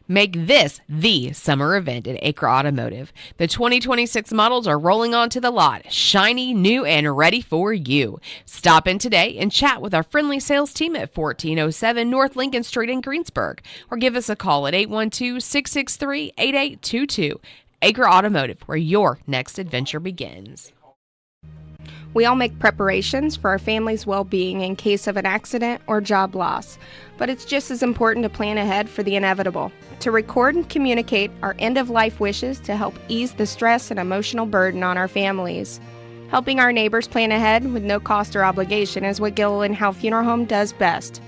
Make this the summer event at Acre Automotive. The 2026 models are rolling onto the lot, shiny, new, and ready for you. Stop in today and chat with our friendly sales team at 1407 North Lincoln Street in Greensburg, or give us a call at 812-663-8822. Acre Automotive, where your next adventure begins. We all make preparations for our family's well-being in case of an accident or job loss, but it's just as important to plan ahead for the inevitable, to record and communicate our end-of-life wishes to help ease the stress and emotional burden on our families. Helping our neighbors plan ahead with no cost or obligation is what Gilliland Howe Funeral Home does best.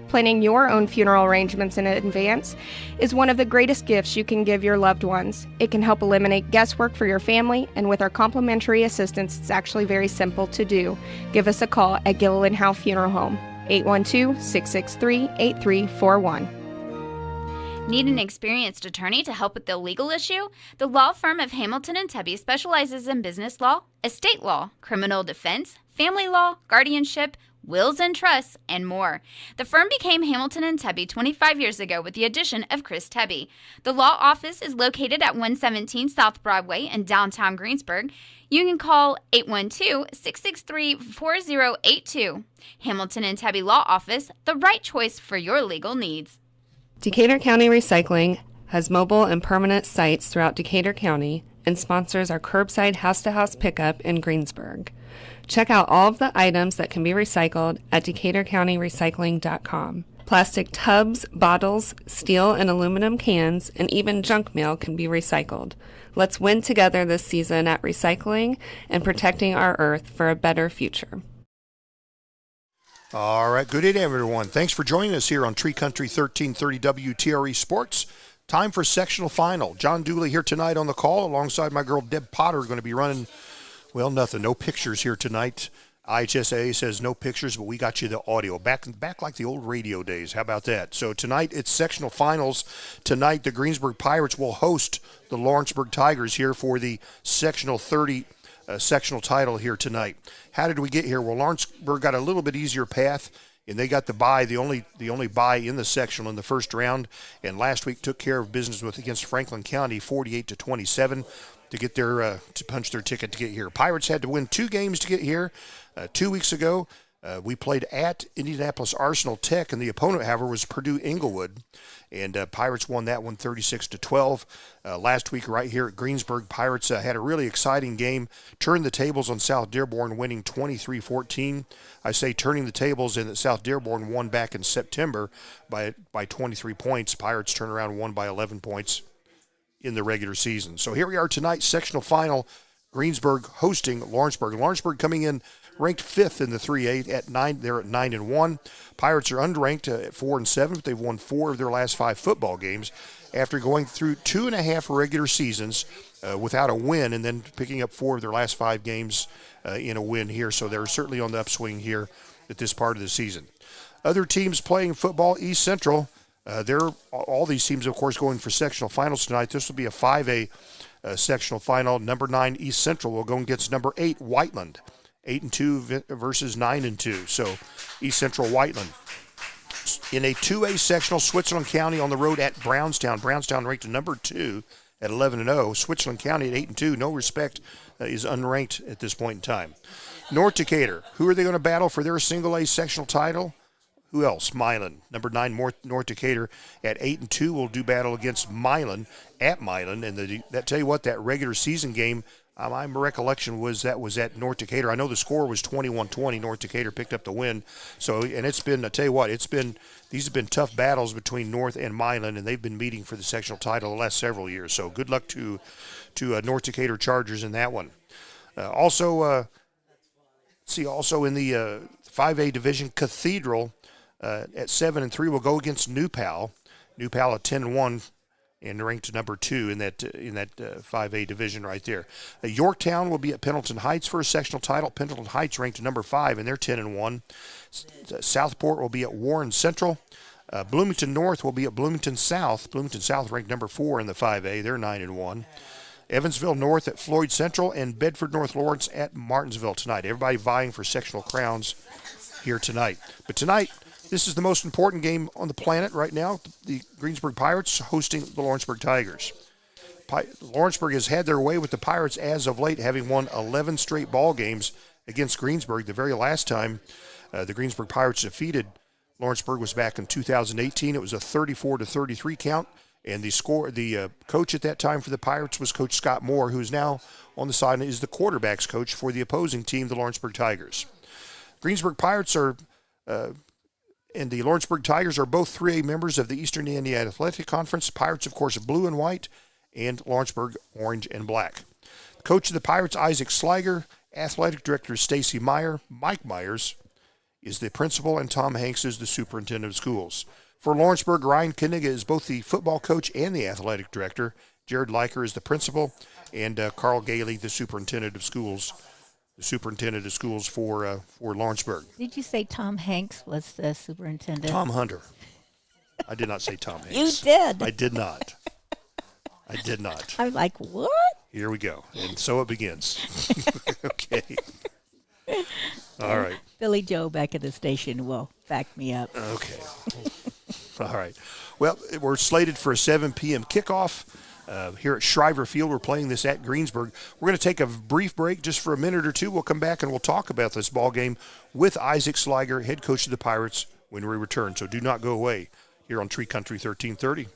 Planning your own funeral arrangements in advance is one of the greatest gifts you can give your loved ones. It can help eliminate guesswork for your family, and with our complimentary assistance, it's actually very simple to do. Give us a call at Gilliland Howe Funeral Home, 812-663-8341. Need an experienced attorney to help with the legal issue? The law firm of Hamilton and Tubby specializes in business law, estate law, criminal defense, family law, guardianship, wills and trusts, and more. The firm became Hamilton and Tubby 25 years ago with the addition of Chris Tubby. The law office is located at 117 South Broadway in downtown Greensburg. You can call 812-663-4082. Hamilton and Tubby Law Office, the right choice for your legal needs. Decatur County Recycling has mobile and permanent sites throughout Decatur County and sponsors our curbside house-to-house pickup in Greensburg. Check out all of the items that can be recycled at DecaturCountyRecycling.com. Plastic tubs, bottles, steel and aluminum cans, and even junk mail can be recycled. Let's win together this season at recycling and protecting our earth for a better future. All right, good evening, everyone. Thanks for joining us here on Tree Country 1330 WTRE Sports. Time for sectional final. John Dooley here tonight on the call alongside my girl Deb Potter, going to be running. Well, nothing. No pictures here tonight. IHSA says no pictures, but we got you the audio. Back like the old radio days. How about that? So tonight it's sectional finals. Tonight the Greensburg Pirates will host the Lawrenceburg Tigers here for the sectional 30 sectional title here tonight. How did we get here? Well, Lawrenceburg got a little bit easier path, and they got the bye, the only bye in the sectional in the first round, and last week took care of business against Franklin County 48-27. To get their to punch their ticket to get here. Pirates had to win 2 games to get here. 2 weeks ago, we played at Indianapolis Arsenal Tech, and the opponent, however, was Purdue Inglewood, and Pirates won that one 36-12. Last week, right here at Greensburg, Pirates had a really exciting game, turned the tables on South Dearborn, winning 23-14. I say turning the tables in that South Dearborn won back in September by 23 points. Pirates turned around and won by 11 points in the regular season. So here we are tonight, sectional final, Greensburg hosting Lawrenceburg. Lawrenceburg coming in ranked 5th in the 3A at 9. They're at 9-1. Pirates are unranked at 4-7, but they've won 4 of their last 5 football games after going through 2.5 regular seasons without a win, and then picking up 4 of their last 5 games in a win here. So they're certainly on the upswing here at this part of the season. Other teams playing football, East Central. All these teams, of course, going for sectional finals tonight. This will be a 5A sectional final. Number 9 East Central will go against number 8 Whiteland, 8-2 versus 9-2. So East Central Whiteland. In a 2A sectional, Switzerland County on the road at Brownstown. Brownstown ranked number 2 at 11-0. Switzerland County at 8-2. No respect is unranked at this point in time. North Decatur. Who are they going to battle for their single A sectional title? Who else? Milan. Number 9, North Decatur at 8-2 will do battle against Milan at Milan. And that tell you what, that regular season game, my recollection was that was at North Decatur. I know the score was 21-20. North Decatur picked up the win. So, and it's been, I tell you what, these have been tough battles between North and Milan, and they've been meeting for the sectional title the last several years. So good luck to North Decatur Chargers in that one. Also in the 5A division, Cathedral at 7-3 will go against New Pal. New Pal at 10-1 and ranked number 2 in that 5A division right there. Yorktown will be at Pendleton Heights for a sectional title. Pendleton Heights ranked number 5 and they're 10-1. Southport will be at Warren Central. Bloomington North will be at Bloomington South. Bloomington South ranked number 4 in the 5A. They're 9-1. Evansville North at Floyd Central, and Bedford North Lawrence at Martinsville tonight. Everybody vying for sectional crowns here tonight. But tonight, This is the most important game on the planet right now. The Greensburg Pirates hosting the Lawrenceburg Tigers. Lawrenceburg has had their way with the Pirates as of late, having won 11 straight ball games against Greensburg. The very last time the Greensburg Pirates defeated Lawrenceburg was back in 2018. It was a 34-33 count, and the coach at that time for the Pirates was Coach Scott Moore, who is now on the side and is the quarterbacks coach for the opposing team, the Lawrenceburg Tigers. Greensburg Pirates and the Lawrenceburg Tigers are both 3A members of the Eastern Indiana Athletic Conference. Pirates, of course, blue and white, and Lawrenceburg orange and black. Coach of the Pirates, Isaac Sliger. Athletic Director, Stacy Meyer. Mike Myers is the principal, and Tom Hanks is the superintendent of schools. For Lawrenceburg, Ryan Kaniga is both the football coach and the athletic director. Jared Leiker is the principal, and Carl Gailey, the superintendent of schools. For Lawrenceburg. Did you say Tom Hanks was the superintendent? Tom Hunter. I did not say Tom Hanks. You did. I did not. I'm like, what? Here we go. And so it begins. Okay. All right. Billy Joe back at the station will back me up. Okay. All right. Well, we're slated for a 7 p.m. kickoff. Here at Shriver Field. We're playing this at Greensburg. We're going to take a brief break just for a minute or two. We'll come back and we'll talk about this ball game with Isaac Sliger, head coach of the Pirates, when we return. So do not go away here on Tree Country 1330.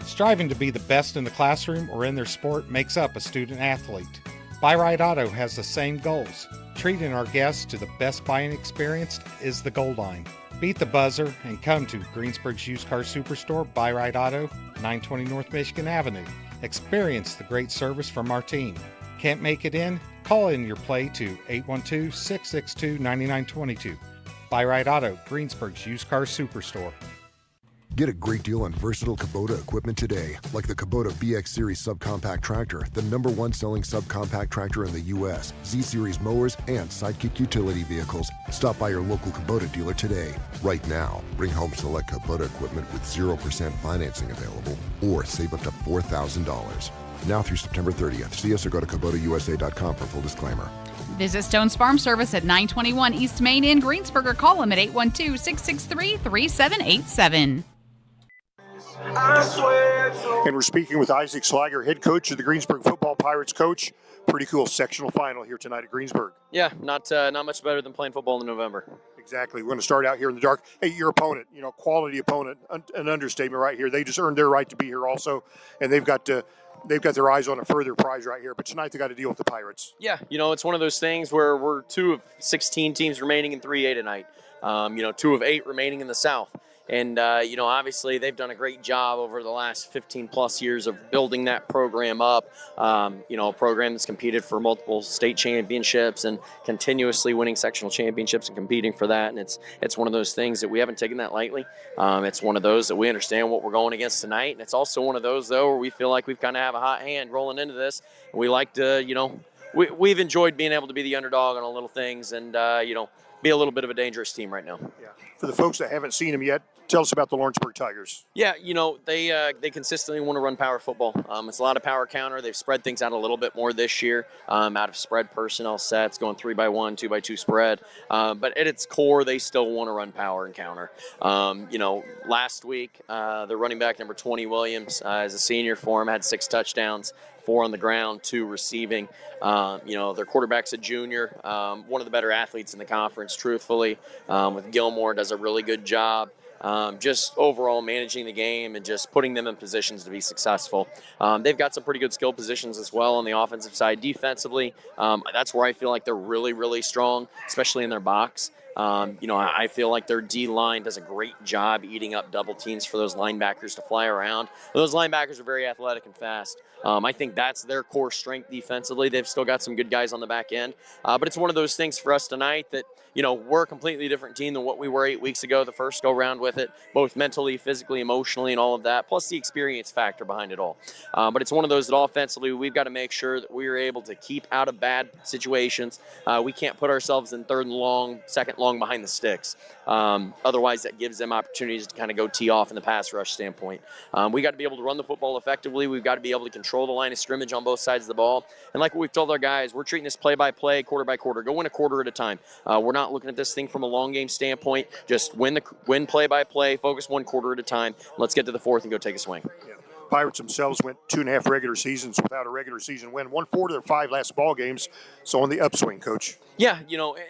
Striving to be the best in the classroom or in their sport makes up a student athlete. Buy-Right Auto has the same goals. Treating our guests to the best buying experience is the goal line. Beat the buzzer and come to Greensburg's Used Car Superstore, Buy-Right Auto, 920 North Michigan Avenue. Experience the great service from our team. Can't make it in? Call in your play to 812-662-9922. Buy-Right Auto, Greensburg's Used Car Superstore. Get a great deal on versatile Kubota equipment today, like the Kubota BX Series subcompact tractor, the #1 selling subcompact tractor in the U.S., Z-Series mowers, and Sidekick utility vehicles. Stop by your local Kubota dealer today. Right now, bring home select Kubota equipment with 0% financing available, or save up to $4,000. Now through September 30th. See us or go to KubotaUSA.com for full disclaimer. Visit Stone's Farm Service at 921 East Main in Greensburg or call them at 812-663-3787. And we're speaking with Isaac Sliger, head coach of the Greensburg football Pirates. Coach, pretty cool sectional final here tonight at Greensburg. Yeah, not much better than playing football in November. Exactly. We're going to start out here in the dark. Hey, your opponent, quality opponent, an understatement right here. They just earned their right to be here also, and they've got their eyes on a further prize right here. But tonight they got to deal with the Pirates. Yeah, it's one of those things where we're 2 of 16 teams remaining in 3A tonight. 2 of 8 remaining in the South. And, obviously they've done a great job over the last 15-plus years of building that program up. A program that's competed for multiple state championships and continuously winning sectional championships and competing for that. And it's one of those things that we haven't taken that lightly. It's one of those that we understand what we're going against tonight. And it's also one of those, though, where we feel like we've kind of have a hot hand rolling into this. And we like to, we've enjoyed being able to be the underdog on a little things and, be a little bit of a dangerous team right now. Yeah. For the folks that haven't seen them yet, tell us about the Lawrenceburg Tigers. Yeah, they consistently want to run power football. It's a lot of power counter. They've spread things out a little bit more this year, out of spread personnel sets, going 3x1, 2x2 spread. But at its core, they still want to run power and counter. Last week, their running back number 20, Williams, as a senior for him, had 6 touchdowns. 4 on the ground, 2 receiving. Their quarterback's a junior, one of the better athletes in the conference, truthfully, with Gilmore, does a really good job. Just overall managing the game and just putting them in positions to be successful. They've got some pretty good skill positions as well on the offensive side. Defensively, that's where I feel like they're really, really strong, especially in their box. I feel like their D-line does a great job eating up double teams for those linebackers to fly around. Those linebackers are very athletic and fast. I think that's their core strength defensively. They've still got some good guys on the back end. But it's one of those things for us tonight that, we're a completely different team than what we were 8 weeks ago, the first go-round with it, both mentally, physically, emotionally, and all of that, plus the experience factor behind it all. But it's one of those that offensively we've got to make sure that we're able to keep out of bad situations. We can't put ourselves in third and long, second long long behind the sticks. Otherwise, that gives them opportunities to kind of go tee off in the pass rush standpoint. We got to be able to run the football effectively. We've got to be able to control the line of scrimmage on both sides of the ball. And like what we've told our guys, we're treating this play-by-play, quarter-by-quarter. Go win a quarter at a time. We're not looking at this thing from a long game standpoint. Just win play-by-play, focus one quarter at a time. Let's get to the fourth and go take a swing. Yeah. Pirates themselves went 2.5 regular seasons without a regular season win. Won 4 of their 5 last ball games. So on the upswing, Coach. Yeah,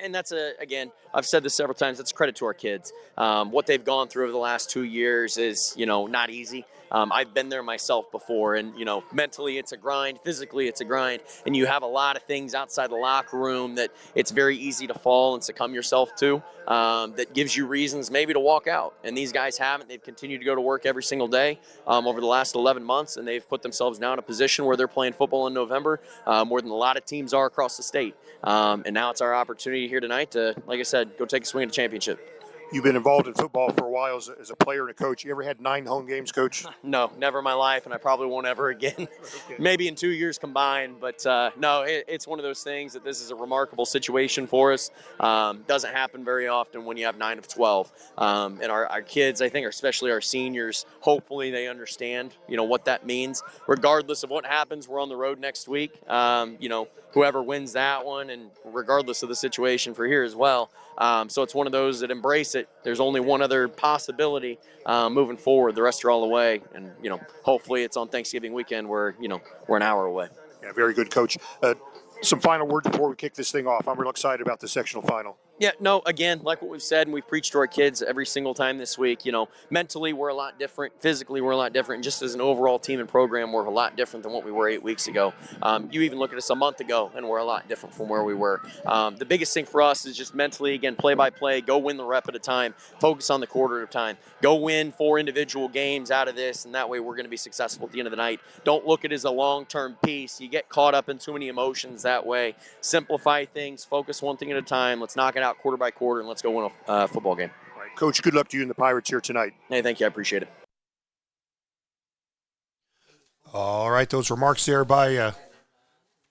and that's again, I've said this several times, that's credit to our kids. What they've gone through over the last 2 years is, not easy. I've been there myself before, and, mentally it's a grind, physically it's a grind, and you have a lot of things outside the locker room that it's very easy to fall and succumb yourself to, that gives you reasons maybe to walk out. And these guys haven't. They've continued to go to work every single day over the last 11 months, and they've put themselves now in a position where they're playing football in November more than a lot of teams are across the state. And now it's our opportunity here tonight to, like I said, go take a swing at a championship. You've been involved in football for a while as a player and a coach. You ever had 9 home games, Coach? No, never in my life, and I probably won't ever again. Okay. Maybe in 2 years combined, but no, it's one of those things that this is a remarkable situation for us. Doesn't happen very often when you have 9 of 12. And our kids, I think, especially our seniors, hopefully they understand, what that means. Regardless of what happens, we're on the road next week. Whoever wins that one, and regardless of the situation for here as well. So it's one of those that embrace it. There's only one other possibility moving forward. The rest are all away. And, hopefully it's on Thanksgiving weekend where, we're an hour away. Yeah, very good, Coach. Some final words before we kick this thing off. I'm real excited about the sectional final. Yeah, no, again, like what we've said and we've preached to our kids every single time this week, mentally we're a lot different, physically we're a lot different, and just as an overall team and program, we're a lot different than what we were 8 weeks ago. You even look at us a month ago, and we're a lot different from where we were. The biggest thing for us is just mentally, again, play-by-play, go win the rep at a time, focus on the quarter at a time, go win 4 individual games out of this, and that way we're going to be successful at the end of the night. Don't look at it as a long-term piece. You get caught up in too many emotions that way. Simplify things, focus one thing at a time. Let's knock it out quarter by quarter, and let's go win a football game. All right, Coach, good luck to you and the Pirates here tonight. Hey, thank you. I appreciate it. All right, those remarks there by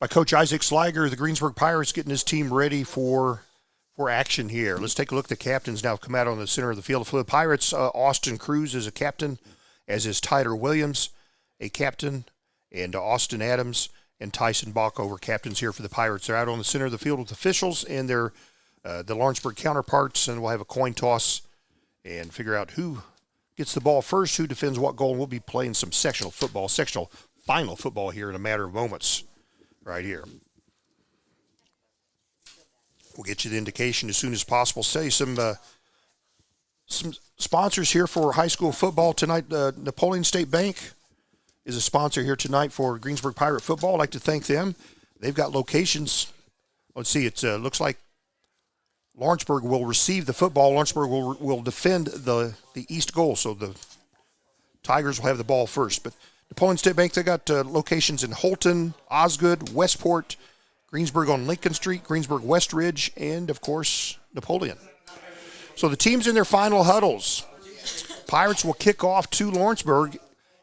Coach Isaac Sliger, the Greensburg Pirates, getting his team ready for action here. Let's take a look at the captains now come out on the center of the field. For the Pirates, Austin Cruz is a captain, as is Tyler Williams, a captain, and Austin Adams and Tyson Backover, captains here for the Pirates. They're out on the center of the field with officials and their the Lawrenceburg counterparts, and we'll have a coin toss and figure out who gets the ball first, who defends what goal, and we'll be playing some sectional final football here in a matter of moments right here. We'll get you the indication as soon as possible. Say some sponsors here for high school football tonight. Napoleon State Bank is a sponsor here tonight for Greensburg Pirate football. I'd like to thank them. They've got locations. Let's see, it looks like Lawrenceburg will receive the football. Lawrenceburg will defend the east goal, so the Tigers will have the ball first. But Napoleon State Bank, they got locations in Holton, Osgood, Westport, Greensburg on Lincoln Street, Greensburg West Ridge, and, of course, Napoleon. So the teams in their final huddles. Pirates will kick off to Lawrenceburg,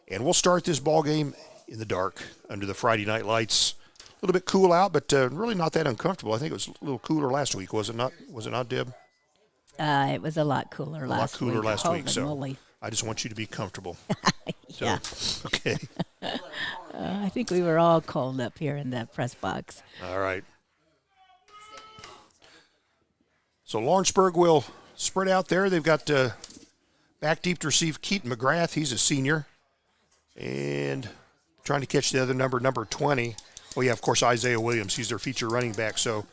and we'll start this ball game in the dark under the Friday night lights. A little bit cool out, but really not that uncomfortable. I think it was a little cooler last week, was it not? Was it not, Deb? It was a lot cooler last week. So I just want you to be comfortable. Yeah. So, okay. I think we were all cold up here in that press box. All right. So Lawrenceburg will spread out there. They've got back deep to receive Keaton McGrath. He's a senior. And trying to catch the other number 20. Oh, yeah, of course, Isaiah Williams. He's their feature running back. So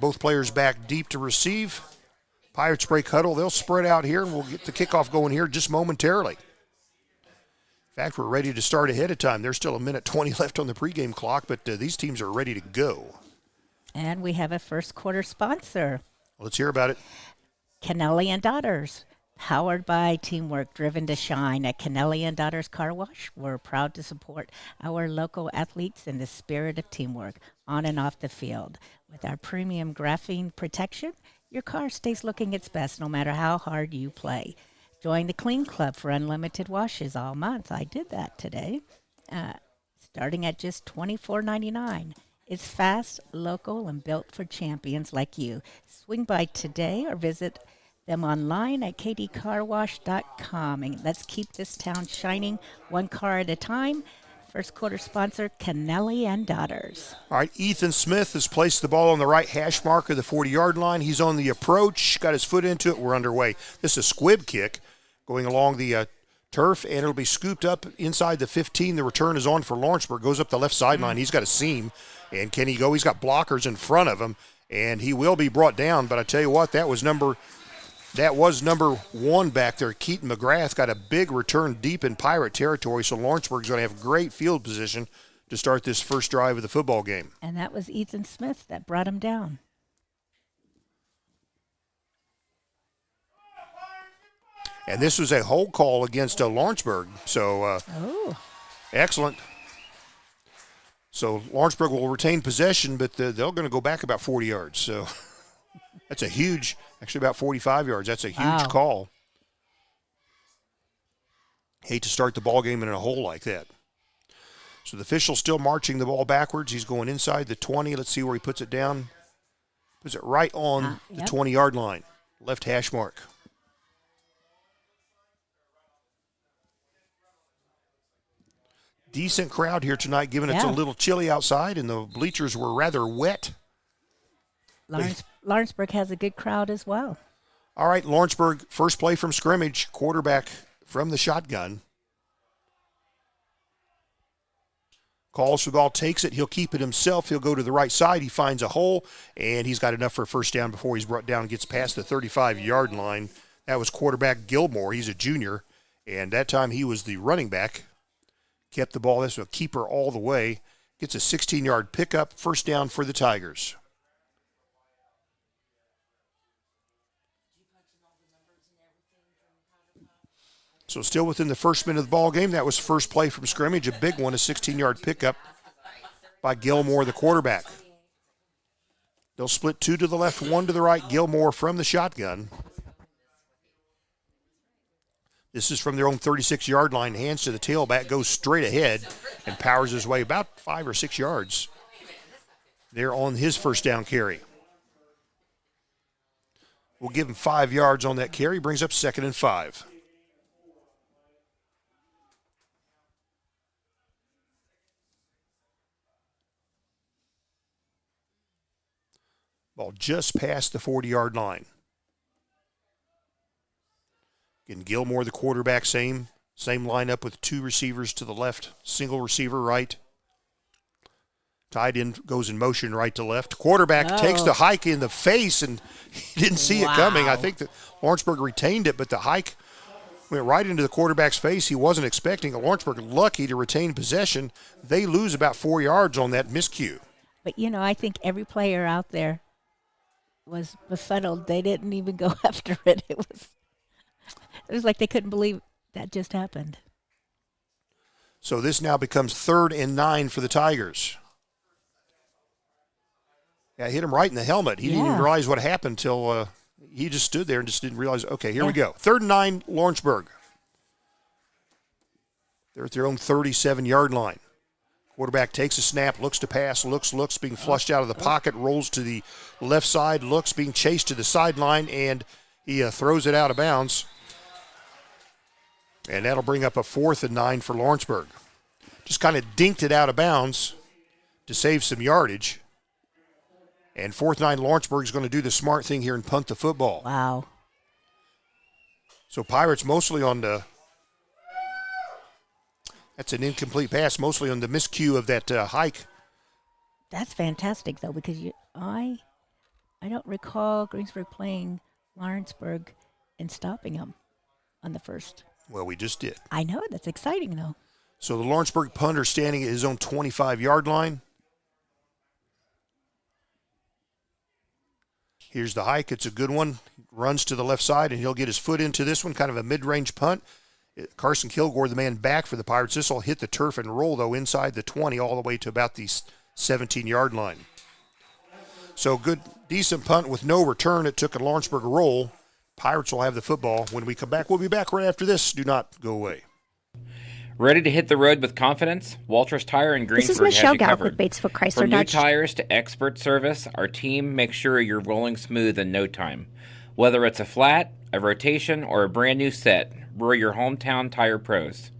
both players back deep to receive. Pirates break huddle. They'll spread out here, and we'll get the kickoff going here just momentarily. In fact, we're ready to start ahead of time. There's still a minute 20 left on the pregame clock, but these teams are ready to go. And we have a first quarter sponsor. Let's hear about it. Kennelly and Daughters. Powered by teamwork, driven to shine at Kennelly and Daughters Car Wash. We're proud to support our local athletes in the spirit of teamwork on and off the field. With our premium graphene protection, your car stays looking its best no matter how hard you play. Join the Clean Club for unlimited washes all month. I did that today, starting at just $24.99. It's fast, local, and built for champions like you. Swing by today or visit them online at kdcarwash.com. And let's keep this town shining one car at a time. First quarter sponsor, Kennelly and Daughters. All right, Ethan Smith has placed the ball on the right hash mark of the 40-yard line. He's on the approach, got his foot into it. We're underway. This is a squib kick going along the turf, and it'll be scooped up inside the 15. The return is on for Lawrenceburg. Goes up the left sideline. He's got a seam. And can he go? He's got blockers in front of him, and he will be brought down. But I tell you what, that was number 1 back there. Keaton McGrath got a big return deep in Pirate territory, so Lawrenceburg's going to have great field position to start this first drive of the football game. And that was Ethan Smith that brought him down. And this was a hold call against Lawrenceburg, so excellent. So Lawrenceburg will retain possession, but they're going to go back about 40 yards. So that's a huge, actually about 45 yards. That's a huge call. Hate to start the ball game in a hole like that. So the official's still marching the ball backwards. He's going inside the 20. Let's see where he puts it down. Puts it right on the 20-yard line, left hash mark. Decent crowd here tonight, given it's a little chilly outside and the bleachers were rather wet. Lawrenceburg has a good crowd as well. All right, Lawrenceburg, first play from scrimmage, quarterback from the shotgun. Calls for the ball, takes it. He'll keep it himself. He'll go to the right side. He finds a hole, and he's got enough for a first down before he's brought down and gets past the 35-yard line. That was quarterback Gilmore. He's a junior, and that time he was the running back. Kept the ball. This was a keeper all the way. Gets a 16-yard pickup, first down for the Tigers. So still within the first minute of the ball game. That was first play from scrimmage, a big one, a 16-yard pickup by Gilmore, the quarterback. They'll split 2 to the left, 1 to the right. Gilmore from the shotgun. This is from their own 36-yard line. Hands to the tailback, goes straight ahead, and powers his way about 5 or 6 yards. They're on his first down carry. We'll give him 5 yards on that carry. Brings up 2nd and 5. Ball just past the 40-yard line. Again, Gilmore, the quarterback, same lineup with 2 receivers to the left, single receiver right. Tight end goes in motion right to left. Quarterback takes the hike in the face, and he didn't see it coming. I think that Lawrenceburg retained it, but the hike went right into the quarterback's face. He wasn't expecting it. Lawrenceburg lucky to retain possession. They lose about 4 yards on that miscue. But, I think every player out there was befuddled. They didn't even go after it. It was like they couldn't believe that just happened. So this now becomes 3rd and 9 for the Tigers. Yeah, hit him right in the helmet. He didn't even realize what happened until he just stood there and just didn't realize, okay, here we go. 3rd and 9, Lawrenceburg. They're at their own 37-yard line. Quarterback takes a snap, looks to pass, looks, being flushed out of the pocket, rolls to the left side, looks, being chased to the sideline, and he throws it out of bounds. And that'll bring up a 4th and 9 for Lawrenceburg. Just kind of dinked it out of bounds to save some yardage. And 4th 9, Lawrenceburg is going to do the smart thing here and punt the football. Wow. So Pirates mostly on the, that's an incomplete pass, mostly on the miscue of that hike. That's fantastic, though, because I don't recall Greensburg playing Lawrenceburg and stopping them on the first. Well, we just did. I know. That's exciting, though. So the Lawrenceburg punter standing at his own 25-yard line. Here's the hike. It's a good one. Runs to the left side, and he'll get his foot into this one, kind of a mid-range punt. Carson Kilgore, the man back for the Pirates. This will hit the turf and roll, though, inside the 20 all the way to about the 17-yard line. So good, decent punt with no return. It took a Lawrenceburg roll. Pirates will have the football when we come back. We'll be back right after this. Do not go away. Ready to hit the road with confidence? Walters Tire in Greensburg This is Michelle has you Gallup covered. with Batesville Chrysler From new Dodge. tires to expert service, our team makes sure you're rolling smooth in no time. Whether it's a flat, a rotation, or a brand new set, we're your hometown tire pros.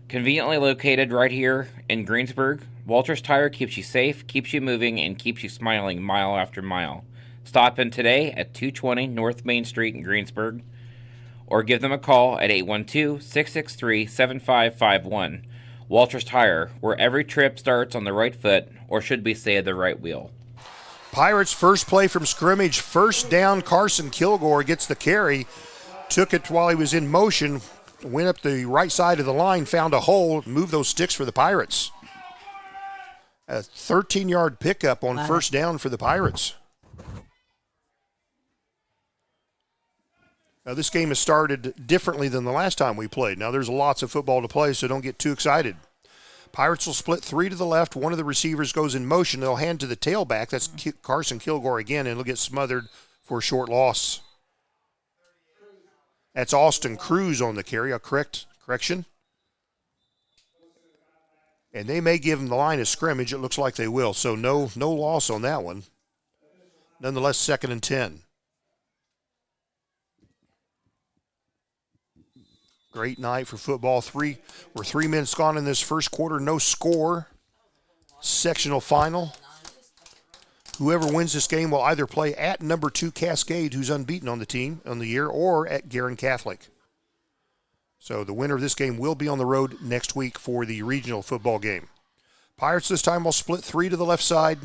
Conveniently located right here in Greensburg, Walters Tire keeps you safe, keeps you moving, and keeps you smiling mile after mile. Stop in today at 220 North Main Street in Greensburg, or give them a call at 812-663-7551. Walters Tire, where every trip starts on the right foot, or should we say the right wheel. Pirates first play from scrimmage, first down. Carson Kilgore gets the carry, took it while he was in motion, went up the right side of the line, found a hole, moved those sticks for the Pirates. A 13-yard pickup on first down for the Pirates. Now, this game has started differently than the last time we played. Now, there's lots of football to play, so don't get too excited. Pirates will split three to the left. One of the receivers goes in motion. They'll hand to the tailback. That's Carson Kilgore again, and he'll get smothered for a short loss. That's Austin Cruz on the carry, a correction. And they may give him the line of scrimmage. It looks like they will, so no loss on that one. Nonetheless, 2nd and 10. Great night for football. We're 3 minutes gone in this first quarter. No score. Sectional final. Whoever wins this game will either play at number 2 Cascade, who's unbeaten on the team on the year, or at Guerin Catholic. So the winner of this game will be on the road next week for the regional football game. Pirates this time will split three to the left side.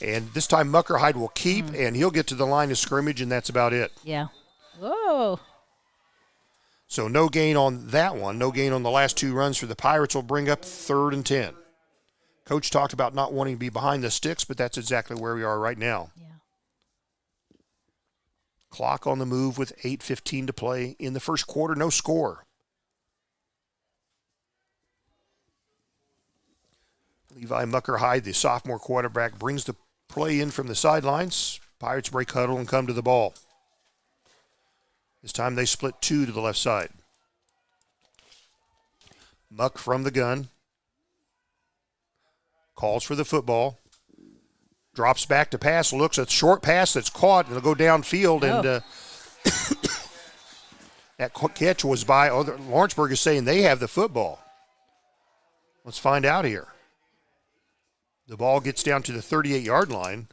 And this time Muckerhide will keep, and he'll get to the line of scrimmage, and that's about it. Yeah. Whoa. So no gain on that one. No gain on the last two runs for the Pirates will bring up 3rd and 10. Coach talked about not wanting to be behind the sticks, but that's exactly where we are right now. Yeah. Clock on the move with 8:15 to play in the first quarter. No score. Levi Muckerhide, the sophomore quarterback, brings the play in from the sidelines. Pirates break huddle and come to the ball. This time they split two to the left side. Muck from the gun. Calls for the football. Drops back to pass, looks at short pass that's caught, and it'll go downfield. And that catch was by, Lawrenceburg is saying they have the football. Let's find out here. The ball gets down to the 38-yard line.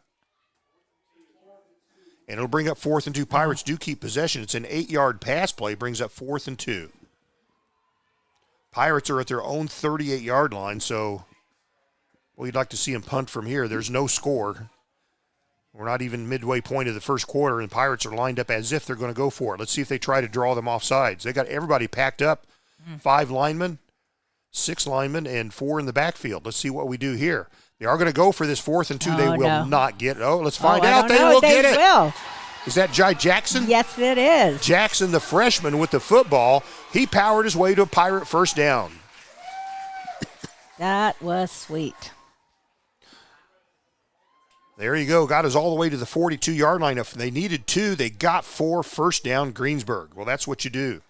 And it'll bring up 4th and 2. Pirates do keep possession. It's an 8-yard pass play, brings up 4th and 2. Pirates are at their own 38-yard line, so we'd like to see them punt from here. There's no score. We're not even midway point of the first quarter, and Pirates are lined up as if they're going to go for it. Let's see if they try to draw them off sides. They got everybody packed up. 5 linemen, 6 linemen, and 4 in the backfield. Let's see what we do here. They are going to go for this 4th and 2. They will not get it. Oh, let's find out. They will get it. Will. Is that Jai Jackson? Yes, it is. Jackson, the freshman with the football. He powered his way to a Pirate first down. That was sweet. There you go. Got us all the way to the 42-yard line. If they needed 2, they got 4. First down, Greensburg. Well, that's what you do.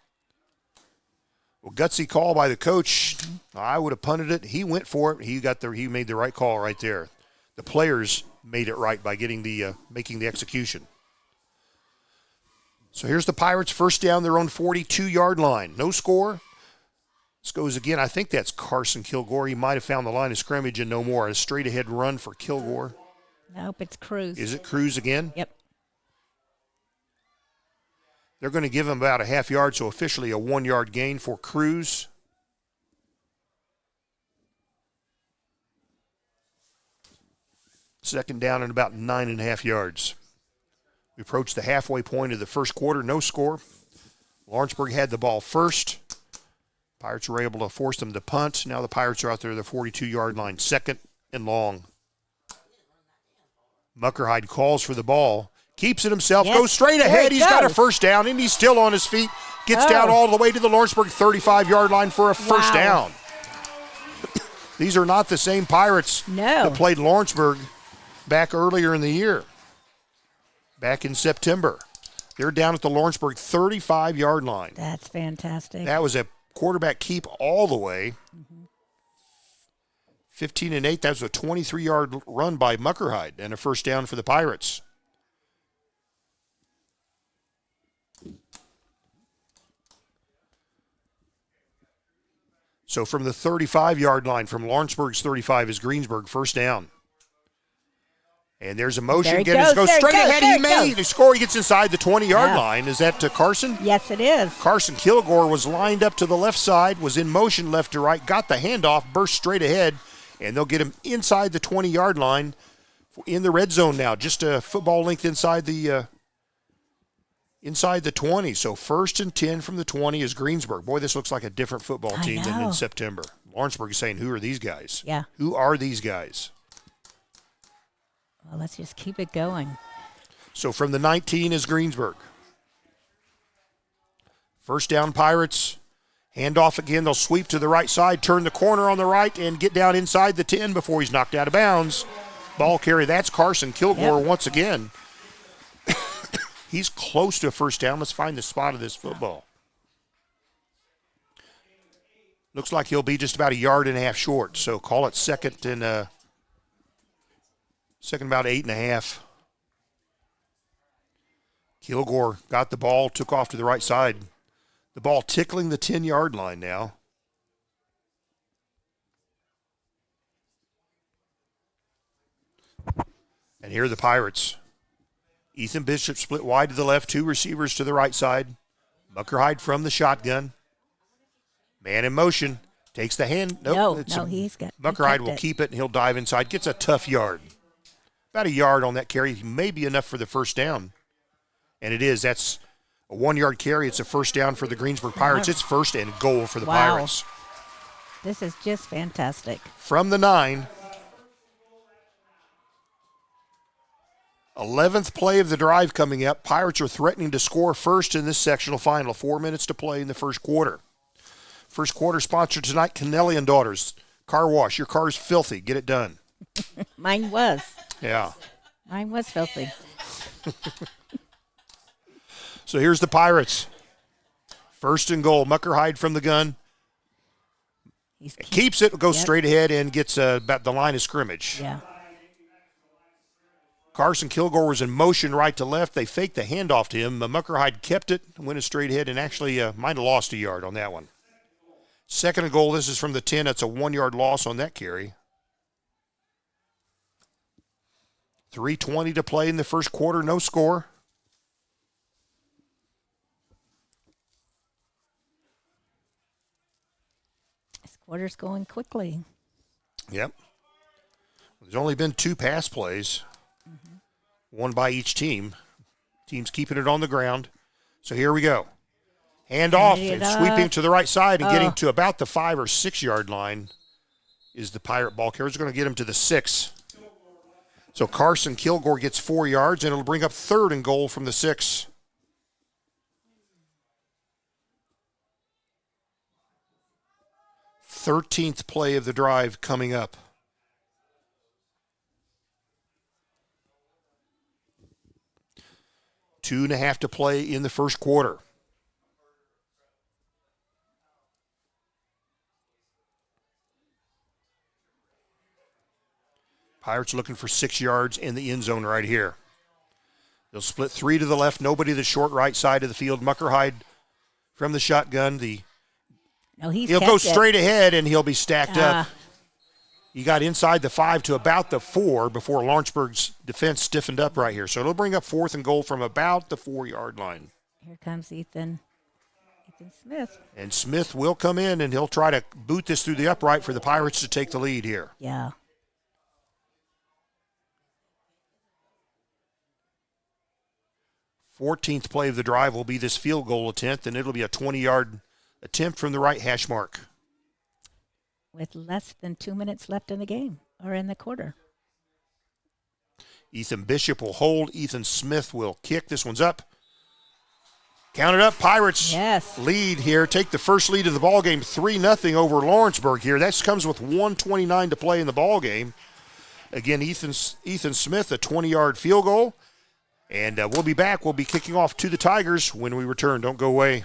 Well, gutsy call by the coach. I would have punted it. He went for it. He made the right call right there. The players made it right by getting making the execution. So here's the Pirates first down their own 42-yard line. No score. This goes again. I think that's Carson Kilgore. He might have found the line of scrimmage and no more. A straight ahead run for Kilgore. Nope, it's Cruz. Is it Cruz again? Yep. They're going to give him about a half yard, so officially a 1-yard gain for Cruz. Second down and about 9.5 yards. We approach the halfway point of the first quarter. No score. Lawrenceburg had the ball first. Pirates were able to force them to punt. Now the Pirates are out there at the 42-yard line. 2nd and long. Muckerhide calls for the ball. Keeps it himself. Goes straight ahead. He's got a first down, and he's still on his feet. Gets down all the way to the Lawrenceburg 35-yard line for a first down. These are not the same Pirates that played Lawrenceburg back earlier in the year. Back in September. They're down at the Lawrenceburg 35-yard line. That's fantastic. That was a quarterback keep all the way. 15-8. That was a 23-yard run by Muckerhide and a first down for the Pirates. So from the 35-yard line, from Lawrenceburg's 35 is Greensburg, first down. And there's a motion. Goes straight ahead. He may score. He gets inside the 20-yard line. Is that Carson? Yes, it is. Carson Kilgore was lined up to the left side, was in motion left to right, got the handoff, burst straight ahead, and they'll get him inside the 20-yard line in the red zone now, just a football length inside the 20. So 1st and 10 from the 20 is Greensburg. Boy, this looks like a different football team than in September. Lawrenceburg is saying, who are these guys? Yeah. Who are these guys? Well, let's just keep it going. So from the 19 is Greensburg. First down, Pirates. Handoff again. They'll sweep to the right side, turn the corner on the right, and get down inside the 10 before he's knocked out of bounds. Ball carry. That's Carson Kilgore once again. He's close to a first down. Let's find the spot of this football. Looks like he'll be just about a yard and a half short. So call it second about 8.5. Kilgore got the ball, took off to the right side. The ball tickling the 10-yard line now. And here are the Pirates. Ethan Bishop split wide to the left, 2 receivers to the right side. Muckerhide from the shotgun. Man in motion. Takes the hand. Muckerhide will keep it, and he'll dive inside. Gets a tough yard. About a yard on that carry. May be enough for the first down. And it is. That's a 1-yard carry. It's a first down for the Greensburg Pirates. It's 1st and goal for the Pirates. This is just fantastic. From the 9. 11th play of the drive coming up. Pirates are threatening to score first in this sectional final. 4 minutes to play in the first quarter. First quarter sponsored tonight, Kennelly and Daughters. Car wash. Your car's filthy. Get it done. Mine was. Yeah. Mine was filthy. So here's the Pirates. 1st and goal. Muckerhide from the gun. Keeps it, goes straight ahead, and gets about the line of scrimmage. Yeah. Carson Kilgore was in motion right to left. They faked the handoff to him. Muckerhide kept it, went straight ahead, and actually might have lost a yard on that one. 2nd and goal. This is from the 10. That's a 1-yard loss on that carry. 3:20 to play in the first quarter. No score. This quarter's going quickly. Yep. There's only been 2 pass plays. One by each team. Team's keeping it on the ground. So here we go. Hand off and sweeping to the right side and getting to about the 5 or 6 yard line is the Pirate ball carrier. It's going to get him to the 6. So Carson Kilgore gets 4 yards, and it'll bring up 3rd and goal from the 6. Thirteenth play of the drive coming up. Two and a half to play in the first quarter. Pirates looking for 6 yards in the end zone right here. They'll split 3 to the left, nobody to the short right side of the field. Muckerhide from the shotgun. He'll go straight ahead, and he'll be stacked up. He got inside the 5 to about the 4 before Lawrenceburg's defense stiffened up right here. So it'll bring up 4th and goal from about the 4-yard line. Here comes Ethan Smith. And Smith will come in, and he'll try to boot this through the upright for the Pirates to take the lead here. Yeah. Fourteenth play of the drive will be this field goal attempt, and it'll be a 20-yard attempt from the right hash mark. With less than 2 minutes left in the game, or in the quarter. Ethan Bishop will hold. Ethan Smith will kick. This one's up. Count it up. Pirates lead here. Take the first lead of the ball game, 3-0 over Lawrenceburg here. That comes with 1:29 to play in the ball game. Again, Ethan Smith, a 20-yard field goal. And we'll be back. We'll be kicking off To the Tigers when we return. Don't go away.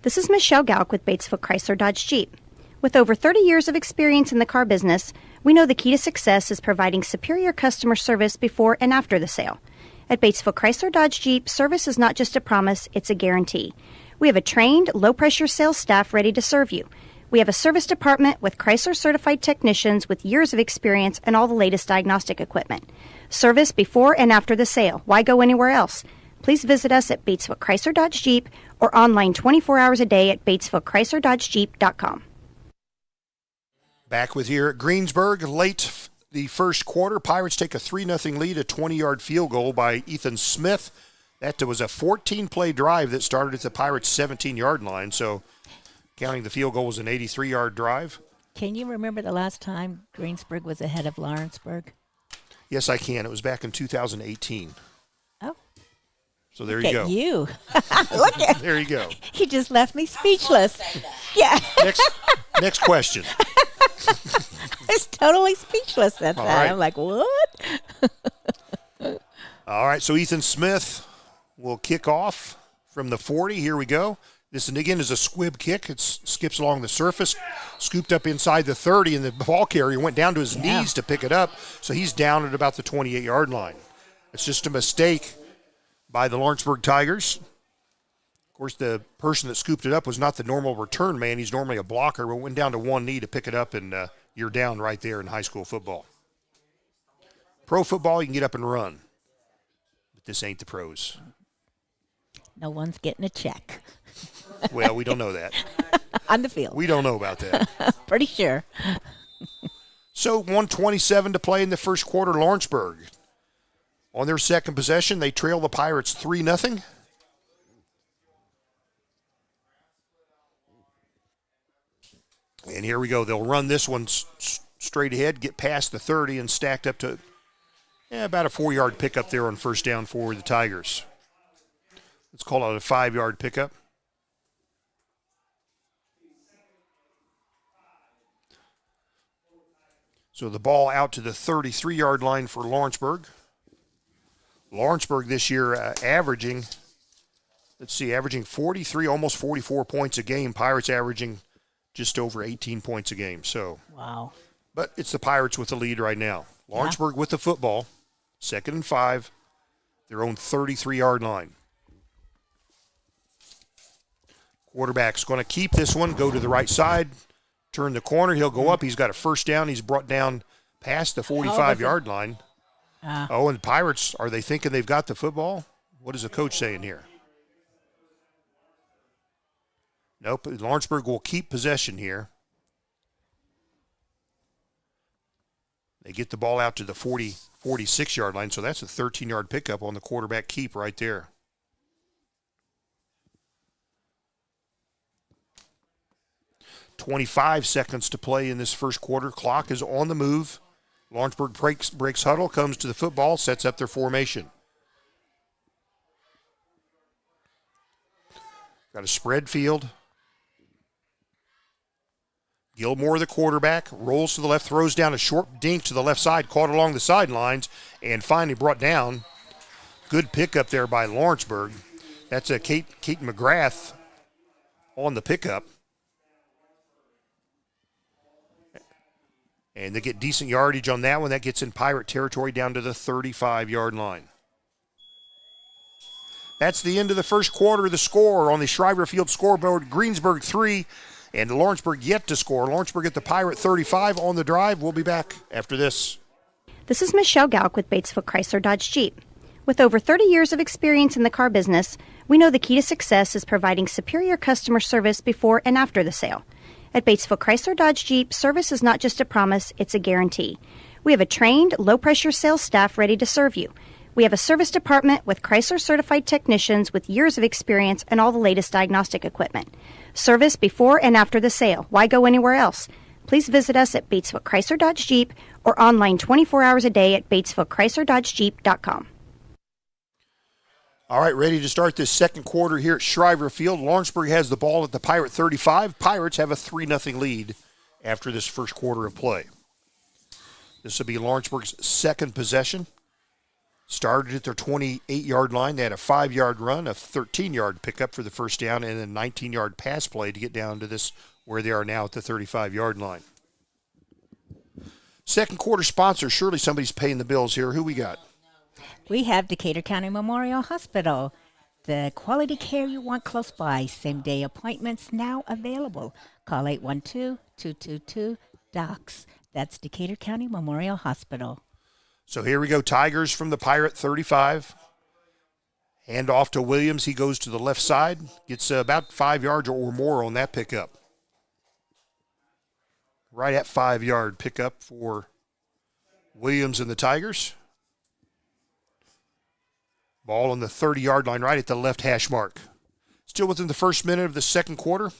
This is Michelle Galk with Batesville Chrysler Dodge Jeep. With over 30 years of experience in the car business, we know the key to success is providing superior customer service before and after the sale. At Batesville Chrysler Dodge Jeep, service is not just a promise, it's a guarantee. We have a trained, low-pressure sales staff ready to serve you. We have a service department with Chrysler-certified technicians with years of experience and all the latest diagnostic equipment. Service before and after the sale. Why go anywhere else? Please visit us at Batesville Chrysler Dodge Jeep or online 24 hours a day at BatesvilleChryslerDodgeJeep.com. Back with here at Greensburg, late the first quarter. Pirates take a 3-0 lead, a 20-yard field goal by Ethan Smith. That was a 14-play drive that started at the Pirates' 17-yard line, so counting the field goal was an 83-yard drive. Can you remember the last time Greensburg was ahead of Lawrenceburg? Yes, I can. It was back in 2018. Oh. So there you go. You. Look at There you go. He just left me speechless. Yeah. Next question. I was totally speechless at that. Right. I'm like, what? All right, so Ethan Smith will kick off from the 40. Here we go. This, again, is a squib kick. It skips along the surface, scooped up inside the 30, and the ball carrier went down to his knees to pick it up, so he's down at about the 28-yard line. It's just a mistake by the Lawrenceburg Tigers. Of course, the person that scooped it up was not the normal return man. He's normally a blocker, but went down to one knee to pick it up, and you're down right there in high school football. Pro football, you can get up and run. But this ain't the pros. No one's getting a check. Well, we don't know that. On the field. We don't know about that. Pretty sure. So 1:27 to play in the first quarter. Lawrenceburg, on their second possession, they trail the Pirates 3-0. And here we go. They'll run this one straight ahead, get past the 30, and stacked up to about a 4-yard pickup there on first down for the Tigers. Let's call it a 5-yard pickup. So the ball out to the 33-yard line for Lawrenceburg. Lawrenceburg this year averaging 43, almost 44 points a game. Pirates averaging just over 18 points a game. So, wow. But it's the Pirates with the lead right now. Lawrenceburg with the football, 2nd and 5, their own 33-yard line. Quarterback's going to keep this one, go to the right side, turn the corner. He'll go up. He's got a first down. He's brought down past the 45-yard line. And the Pirates, are they thinking they've got the football? What is the coach saying here? Nope. Lawrenceburg will keep possession here. They get the ball out to the 46-yard line, so that's a 13-yard pickup on the quarterback keep right there. .25 seconds to play in this first quarter. Clock is on the move. Lawrenceburg breaks huddle, comes to the football, sets up their formation. Got a spread field. Gilmore, the quarterback, rolls to the left, throws down a short dink to the left side, caught along the sidelines, and finally brought down. Good pickup there by Lawrenceburg. That's a Kate McGrath on the pickup. And they get decent yardage on that one. That gets in Pirate territory down to the 35-yard line. That's the end of the first quarter. The score on the Shriver Field scoreboard, Greensburg 3 and Lawrenceburg yet to score. Lawrenceburg at the Pirate 35 on the drive. We'll be back after this. This is Michelle Galk with Batesville Chrysler Dodge Jeep. With over 30 years of experience in the car business, we know the key to success is providing superior customer service before and after the sale. At Batesville Chrysler Dodge Jeep, service is not just a promise, it's a guarantee. We have a trained, low-pressure sales staff ready to serve you. We have a service department with Chrysler-certified technicians with years of experience and all the latest diagnostic equipment. Service before and after the sale. Why go anywhere else? Please visit us at Batesville Chrysler Dodge Jeep or online 24 hours a day at BatesvilleChryslerDodgeJeep.com. All right, ready to start this second quarter here at Shriver Field. Lawrenceburg has the ball at the Pirate 35. Pirates have a 3-0 lead after this first quarter of play. This will be Lawrenceburg's second possession. Started at their 28-yard line. They had a 5-yard run, a 13-yard pickup for the first down, and a 19-yard pass play to get down to this where they are now at the 35-yard line. Second quarter sponsor. Surely somebody's paying the bills here. Who we got? We have Decatur County Memorial Hospital. The quality care you want close by. Same-day appointments now available. Call 812-222-DOCS. That's Decatur County Memorial Hospital. So here we go. Tigers from the Pirate 35. Hand off to Williams. He goes to the left side. Gets about 5 yards or more on that pickup. Right at 5-yard pickup for Williams and the Tigers. Ball on the 30-yard line, right at the left hash mark. Still within the first minute of the second quarter.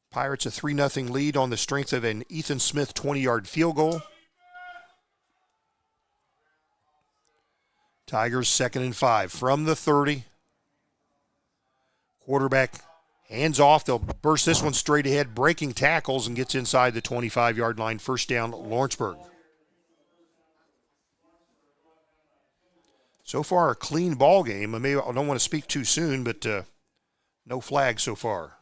Pirates a 3-0 lead on the strength of an Ethan Smith 20-yard field goal. Tigers 2nd and 5 from the 30. Quarterback hands off. They'll burst this one straight ahead, breaking tackles, and gets inside the 25-yard line. First down, Lawrenceburg. So far, a clean ball game. I don't want to speak too soon, but no flag so far.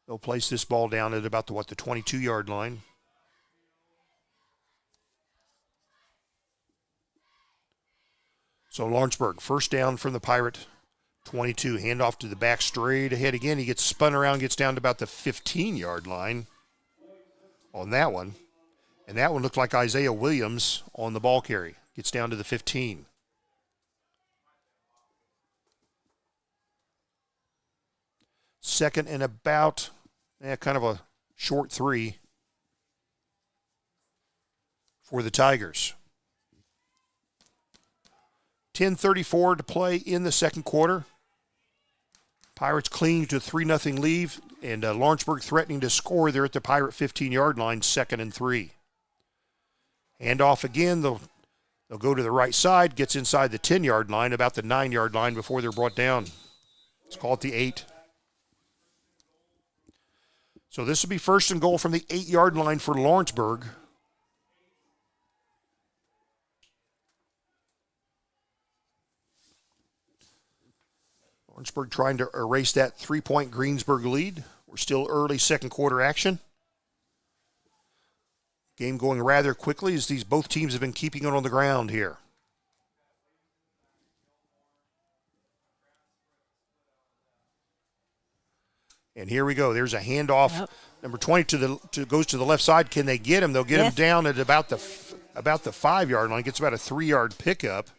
They'll place this ball down at about the 22-yard line. So Lawrenceburg, first down from the Pirate 22. Handoff to the back straight ahead again. He gets spun around, gets down to about the 15-yard line on that one. And that one looked like Isaiah Williams on the ball carry. Gets down to the 15. Second and about, kind of a short 3 for the Tigers. 10:34 to play in the second quarter. Pirates clinging to a 3-0 lead, and Lawrenceburg threatening to score there at the Pirate 15-yard line, 2nd and 3. Handoff again. They'll go to the right side, gets inside the 10-yard line, about the 9-yard line before they're brought down. Let's call it the 8. So this will be first and goal from the 8-yard line for Lawrenceburg. Lawrenceburg trying to erase that 3-point Greensburg lead. We're still early second quarter action. Game going rather quickly as both teams have been keeping it on the ground here. And here we go. There's a handoff. Yep. Number 20 goes to the left side. Can they get him? They'll get him down at about the 5-yard line. Gets about a 3-yard pickup.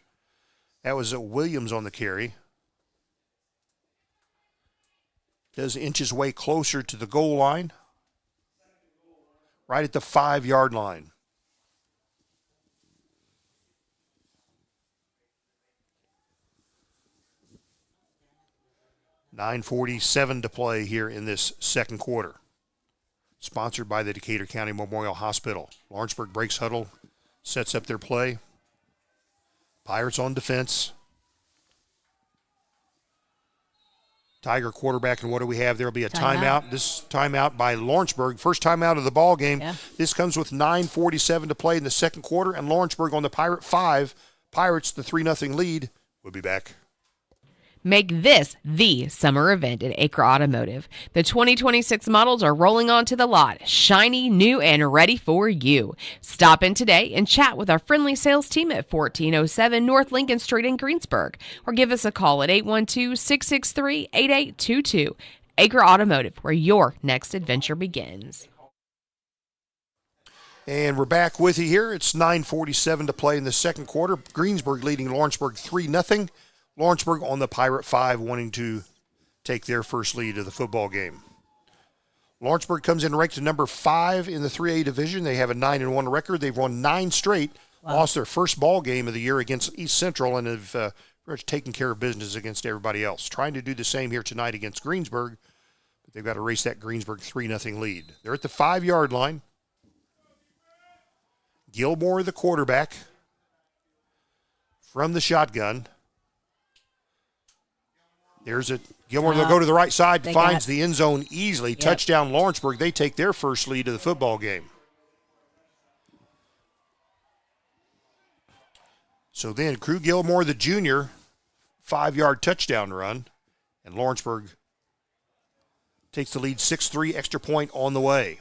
That was Williams on the carry. Does inch his way closer to the goal line. Right at the 5-yard line. $9:47 to play here in this second quarter. Sponsored by the Decatur County Memorial Hospital. Lawrenceburg breaks huddle, sets up their play. Pirates on defense. Tiger quarterback, and what do we have? There'll be a timeout. This timeout by Lawrenceburg. First timeout of the ball game. Yeah. This comes with 9:47 to play in the second quarter, and Lawrenceburg on the Pirate 5. Pirates the 3-0 lead. We'll be back. Make this the summer event at Acre Automotive. The 2026 models are rolling onto the lot, shiny, new, and ready for you. Stop in today and chat with our friendly sales team at 1407 North Lincoln Street in Greensburg, or give us a call at 812-663-8822. Acre Automotive, where your next adventure begins. And we're back with you here. It's 9:47 to play in the second quarter. Greensburg leading Lawrenceburg 3-0. Lawrenceburg on the Pirate 5 wanting to take their first lead of the football game. Lawrenceburg comes in ranked to number 5 in the 3A division. They have a 9-1 record. They've won 9 straight, lost their first ball game of the year against East Central, and have pretty much taken care of business against everybody else. Trying to do the same here tonight against Greensburg, but they've got to erase that Greensburg 3-0 lead. They're at the 5-yard line. Gilmore, the quarterback, from the shotgun. There's a Gilmore, they'll go to the right side, They finds got- the end zone easily. Yep. Touchdown Lawrenceburg. They take their first lead of the football game. So then Crew Gilmore, the junior, 5-yard touchdown run, and Lawrenceburg takes the lead 6-3, extra point on the way.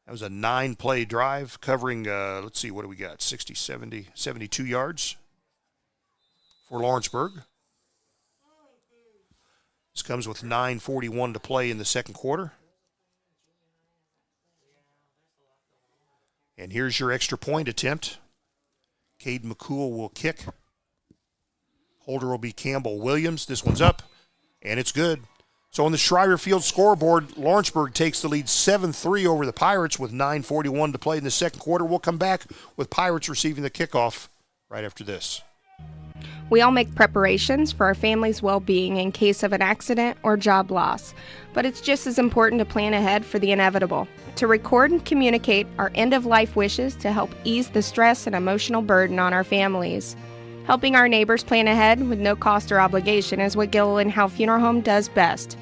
That was a 9-play drive covering, let's see, what do we got? 60, 70, 72 yards for Lawrenceburg. This comes with 9:41 to play in the second quarter. And here's your extra point attempt. Cade McCool will kick. Holder will be Campbell Williams. This one's up, and it's good. So on the Schreier Field scoreboard, Lawrenceburg takes the lead 7-3 over the Pirates with 9:41 to play in the second quarter. We'll come back with Pirates receiving the kickoff right after this. We all make preparations for our family's well-being in case of an accident or job loss, but it's just as important to plan ahead for the inevitable, to record and communicate our end-of-life wishes to help ease the stress and emotional burden on our families. Helping our neighbors plan ahead with no cost or obligation is what Gilliland Howe Funeral Home does best.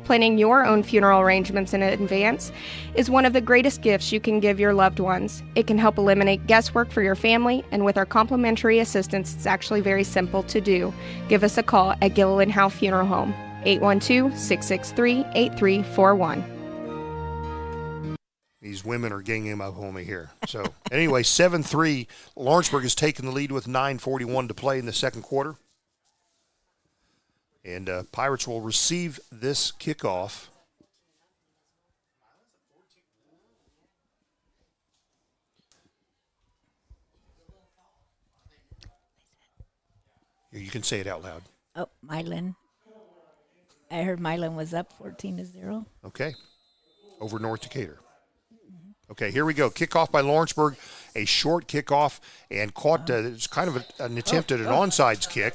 Planning your own funeral arrangements in advance is one of the greatest gifts you can give your loved ones. It can help eliminate guesswork for your family, and with our complimentary assistance, it's actually very simple to do. Give us a call at Gilliland Howe Funeral Home, 812-663-8341. These women are ganging up on me here. So anyway, 7-3. Lawrenceburg has taken the lead with 9:41 to play in the second quarter. And Pirates will receive this kickoff. Here, you can say it out loud. Oh, Milan. I heard Milan was up 14-0. Okay. Over North Decatur. Okay, here we go. Kickoff by Lawrenceburg. A short kickoff and caught. It's kind of an attempt at an onside kick.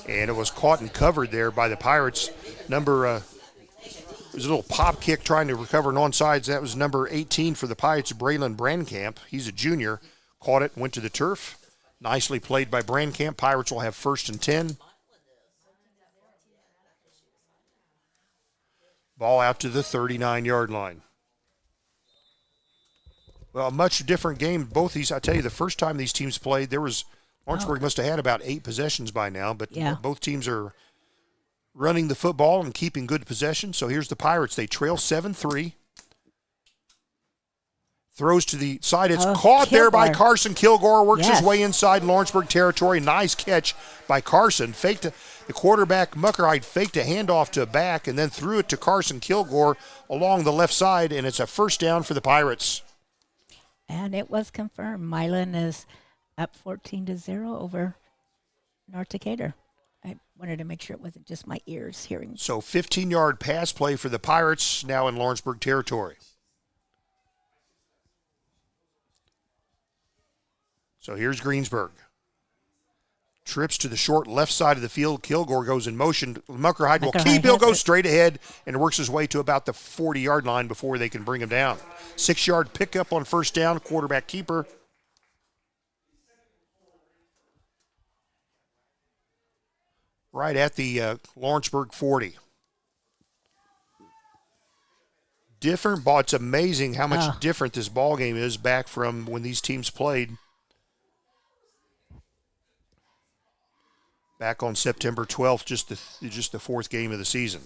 And it was caught and covered there by the Pirates. It was a little pop kick trying to recover an onside. That was number 18 for the Pirates, Braylon Brandkamp. He's a junior. Caught it, went to the turf. Nicely played by Brandkamp. Pirates will have 1st and 10. Ball out to the 39-yard line. Well, a much different game. Both these, I tell you, the first time these teams played, Lawrenceburg must have had about 8 possessions by now, but both teams are running the football and keeping good possession. So here's the Pirates. They trail 7-3. Throws to the side. It's caught there by Carson Kilgore. Works his way inside Lawrenceburg territory. Nice catch by Carson. The quarterback, Muckerhide, faked a handoff to a back and then threw it to Carson Kilgore along the left side, and it's a first down for the Pirates. And it was confirmed. Milan is up 14-0 over North Decatur. I wanted to make sure it wasn't just my ears hearing. So 15-yard pass play for the Pirates now in Lawrenceburg territory. So here's Greensburg. Trips to the short left side of the field. Kilgore goes in motion. Muckerhide will keep. He'll go straight ahead and works his way to about the 40-yard line before they can bring him down. 6-yard pickup on first down. Quarterback keeper. Right at the Lawrenceburg 40. Different ball. It's amazing how much different this ball game is back from when these teams played back on September 12th, just the fourth game of the season.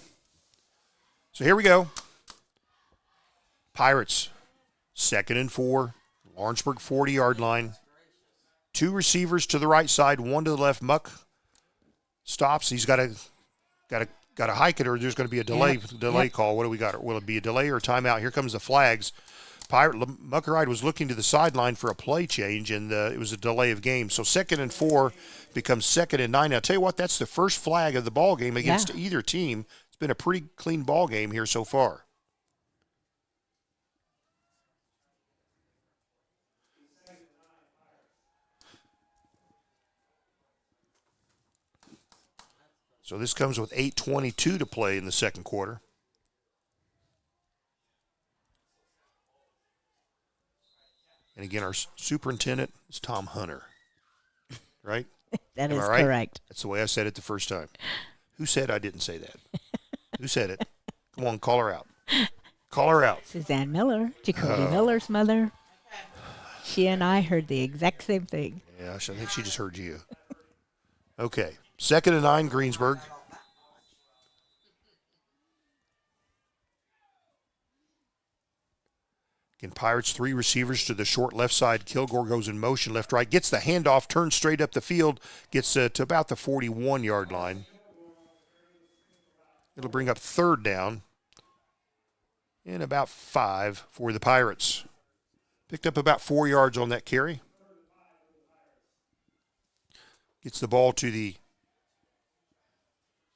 So here we go. Pirates, 2nd and 4, Lawrenceburg 40-yard line. 2 receivers to the right side, 1 to the left. Muck stops. He's got to hike it, or there's going to be a delay call. What do we got? Will it be a delay or a timeout? Here comes the flags. Muckerhide was looking to the sideline for a play change, and it was a delay of game. So 2nd and 4 becomes 2nd and 9. Now, I'll tell you what, that's the first flag of the ball game against either team. It's been a pretty clean ball game here so far. So this comes with 8:22 to play in the second quarter. And again, our superintendent is Tom Hunter, right? That Am is I right? correct. That's the way I said it the first time. Who said I didn't say that? Who said it? Come on, call her out. Call her out. Suzanne Miller, Jacoby Miller's mother. She and I heard the exact same thing. Yeah, I think she just heard you. Okay, 2nd and 9, Greensburg. Again, Pirates 3 receivers to the short left side. Kilgore goes in motion, left, right. Gets the handoff, turns straight up the field. Gets to about the 41-yard line. It'll bring up 3rd down. And about 5 for the Pirates. Picked up about 4 yards on that carry. Gets the ball to the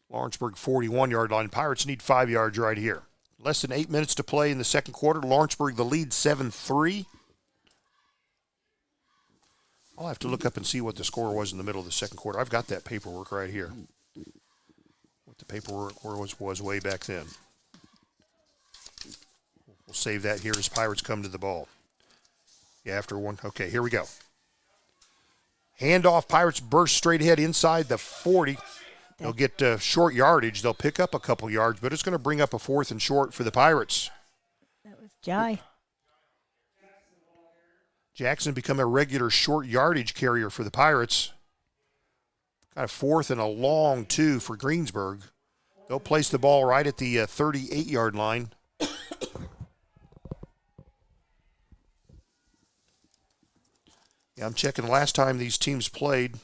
Lawrenceburg 41-yard line. Pirates need 5 yards right here. Less than 8 minutes to play in the second quarter. Lawrenceburg the lead 7-3. I'll have to look up and see what the score was in the middle of the second quarter. I've got that paperwork right here. What the paperwork was way back then. We'll save that here as Pirates come to the ball. Yeah, after one. Okay, here we go. Handoff. Pirates burst straight ahead inside the 40. They'll get short yardage. They'll pick up a couple yards, but it's going to bring up a 4th and short for the Pirates. That was Jai. Jackson become a regular short yardage carrier for the Pirates. Got a 4th and a long 2 for Greensburg. They'll place the ball right at the 38-yard line. Yeah, I'm checking the last time these teams played.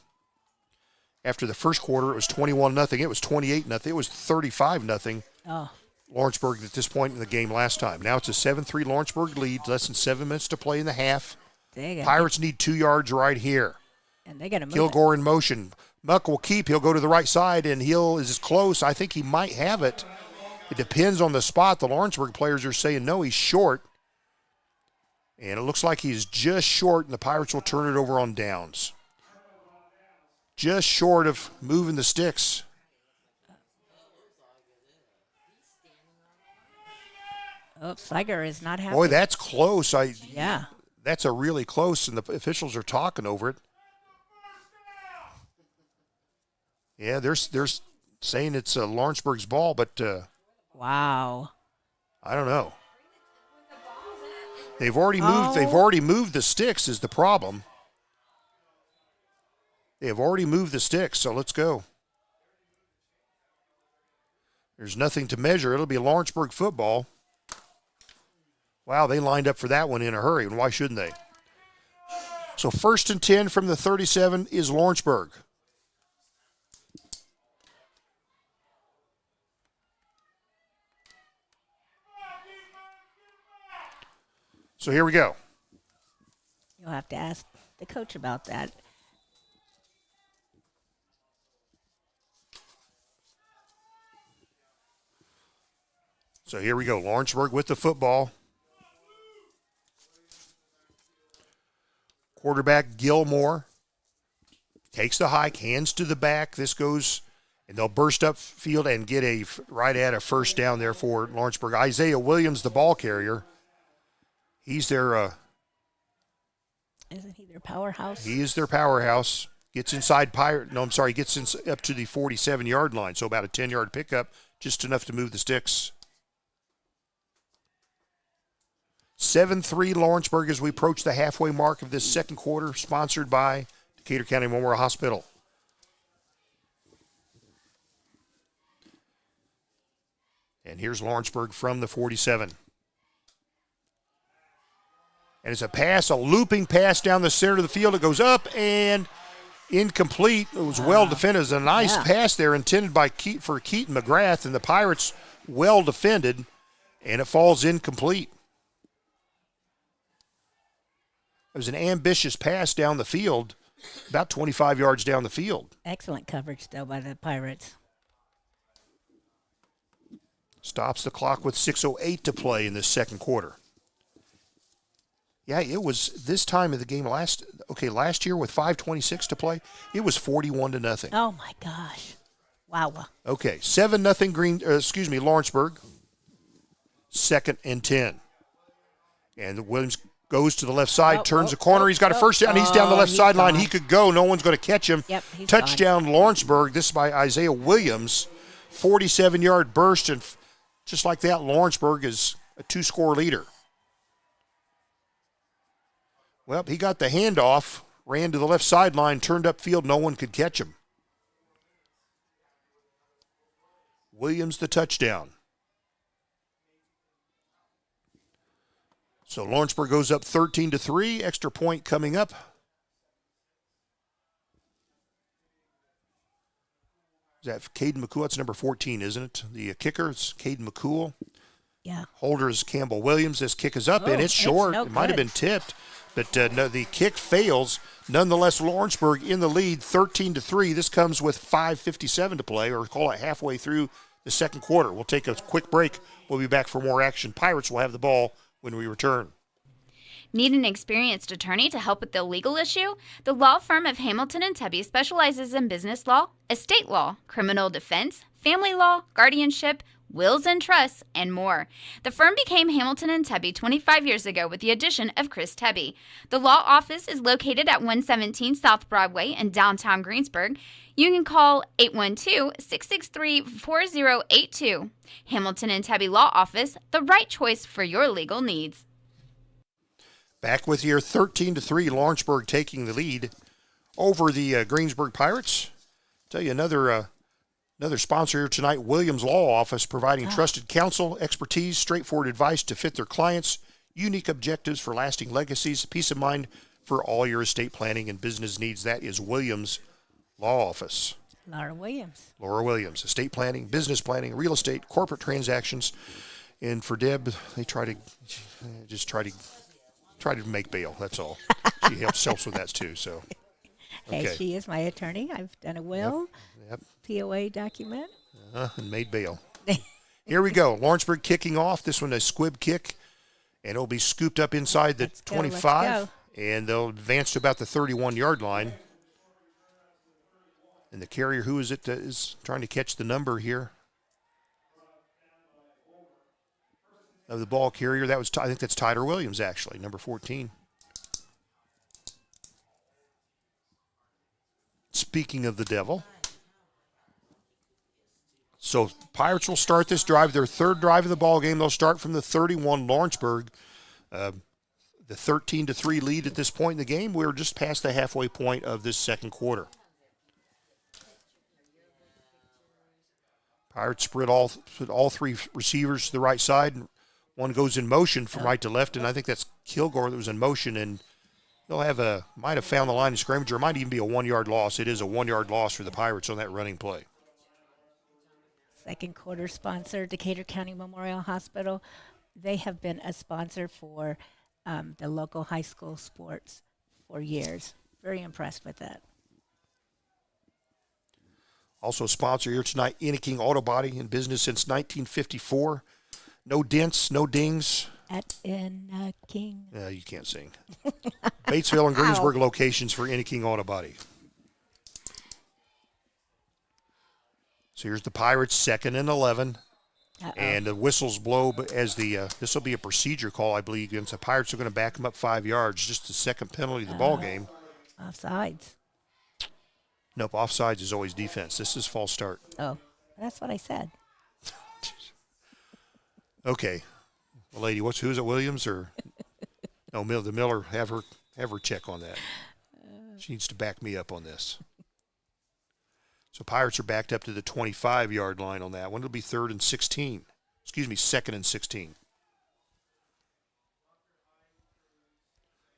After the first quarter, it was 21-0. It was 28-0. It was 35-0. Oh. Lawrenceburg at this point in the game last time. Now it's a 7-3 Lawrenceburg lead. Less than 7 minutes to play in the half. Pirates need 2 yards right here. And they got to move Kilgore in motion. Muck will keep. He'll go to the right side, and is close. I think he might have it. It depends on the spot. The Lawrenceburg players are saying, no, he's short. And it looks like he's just short, and the Pirates will turn it over on downs. Just short of moving the sticks. Oh, Sliger is not happy. Boy, that's close. Yeah. That's a really close, and the officials are talking over it. Yeah, they're saying it's Lawrenceburg's ball, but wow. I don't know. They've already moved. They've already moved the sticks. Is the problem? They have already moved the sticks, so let's go. There's nothing to measure. It'll be Lawrenceburg football. Wow, they lined up for that one in a hurry, and why shouldn't they? So 1st and 10 from the 37 is Lawrenceburg. So here we go. You'll have to ask the coach about that. So here we go. Lawrenceburg with the football. Quarterback Gilmore takes the hike, hands to the back. This goes, and they'll burst up field and get right at a 1st down there for Lawrenceburg. Isaiah Williams, the ball carrier. He's their Isn't he their powerhouse? He is their powerhouse. Gets inside gets up to the 47-yard line, so about a 10-yard pickup, just enough to move the sticks. 7-3 Lawrenceburg as we approach the halfway mark of this second quarter, sponsored by Decatur County Memorial Hospital. And here's Lawrenceburg from the 47. And it's a looping pass down the center of the field. It goes up and incomplete. It was well defended. It was a nice pass there intended for Keaton McGrath, and the Pirates well defended, and it falls incomplete. It was an ambitious pass down the field, about 25 yards down the field. Excellent coverage, though, by the Pirates. Stops the clock with 6:08 to play in this second quarter. Yeah, it was this time of the game last year with 5:26 to play, it was 41-0. Oh my gosh. Wow. Okay, 7-0 Lawrenceburg. 2nd and 10. And Williams Goes to the left side, turns the corner. He's got a first down. He's down the left sideline. He could go. No one's going to catch him. Yep, Touchdown, Lawrenceburg. This is by Isaiah Williams. 47-yard burst, and just like that, Lawrenceburg is a 2-score leader. Well, he got the handoff, ran to the left sideline, turned upfield. No one could catch him. Williams the touchdown. So Lawrenceburg goes up 13-3. Extra point coming up. Is that Caden McCool? That's number 14, isn't it? The kicker is Caden McCool. Yeah. Holder is Campbell Williams. This kick is up, and it's short. It might have been tipped, but no, the kick fails. Nonetheless, Lawrenceburg in the lead, 13-3. This comes with 5:57 to play, or call it halfway through the second quarter. We'll take a quick break. We'll be back for more action. Pirates will have the ball when we return. Need an experienced attorney to help with the legal issue? The law firm of Hamilton and Tebby specializes in business law, estate law, criminal defense, family law, guardianship, wills and trusts, and more. The firm became Hamilton and Tebby 25 years ago with the addition of Chris Tebby. The law office is located at 117 South Broadway in downtown Greensburg. You can call 812-663-4082. Hamilton and Tebby Law Office, the right choice for your legal needs. Back with you, 13-3, Lawrenceburg taking the lead over the Greensburg Pirates. Tell you another sponsor here tonight, Williams Law Office, providing trusted counsel, expertise, straightforward advice to fit their clients, unique objectives for lasting legacies, peace of mind for all your estate planning and business needs. That is Williams Law Office. Laura Williams, estate planning, business planning, real estate, corporate transactions. And for Deb, they try to make bail. That's all. She helps with that too. So, okay. Hey, she is my attorney. I've done a will, POA document, and made bail. Here we go. Lawrenceburg kicking off. This one a squib kick, and it'll be scooped up inside the 25, and they'll advance to about the 31-yard line. And the carrier, who is it that is trying to catch the number here? Of the ball carrier, I think that's Tyler Williams, actually, number 14. Speaking of the devil. So Pirates will start this drive, their third drive of the ball game. They'll start from the 31, Lawrenceburg. The 13-3 lead at this point in the game. We're just past the halfway point of this second quarter. Pirates split all three receivers to the right side. One goes in motion from right to left, and I think that's Kilgore that was in motion, and they'll might have found the line of scrimmage, or it might even be a 1-yard loss. It is a 1-yard loss for the Pirates on that running play. Second quarter sponsor, Decatur County Memorial Hospital. They have been a sponsor for the local high school sports for years. Very impressed with that. Also a sponsor here tonight, Inniking Auto Body, in business since 1954. No dents, no dings. At Inniking. You can't sing. Batesville and Greensburg locations for Inniking Auto Body. So here's the Pirates, 2nd and 11. And the whistles blow as this will be a procedure call, I believe, against the Pirates. Are going to back them up 5 yards. Just the second penalty of the ball game. Offsides. Nope, offsides is always defense. This is false start. Oh, that's what I said. Okay, well, lady, who's it? Williams or no? The Miller. Have her check on that. She needs to back me up on this. So Pirates are backed up to the 25-yard line on that one. It'll be 2nd and 16.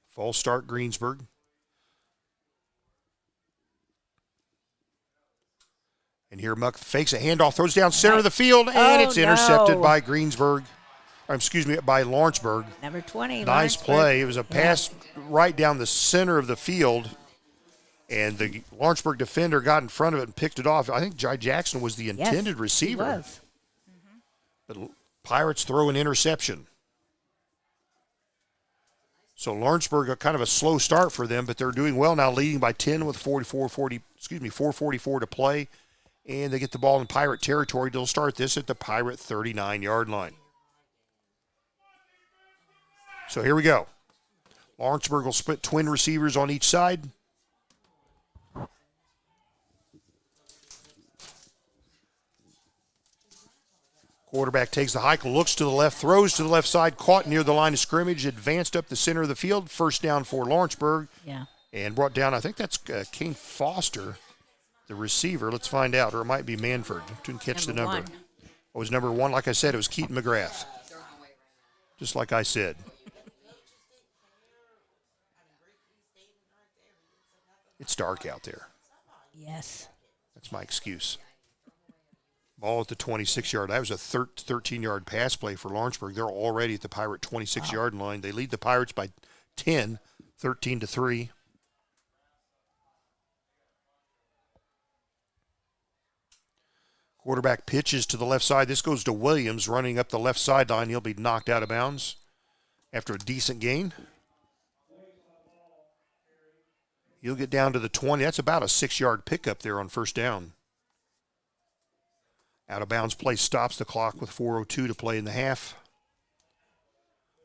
False start, Greensburg. And here Muck fakes a handoff, throws down center of the field, and it's intercepted by by Lawrenceburg. Number 20. Nice play. It was a pass right down the center of the field, and the Lawrenceburg defender got in front of it and picked it off. I think Jai Jackson was the intended receiver. He was. But Pirates throw an interception. So Lawrenceburg got kind of a slow start for them, but they're doing well now, leading by 10 with 4:44 to play. And they get the ball in Pirate territory. They'll start this at the Pirate 39-yard line. So here we go. Lawrenceburg will split twin receivers on each side. Quarterback takes the hike, looks to the left, throws to the left side, caught near the line of scrimmage, advanced up the center of the field. First down for Lawrenceburg. Yeah. And brought down, I think that's Kane Foster, the receiver. Let's find out. Or it might be Manford. Didn't catch the number. It was number 1. Like I said, it was Keaton McGrath. Just like I said. It's dark out there. Yes. That's my excuse. Ball at the 26-yard. That was a 13-yard pass play for Lawrenceburg. They're already at the Pirate 26-yard line. They lead the Pirates by 10, 13-3. Quarterback pitches to the left side. This goes to Williams running up the left sideline. He'll be knocked out of bounds after a decent gain. He'll get down to the 20. That's about a 6-yard pickup there on first down. Out of bounds play stops the clock with 4:02 to play in the half.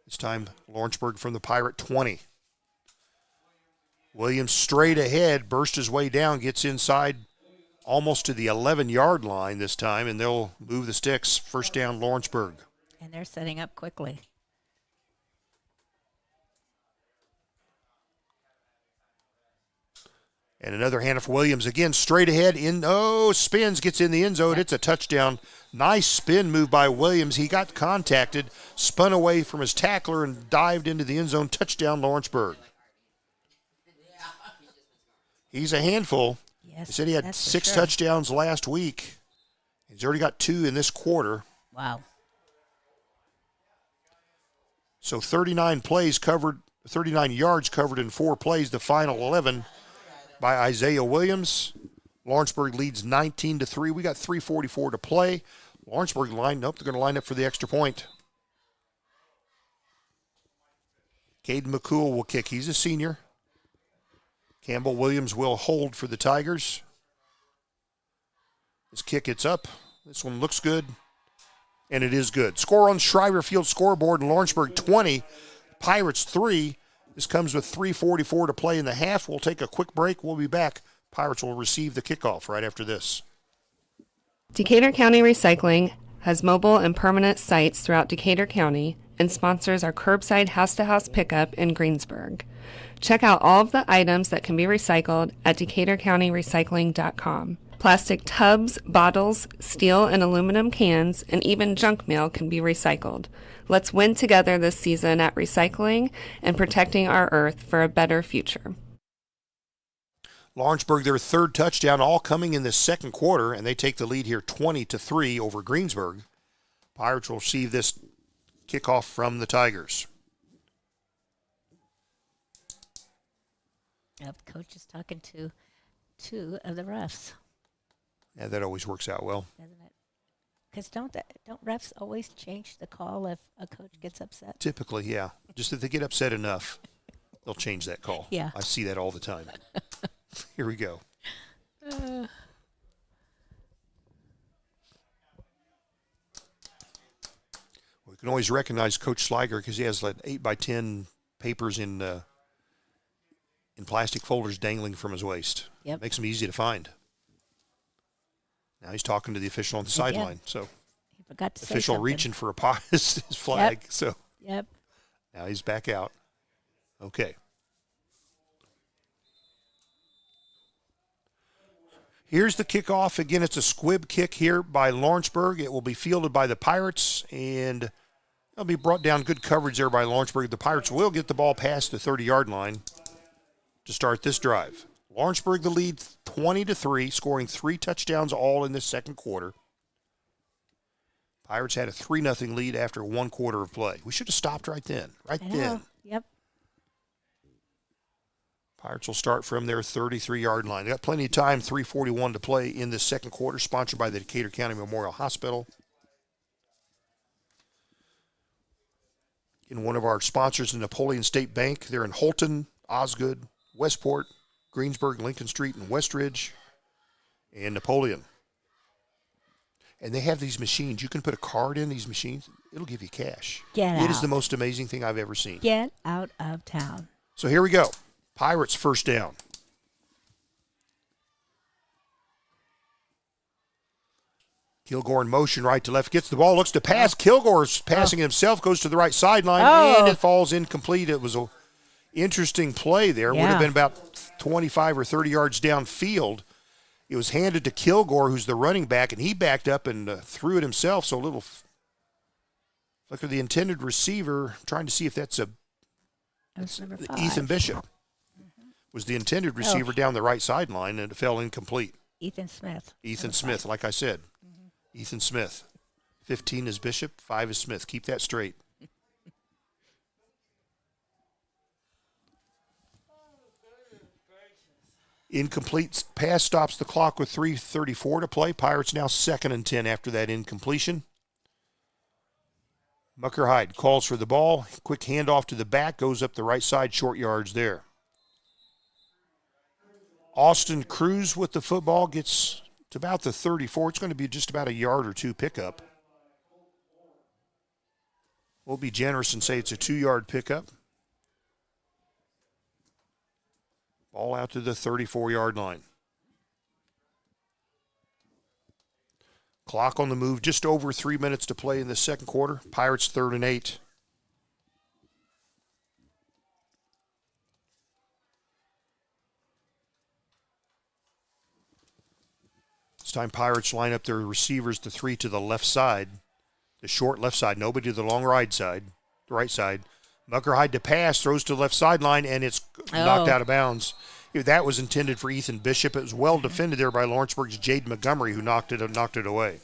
This time Lawrenceburg from the Pirate 20. Williams straight ahead, burst his way down, gets inside almost to the 11-yard line this time, and they'll move the sticks. First down, Lawrenceburg. And they're setting up quickly. And another hand for Williams. Again, straight ahead. Spins, gets in the end zone. Yep. It's a touchdown. Nice spin move by Williams. He got contacted, spun away from his tackler, and dived into the end zone. Touchdown, Lawrenceburg. He's a handful. Yes, he said he had 6 touchdowns last week. He's already got 2 in this quarter. Wow. So 39 yards covered in 4 plays. The final 11 by Isaiah Williams. Lawrenceburg leads 19-3. We got 3:44 to play. Lawrenceburg lined up. They're going to line up for the extra point. Caden McCool will kick. He's a senior. Campbell Williams will hold for the Tigers. This kick, it's up. This one looks good. And it is good. Score on Shriver Field scoreboard in Lawrenceburg 20, Pirates 3. This comes with 3:44 to play in the half. We'll take a quick break. We'll be back. Pirates will receive the kickoff right after this. Decatur County Recycling has mobile and permanent sites throughout Decatur County and sponsors our curbside house-to-house pickup in Greensburg. Check out all of the items that can be recycled at DecaturCountyRecycling.com. Plastic tubs, bottles, steel and aluminum cans, and even junk mail can be recycled. Let's win together this season at recycling and protecting our earth for a better future. Lawrenceburg, their 3rd touchdown, all coming in the second quarter, and they take the lead here 20-3 over Greensburg. Pirates will receive this kickoff from the Tigers. Yep, the coach is talking to 2 of the refs. Yeah, that always works out well. Doesn't it? Because don't refs always change the call if a coach gets upset? Typically, yeah. Just if they get upset enough, they'll change that call. Yeah. I see that all the time. Here we go. We can always recognize Coach Sliger because he has like 8x10 papers in plastic folders dangling from his waist. Yep. Makes them easy to find. Now he's talking to the official on the sideline. So he forgot to say official something. reaching for his flag. Yep. So Yep. now he's back out. Okay. Here's the kickoff. Again, it's a squib kick here by Lawrenceburg. It will be fielded by the Pirates, and it'll be brought down. Good coverage there by Lawrenceburg. The Pirates will get the ball past the 30-yard line to start this drive. Lawrenceburg the lead 20-3, scoring 3 touchdowns all in this second quarter. Pirates had a 3-0 lead after 1 quarter of play. We should have stopped right then. Then. Yep. Pirates will start from their 33-yard line. They got plenty of time, 3:41 to play in this second quarter, sponsored by the Decatur County Memorial Hospital. In one of our sponsors, the Napoleon State Bank. They're in Holton, Osgood, Westport, Greensburg, Lincoln Street, and Westridge, and Napoleon. And they have these machines. You can put a card in these machines. It'll give you cash. Get out. It is the most amazing thing I've ever seen. Get out of town. So here we go. Pirates first down. Kilgore in motion, right to left, gets the ball, looks to pass. Kilgore's passing himself, goes to the right sideline, and it falls incomplete. It was an interesting play there. Would have been about 25 or 30 yards downfield. It was handed to Kilgore, who's the running back, and he backed up and threw it himself. So a little look at the intended receiver, trying to see if that's number 5. Ethan Bishop. Was the intended receiver down the right sideline, and it fell incomplete. Ethan Smith. Ethan Smith, like I said. Ethan Smith. 15 is Bishop, 5 is Smith. Keep that straight. Incomplete pass stops the clock with 3:34 to play. Pirates now 2nd and 10 after that incompletion. Muckerhide calls for the ball. Quick handoff to the back. Goes up the right side, short yards there. Austin Cruz with the football gets to about the 34. It's going to be just about a yard or two pickup. We'll be generous and say it's a 2-yard pickup. Ball out to the 34-yard line. Clock on the move, just over 3 minutes to play in the second quarter. Pirates 3rd and 8. This time Pirates line up their receivers, the 3 to the left side, the short left side, nobody to the long right side. Muckerhide to pass, throws to the left sideline, and it's knocked out of bounds. That was intended for Ethan Bishop. It was well defended there by Lawrenceburg's Jade Montgomery, who knocked it away.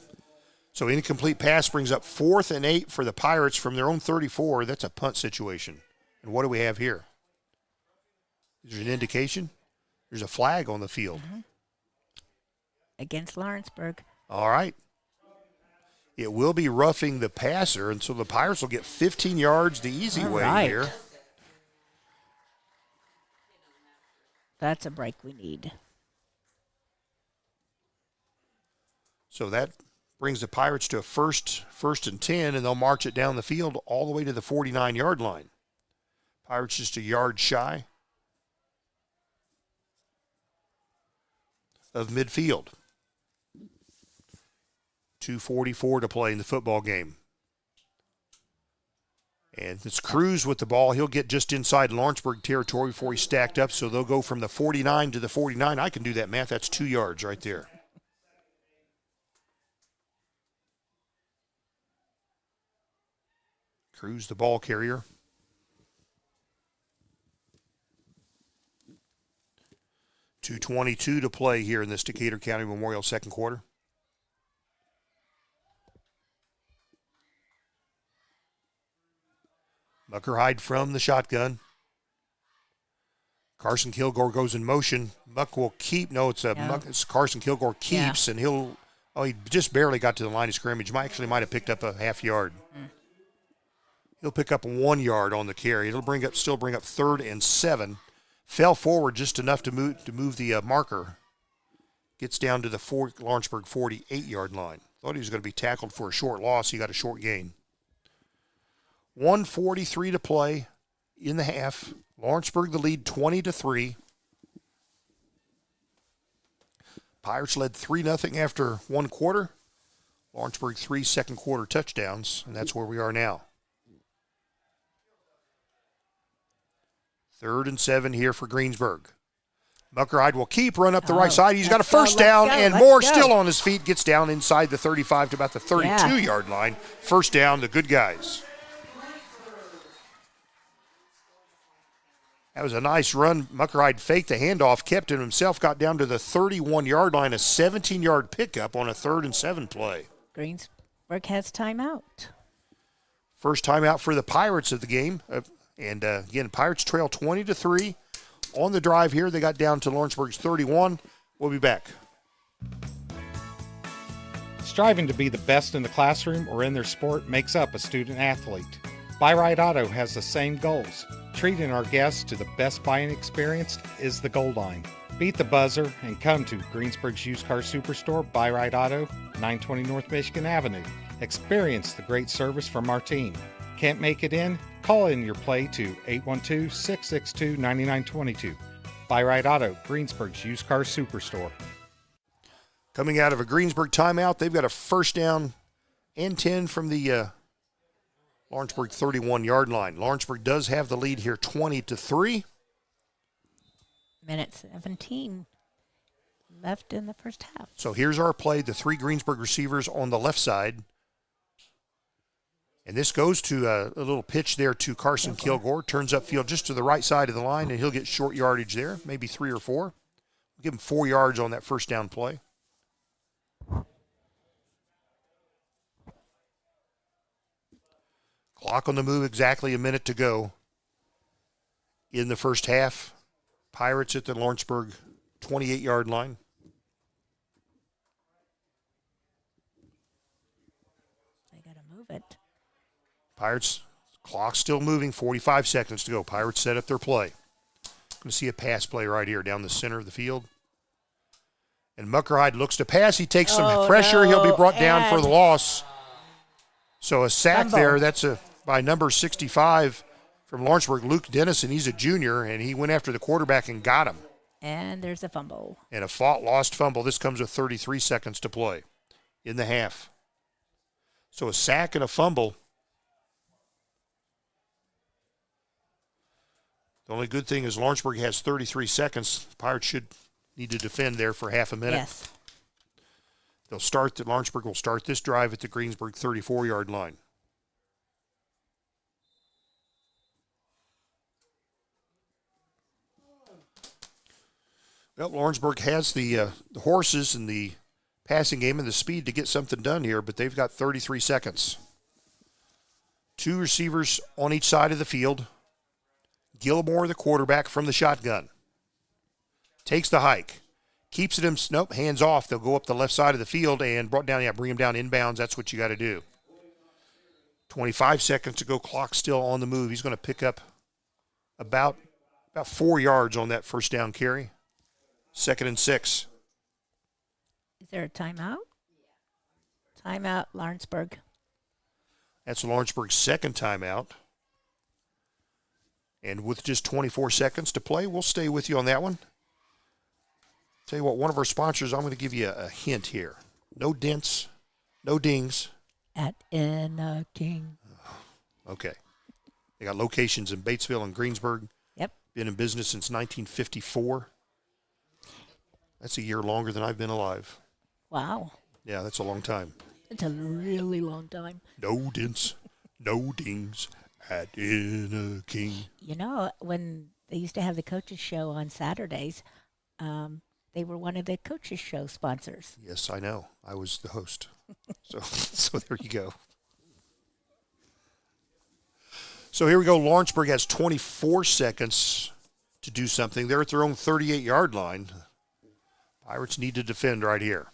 So incomplete pass brings up 4th and 8 for the Pirates from their own 34. That's a punt situation. And what do we have here? Is there an indication? There's a flag on the field. Against Lawrenceburg. All right. It will be roughing the passer, and so the Pirates will get 15 yards the easy way here. That's a break we need. So that brings the Pirates to a first and 10, and they'll march it down the field all the way to the 49-yard line. Pirates just a yard shy of midfield. 2:44 to play in the football game. And it's Cruz with the ball. He'll get just inside Lawrenceburg territory before he's stacked up, so they'll go from the 49 to the 49. I can do that math. That's 2 yards right there. Cruz, the ball carrier. .222 to play here in this Decatur County Memorial second quarter. Muckerhide from the shotgun. Carson Kilgore goes in motion. Muck will keep. No, it's Carson Kilgore keeps, and he just barely got to the line of scrimmage. Might have picked up a half yard. He'll pick up 1 yard on the carry. It'll still bring up 3rd and 7. Fell forward just enough to move the marker. Gets down to the Lawrenceburg 48-yard line. Thought he was going to be tackled for a short loss. He got a short gain. 1:43 to play in the half. Lawrenceburg the lead 20-3. Pirates led 3-0 after 1 quarter. Lawrenceburg 3 second quarter touchdowns, and that's where we are now. 3rd and 7 here for Greensburg. Muckerhide will keep, run up the right side. He's got a first down, and Moore still on his feet. Gets down inside the 35 to about the 32-yard line. First down, the good guys. That was a nice run. Muckerhide faked the handoff, kept it himself, got down to the 31-yard line, a 17-yard pickup on a 3rd and 7 play. Greensburg has timeout. First timeout for the Pirates of the game. And again, Pirates trail 20-3. On the drive here, they got down to Lawrenceburg's 31. We'll be back. Striving to be the best in the classroom or in their sport makes up a student athlete. Buy Right Auto has the same goals. Treating our guests to the best buying experience is the goal line. Beat the buzzer and come to Greensburg's used car superstore, Buy Right Auto, 920 North Michigan Avenue. Experience the great service from our team. Can't make it in? Call in your play to 812-662-9922. Buy Right Auto, Greensburg's used car superstore. Coming out of a Greensburg timeout, they've got a first down and 10 from the Lawrenceburg 31-yard line. Lawrenceburg does have the lead here 20-3. Minute 17 left in the first half. So here's our play, the three Greensburg receivers on the left side. And this goes to a little pitch there to Carson Kilgore. Turns upfield just to the right side of the line, and he'll get short yardage there, maybe 3 or 4. We'll give him 4 yards on that first down play. Clock on the move, exactly a minute to go in the first half. Pirates at the Lawrenceburg 28-yard line. They got to move it. Pirates, clock still moving, 45 seconds to go. Pirates set up their play. Going to see a pass play right here down the center of the field. And Muckerhide looks to pass. He takes some pressure. He'll be brought down for the loss. So a sack there. That's by number 65 from Lawrenceburg, Luke Dennison. He's a junior, and he went after the quarterback and got him. And there's a fumble. And a lost fumble. This comes with 33 seconds to play in the half. So a sack and a fumble. The only good thing is Lawrenceburg has 33 seconds. Pirates should need to defend there for half a minute. Yes. Lawrenceburg will start this drive at the Greensburg 34-yard line. Well, Lawrenceburg has the horses and the passing game and the speed to get something done here, but they've got 33 seconds. 2 receivers on each side of the field. Gilmore, the quarterback, from the shotgun. Takes the hike. Keeps it in, hands off. They'll go up the left side of the field and bring him down inbounds. That's what you got to do. 25 seconds to go. Clock still on the move. He's going to pick up about 4 yards on that first down carry. 2nd and 6. Is there a timeout? Timeout, Lawrenceburg. That's Lawrenceburg's second timeout. And with just 24 seconds to play, we'll stay with you on that one. Tell you what, one of our sponsors, I'm going to give you a hint here. No dents, no dings. At King. Okay. They got locations in Batesville and Greensburg. Yep. Been in business since 1954. That's a year longer than I've been alive. Wow. Yeah, that's a long time. It's a really long time. No dents, no dings at King. You know, when they used to have the coaches show on Saturdays, they were one of the coaches show sponsors. Yes, I know. I was the host. So there you go. So here we go. Lawrenceburg has 24 seconds to do something. They're at their own 38-yard line. Pirates need to defend right here.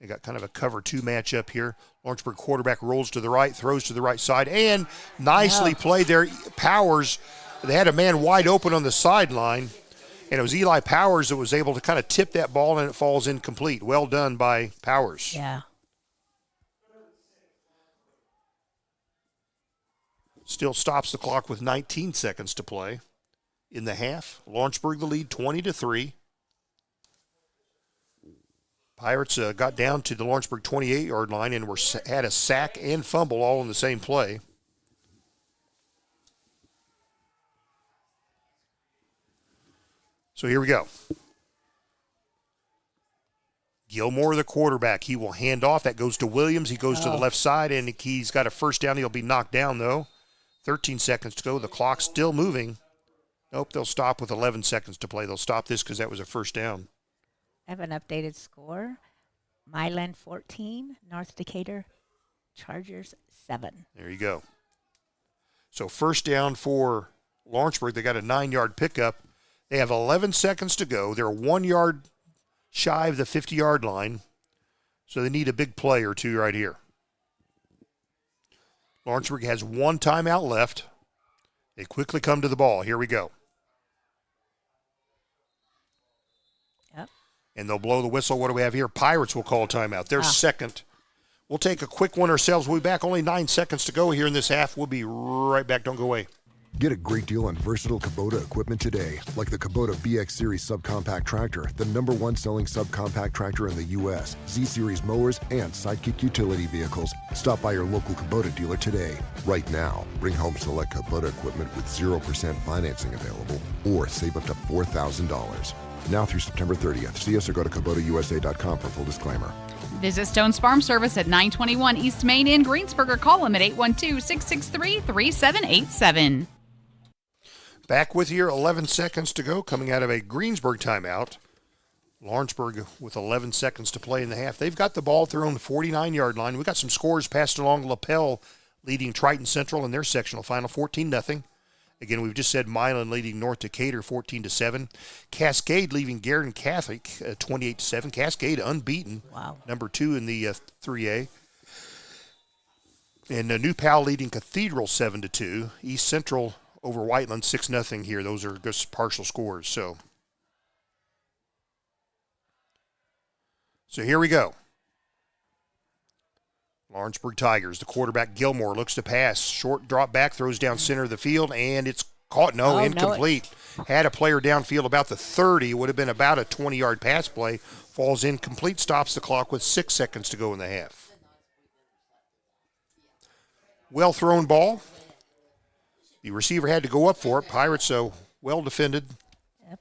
They got kind of a cover 2 matchup here. Lawrenceburg quarterback rolls to the right, throws to the right side, and nicely played there. Powers, they had a man wide open on the sideline, and it was Eli Powers that was able to kind of tip that ball, and it falls incomplete. Well done by Powers. Yeah. Still stops the clock with 19 seconds to play in the half. Lawrenceburg the lead 20-3. Pirates got down to the Lawrenceburg 28-yard line and had a sack and fumble all in the same play. So here we go. Gilmore, the quarterback. He will hand off. That goes to Williams. He goes to the left side, and he's got a first down. He'll be knocked down, though. 13 seconds to go. The clock's still moving. Nope, they'll stop with 11 seconds to play. They'll stop this because that was a first down. I have an updated score. Milan 14, North Decatur Chargers 7. There you go. So first down for Lawrenceburg. They got a 9-yard pickup. They have 11 seconds to go. They're 1 yard shy of the 50-yard line. So they need a big play or two right here. Lawrenceburg has 1 timeout left. They quickly come to the ball. Here we go. And they'll blow the whistle. What do we have here? Pirates will call timeout. Their second. We'll take a quick one ourselves. We'll be back. Only 9 seconds to go here in this half. We'll be right back. Don't go away. Get a great deal on versatile Kubota equipment today, like the Kubota BX Series subcompact tractor, the #1 selling subcompact tractor in the U.S., Z-Series mowers, and Sidekick utility vehicles. Stop by your local Kubota dealer today. Right now, bring home select Kubota equipment with 0% financing available, or save up to $4,000. Now through September 30th. See us or go to KubotaUSA.com for full disclaimer. Visit Stone's Farm Service at 921 East Main in Greensburg or call them at 812-663-3787. Back with you, 11 seconds to go, coming out of a Greensburg timeout. Lawrenceburg with 11 seconds to play in the half. They've got the ball at their own 49-yard line. We got some scores passed along. Lapel leading Triton Central in their sectional final, 14-0. Again, we've just said Milan leading North Decatur 14-7. Cascade leaving Garden Catholic 28-7. Cascade unbeaten, Wow. number 2 in the 3A. And New Pal leading Cathedral 7-2. East Central over Whiteland 6-0 here. Those are just partial scores. So here we go. Lawrenceburg Tigers. The quarterback Gilmore looks to pass. Short drop back, throws down center of the field, and it's caught. No, incomplete. Had a player downfield about the 30. Would have been about a 20-yard pass play. Falls incomplete, stops the clock with 6 seconds to go in the half. Well thrown ball. The receiver had to go up for it. Pirates, well defended. Yep.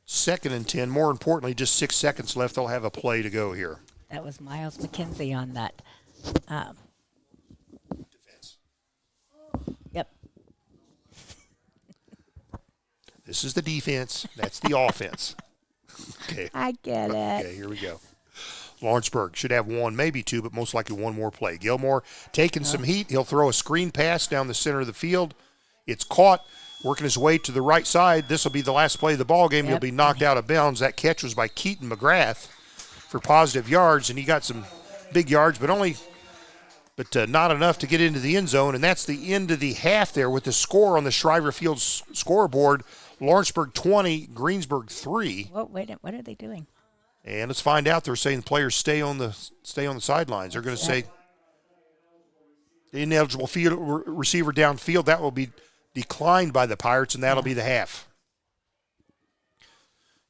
2nd and 10. More importantly, just 6 seconds left. They'll have a play to go here. That was Miles McKenzie on that. Defense. Yep. This is the defense. That's the offense. Okay. I get it. Okay, here we go. Lawrenceburg should have 1, maybe 2, but most likely 1 more play. Gilmore taking some heat. He'll throw a screen pass down the center of the field. It's caught, working his way to the right side. This will be the last play of the ball game. Yep. He'll be knocked out of bounds. That catch was by Keaton McGrath for positive yards, and he got some big yards, but not enough to get into the end zone. And that's the end of the half there with the score on the Shriver Field scoreboard. Lawrenceburg 20, Greensburg 3. Whoa, wait, what are they doing? And let's find out. They're saying players stay on the sidelines. They're going to say the ineligible receiver downfield, that will be declined by the Pirates, and that'll be the half.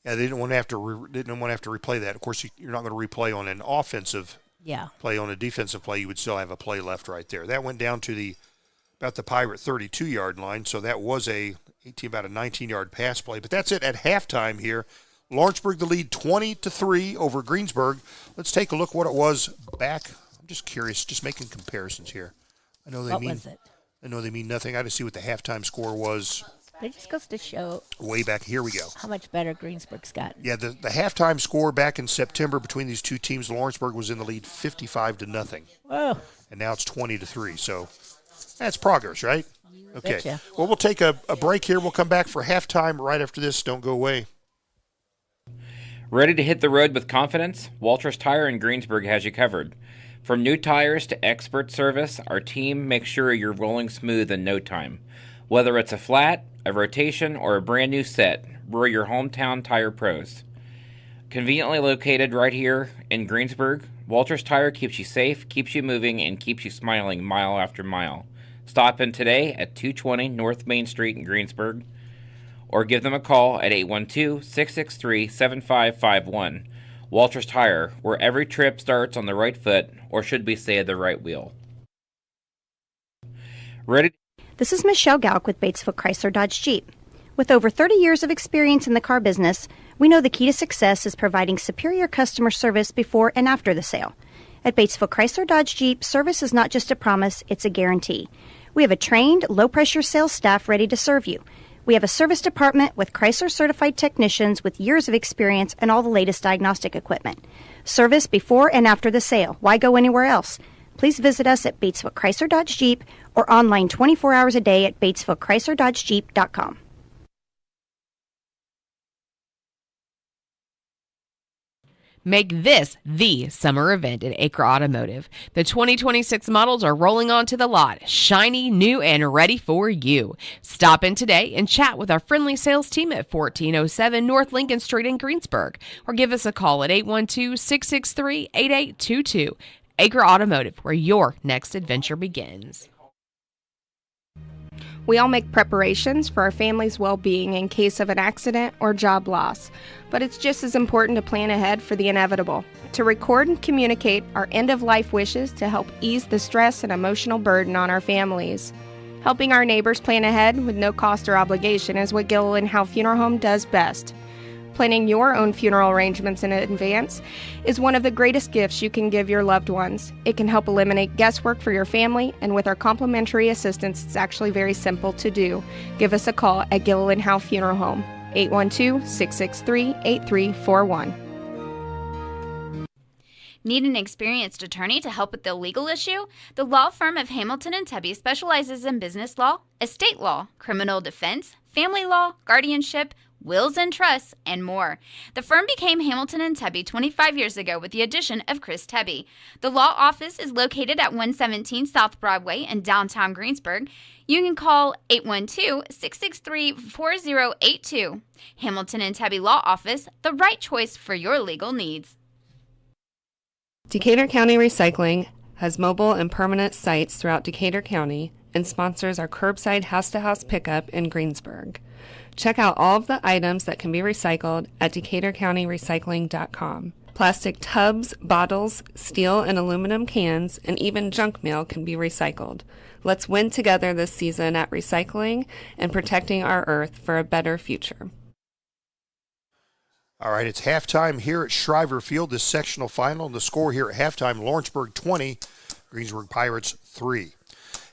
Yeah, they didn't want to have to replay that. Of course, you're not going to replay on an offensive play. On a defensive play, you would still have a play left right there. That went down to about the Pirate 32-yard line, so that was about a 19-yard pass play. But that's it at halftime here. Lawrenceburg the lead 20-3 over Greensburg. Let's take a look what it was back. I'm just curious, just making comparisons here. I know they was it? I know they mean nothing. I just see what the halftime score was. It just goes to show way back. Here we go. How much better Greensburg's gotten. Yeah, the halftime score back in September between these two teams, Lawrenceburg was in the lead 55-0. Whoa. And now it's 20-3. So that's progress, right? Okay. Betcha. Well, we'll take a break here. We'll come back for halftime right after this. Don't go away. Ready to hit the road with confidence? Walters Tire in Greensburg has you covered. From new tires to expert service, our team makes sure you're rolling smooth in no time. Whether it's a flat, a rotation, or a brand new set, we're your hometown tire pros. Conveniently located right here in Greensburg, Walters Tire keeps you safe, keeps you moving, and keeps you smiling mile after mile. Stop in today at 220 North Main Street in Greensburg, or give them a call at 812-663-7551. Walters Tire, where every trip starts on the right foot, or should we say the right wheel. Ready? This is Michelle Galk with Batesville Chrysler Dodge Jeep. With over 30 years of experience in the car business, we know the key to success is providing superior customer service before and after the sale. At Batesville Chrysler Dodge Jeep, service is not just a promise, it's a guarantee. We have a trained, low-pressure sales staff ready to serve you. We have a service department with Chrysler-certified technicians with years of experience and all the latest diagnostic equipment. Service before and after the sale. Why go anywhere else? Please visit us at Batesville Chrysler Dodge Jeep or online 24 hours a day at BatesvilleChryslerDodgeJeep.com. Make this the summer event at Acre Automotive. The 2026 models are rolling onto the lot, shiny, new, and ready for you. Stop in today and chat with our friendly sales team at 1407 North Lincoln Street in Greensburg, or give us a call at 812-663-8822. Acre Automotive, where your next adventure begins. We all make preparations for our family's well-being in case of an accident or job loss, but it's just as important to plan ahead for the inevitable, to record and communicate our end-of-life wishes to help ease the stress and emotional burden on our families. Helping our neighbors plan ahead with no cost or obligation is what Gilliland Howe Funeral Home does best. Planning your own funeral arrangements in advance is one of the greatest gifts you can give your loved ones. It can help eliminate guesswork for your family, and with our complimentary assistance, it's actually very simple to do. Give us a call at Gilliland Howe Funeral Home, 812-663-8341. Need an experienced attorney to help with the legal issue? The law firm of Hamilton and Tebby specializes in business law, estate law, criminal defense, family law, guardianship, wills and trusts, and more. The firm became Hamilton and Tebby 25 years ago with the addition of Chris Tebby. The law office is located at 117 South Broadway in downtown Greensburg. You can call 812-663-4082. Hamilton and Tebby Law Office, the right choice for your legal needs. Decatur County Recycling has mobile and permanent sites throughout Decatur County and sponsors our curbside house-to-house pickup in Greensburg. Check out all of the items that can be recycled at DecaturCountyRecycling.com. Plastic tubs, bottles, steel and aluminum cans, and even junk mail can be recycled. Let's win together this season at recycling and protecting our earth for a better future. All right, it's halftime here at Shriver Field, this sectional final. And the score here at halftime, Lawrenceburg 20, Greensburg Pirates 3.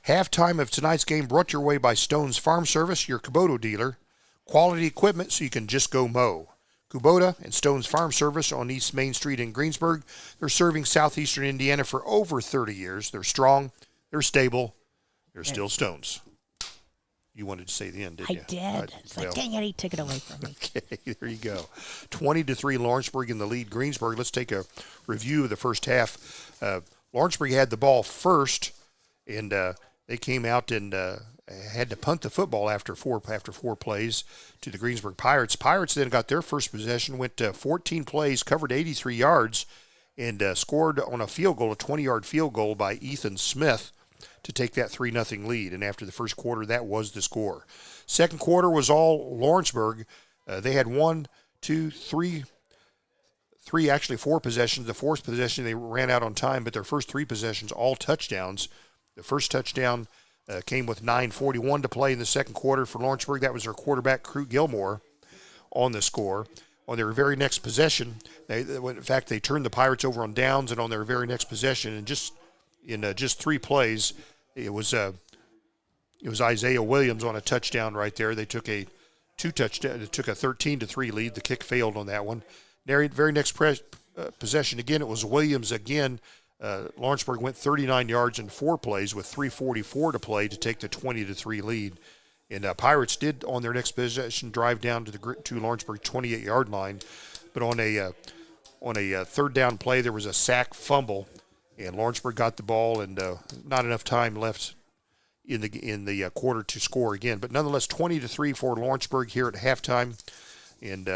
Halftime of tonight's game brought your way by Stone's Farm Service, your Kubota dealer. Quality equipment so you can just go mow. Kubota and Stone's Farm Service on East Main Street in Greensburg. They're serving southeastern Indiana for over 30 years. They're strong. They're stable. They're still Stones. You wanted to say the end, didn't you? I did. It's like, dang it, he took it away from me. Okay, there you go. 20-3 Lawrenceburg in the lead. Greensburg, let's take a review of the first half. Lawrenceburg had the ball first, and they came out and had to punt the football after four plays to the Greensburg Pirates. Pirates then got their first possession, went 14 plays, covered 83 yards, and scored on a field goal, a 20-yard field goal by Ethan Smith to take that 3-0 lead. And after the first quarter, that was the score. Second quarter was all Lawrenceburg. They had four possessions. The fourth possession, they ran out on time, but their first three possessions, all touchdowns. The first touchdown came with 9:41 to play in the second quarter for Lawrenceburg. That was their quarterback, Crew Gilmore, on the score. On their very next possession, they turned the Pirates over on downs, and on their very next possession, in just 3 plays, it was Isaiah Williams on a touchdown right there. They took a 13-3 lead. The kick failed on that one. Very next possession, again, it was Williams again. Lawrenceburg went 39 yards in 4 plays with 3:44 to play to take the 20-3 lead. And Pirates did, on their next possession, drive down to Lawrenceburg 28-yard line. But on a third down play, there was a sack fumble, and Lawrenceburg got the ball, and not enough time left in the quarter to score again. But nonetheless, 20-3 for Lawrenceburg here at halftime, and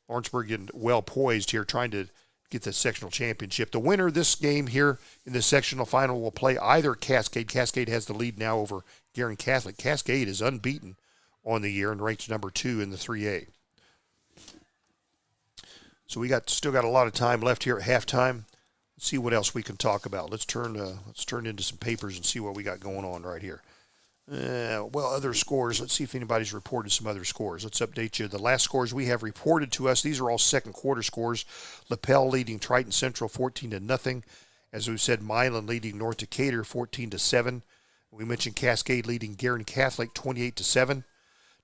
Lawrenceburg well poised here, trying to get the sectional championship. The winner of this game here in the sectional final will play either Cascade. Cascade has the lead now over Guerin Catholic. Cascade is unbeaten on the year and ranks number 2 in the 3A. So we still got a lot of time left here at halftime. Let's see what else we can talk about. Let's turn into some papers and see what we got going on right here. Other scores. Let's see if anybody's reported some other scores. Let's update you. The last scores we have reported to us, these are all second quarter scores. LaPel leading Triton Central 14-0. As we said, Milan leading North Decatur 14-7. We mentioned Cascade leading Guerin Catholic 28-7.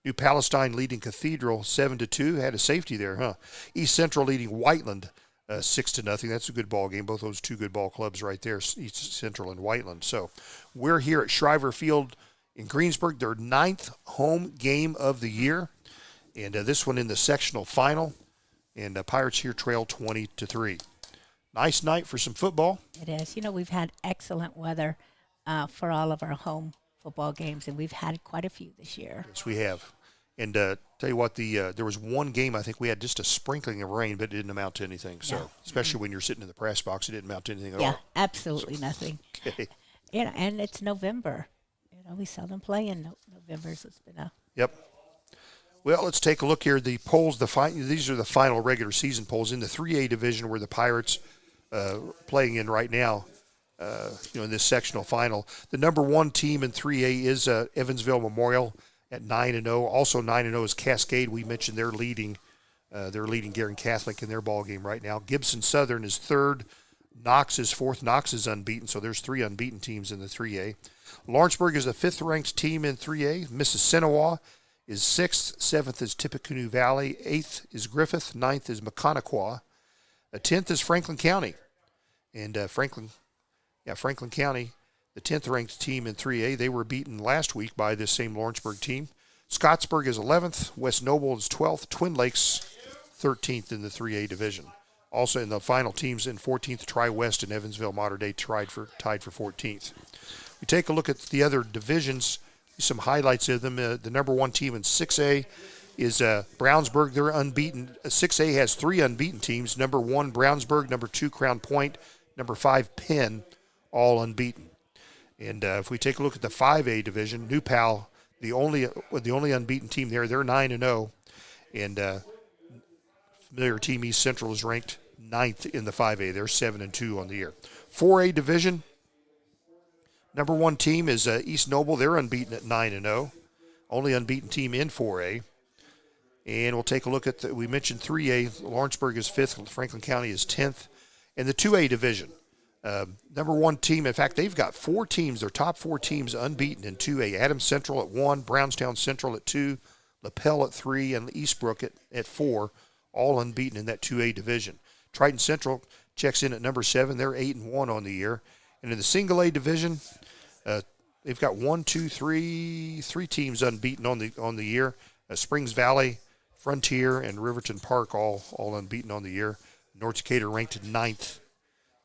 New Palestine leading Cathedral 7-2. Had a safety there, huh? East Central leading Whiteland 6-0. That's a good ball game. Both those two good ball clubs right there, East Central and Whiteland. So we're here at Shriver Field in Greensburg, their 9th home game of the year, and this one in the sectional final. And Pirates here trail 20-3. Nice night for some football. It is. We've had excellent weather for all of our home football games, and we've had quite a few this year. Yes, we have. And tell you what, there was one game I think we had just a sprinkling of rain, but it didn't amount to anything. So, especially when you're sitting in the press box, it didn't amount to anything at all. Yeah, absolutely nothing. Okay. And it's November. We seldom play in November, so it's been a... Yep. Well, let's take a look here. The polls, these are the final regular season polls in the 3A division where the Pirates playing in right now, in this sectional final. The number one team in 3A is Evansville Memorial at 9-0. Also 9-0 is Cascade. We mentioned they're leading Guerin Catholic in their ball game right now. Gibson Southern is third. Knox is fourth. Knox is unbeaten, so there's 3 unbeaten teams in the 3A. Lawrenceburg is the fifth-ranked team in 3A. Mississinawa is 6th. 7th is Tippecanoe Valley. 8th is Griffith. 9th is Mechaniqua. 10th is Franklin County. And Franklin County, the 10th-ranked team in 3A. They were beaten last week by this same Lawrenceburg team. Scottsburg is 11th. West Noble is 12th. Twin Lakes, 13th in the 3A division. Also in the final teams in 14th, Tri-West and Evansville Mater Dei tied for 14th. We take a look at the other divisions, some highlights of them. The number one team in 6A is Brownsburg. They're unbeaten. 6A has 3 unbeaten teams. Number 1, Brownsburg. Number 2, Crown Point. Number 5, Penn, all unbeaten. And if we take a look at the 5A division, New Pal, the only unbeaten team there, they're 9-0. And familiar team East Central is ranked 9th in the 5A. They're 7-2 on the year. 4A division, number one team is East Noble. They're unbeaten at 9-0. Only unbeaten team in 4A. And we'll take a look at we mentioned 3A. Lawrenceburg is 5th. Franklin County is 10th. And the 2A division, number one team, in fact, they've got 4 teams, their top 4 teams unbeaten in 2A. Adams Central at 1, Brownstown Central at 2, LaPel at 3, and Eastbrook at 4, all unbeaten in that 2A division. Triton Central checks in at number 7. They're 8-1 on the year. And in the single A division, they've got 3 teams unbeaten on the year. Springs Valley, Frontier, and Riverton Park all unbeaten on the year. North Decatur ranked 9th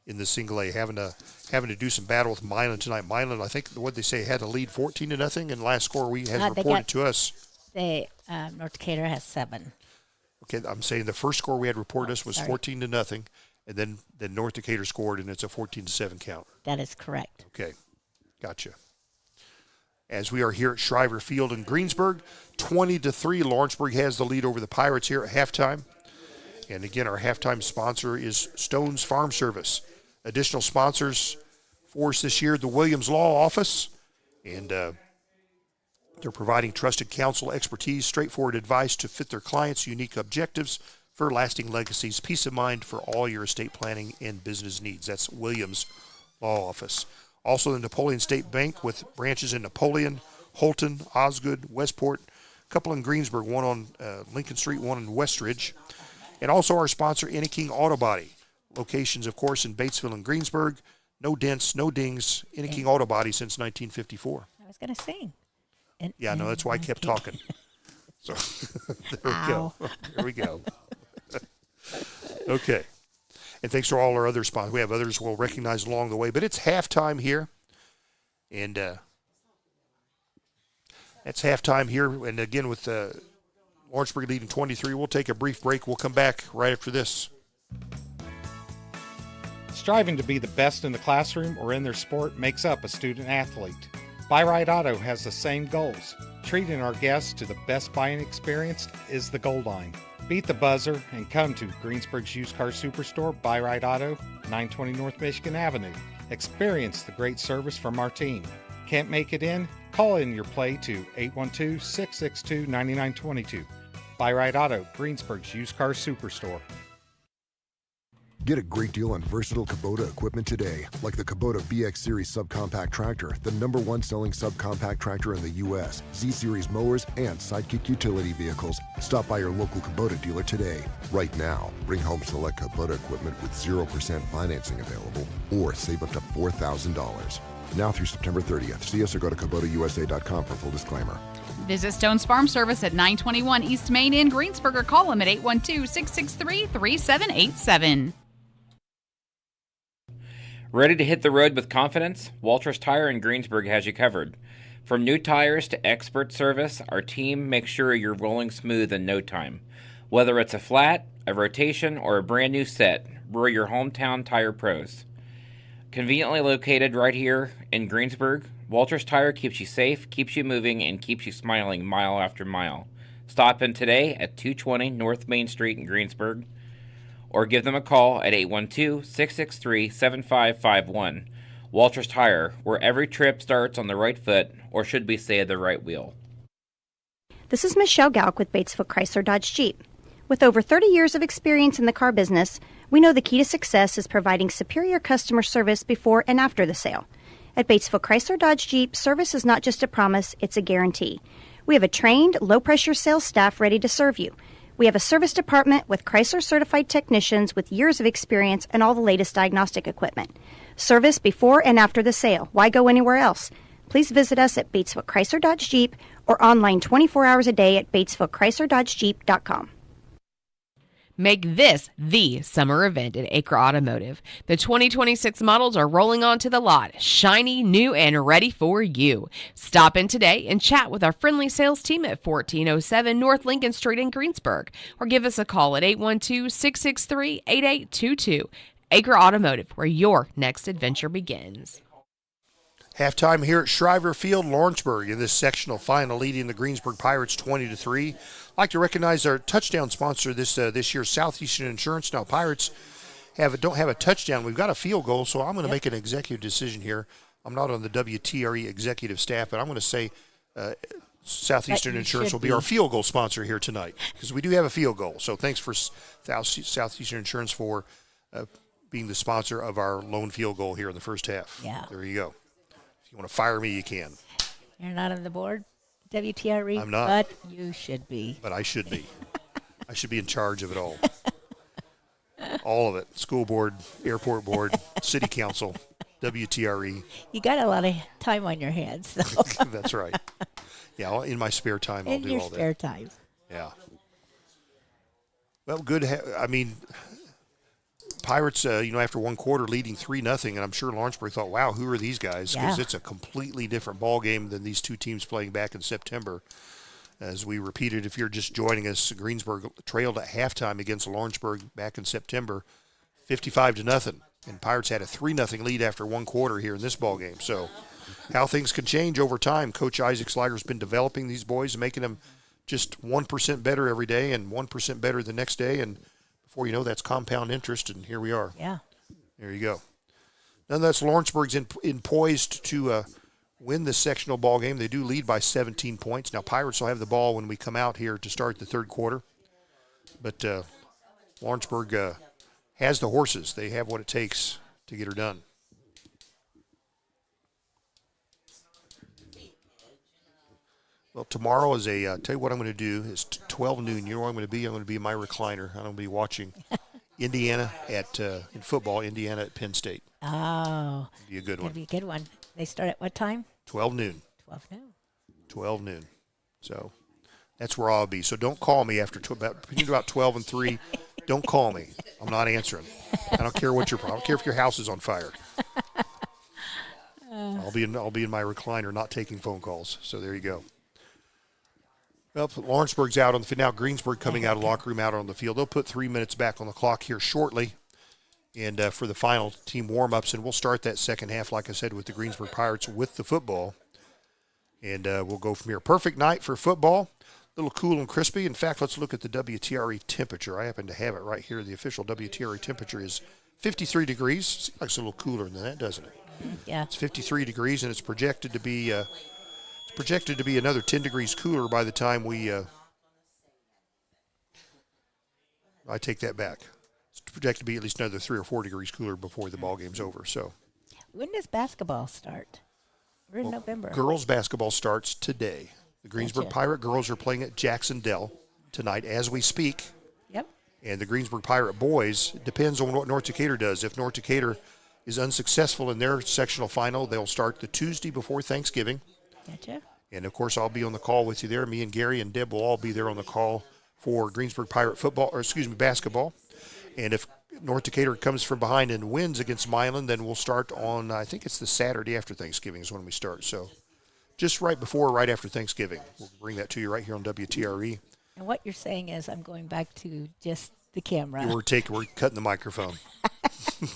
in the single A, having to do some battle with Milan tonight. Milan, I think what they say, had to lead 14-0, and last score we had reported to us. North Decatur has 7. Okay, I'm saying the first score we had reported us was 14-0, and then North Decatur scored, and it's a 14-7 count. That is correct. Okay, gotcha. As we are here at Shriver Field in Greensburg, 20-3, Lawrenceburg has the lead over the Pirates here at halftime. And again, our halftime sponsor is Stone's Farm Service. Additional sponsors for us this year, the Williams Law Office, and they're providing trusted counsel, expertise, straightforward advice to fit their clients' unique objectives for lasting legacies, peace of mind for all your estate planning and business needs. That's Williams Law Office. Also, the Napoleon State Bank with branches in Napoleon, Holton, Osgood, Westport, a couple in Greensburg, one on Lincoln Street, one in Westridge. And also our sponsor, Inniking Auto Body. Locations, of course, in Batesville and Greensburg. No dents, no dings. Inniking Auto Body since 1954. I was going to sing. Yeah, no, that's why I kept talking. So there we go. Okay. And thanks to all our other sponsors. We have others we'll recognize along the way. But it's halftime here. And that's halftime here. And again, with Lawrenceburg leading 23, we'll take a brief break. We'll come back right after this. Striving to be the best in the classroom or in their sport makes up a student athlete. Buy-Right Auto has the same goals. Treating our guests to the best buying experience is the goal line. Beat the buzzer and come to Greensburg's used car superstore, Buy-Right Auto, 920 North Michigan Avenue. Experience the great service from our team. Can't make it in? Call in your play to 812-662-9922. Buy-Right Auto, Greensburg's used car superstore. Get a great deal on versatile Kubota equipment today, like the Kubota BX Series subcompact tractor, the #1 selling subcompact tractor in the U.S., Z-Series mowers, and Sidekick utility vehicles. Stop by your local Kubota dealer today. Right now, bring home select Kubota equipment with 0% financing available, or save up to $4,000. Now through September 30th. See us or go to KubotaUSA.com for full disclaimer. Visit Stone's Farm Service at 921 East Main in Greensburg or call them at 812-663-3787. Ready to hit the road with confidence? Walters Tire in Greensburg has you covered. From new tires to expert service, our team makes sure you're rolling smooth in no time. Whether it's a flat, a rotation, or a brand new set, we're your hometown tire pros. Conveniently located right here in Greensburg, Walters Tire keeps you safe, keeps you moving, and keeps you smiling mile after mile. Stop in today at 220 North Main Street in Greensburg, or give them a call at 812-663-7551. Walters Tire, where every trip starts on the right foot, or should we say the right wheel. This is Michelle Galk with Batesville Chrysler Dodge Jeep. With over 30 years of experience in the car business, we know the key to success is providing superior customer service before and after the sale. At Batesville Chrysler Dodge Jeep, service is not just a promise, it's a guarantee. We have a trained, low-pressure sales staff ready to serve you. We have a service department with Chrysler-certified technicians with years of experience and all the latest diagnostic equipment. Service before and after the sale. Why go anywhere else? Please visit us at Batesville Chrysler Dodge Jeep or online 24 hours a day at BatesvilleChryslerDodgeJeep.com. Make this the summer event at Acre Automotive. The 2026 models are rolling onto the lot, shiny, new, and ready for you. Stop in today and chat with our friendly sales team at 1407 North Lincoln Street in Greensburg, or give us a call at 812-663-8822. Acre Automotive, where your next adventure begins. Halftime here at Shriver Field, Lawrenceburg, in this sectional final, leading the Greensburg Pirates 20-3. I'd like to recognize our touchdown sponsor this year, Southeastern Insurance. Now, Pirates don't have a touchdown. We've got a field goal, so I'm going to make an executive decision here. I'm not on the WTRE executive staff, but I'm going to say Southeastern Insurance will be our field goal sponsor here tonight, because we do have a field goal. So thanks for Southeastern Insurance for being the sponsor of our lone field goal here in the first half. Yeah. There you go. If you want to fire me, you can. You're not on the board, WTRE? I'm not. But you should be. But I should be. I should be in charge of it all. All of it. School board, airport board, city council, WTRE. You got a lot of time on your hands, so. That's right. Yeah, in my spare time, I'll do all that. In your spare time. Yeah. Well, good. Pirates, after one quarter leading 3-0, and I'm sure Lawrenceburg thought, wow, who are these guys? Because it's a completely different ball game than these two teams playing back in September. As we repeated, if you're just joining us, Greensburg trailed at halftime against Lawrenceburg back in September, 55-0. And Pirates had a 3-0 lead after one quarter here in this ball game. So how things can change over time. Coach Isaac Slager's been developing these boys and making them just 1% better every day and 1% better the next day. And before you know, that's compound interest, and here we are. Yeah. There you go. Nonetheless, Lawrenceburg's in poised to win this sectional ball game. They do lead by 17 points. Now, Pirates will have the ball when we come out here to start the third quarter. But Lawrenceburg has the horses. They have what it takes to get her done. Well, tomorrow is tell you what I'm going to do. It's 12 noon. You know where I'm going to be? I'm going to be in my recliner. I'm going to be watching Indiana in football, Indiana at Penn State. Oh. It'll be a good one. It'll be a good one. They start at what time? 12 noon. 12 noon. 12 noon. So that's where I'll be. So don't call me between about 12 and 3. Don't call me. I'm not answering. I don't care what your problem. I don't care if your house is on fire. I'll be in my recliner, not taking phone calls. So there you go. Well, Lawrenceburg's out on the field. Now Greensburg coming out of the locker room, out on the field. They'll put 3 minutes back on the clock here shortly, and for the final team warm-ups. And we'll start that second half, like I said, with the Greensburg Pirates with the football. And we'll go from here. Perfect night for football. A little cool and crispy. In fact, let's look at the WTRE temperature. I happen to have it right here. The official WTRE temperature is 53 degrees. Seems like it's a little cooler than that, doesn't it? Yeah. It's 53 degrees, and it's projected to be another 10 degrees cooler by the time I take that back. It's projected to be at least another 3 or 4 degrees cooler before the ball game's over. So, when does basketball start? We're in November. Girls basketball starts today. The Greensburg Pirate girls are playing at Jacksonville tonight as we speak. Yep. And the Greensburg Pirate boys, depends on what North Decatur does. If North Decatur is unsuccessful in their sectional final, they'll start the Tuesday before Thanksgiving. Gotcha. And, of course, I'll be on the call with you there. Me and Gary and Deb will all be there on the call for Greensburg Pirate basketball. And if North Decatur comes from behind and wins against Milan, then we'll start on, I think it's the Saturday after Thanksgiving is when we start. So just right after Thanksgiving. We'll bring that to you right here on WTRE. And what you're saying is I'm going back to just the camera. We're cutting the microphone.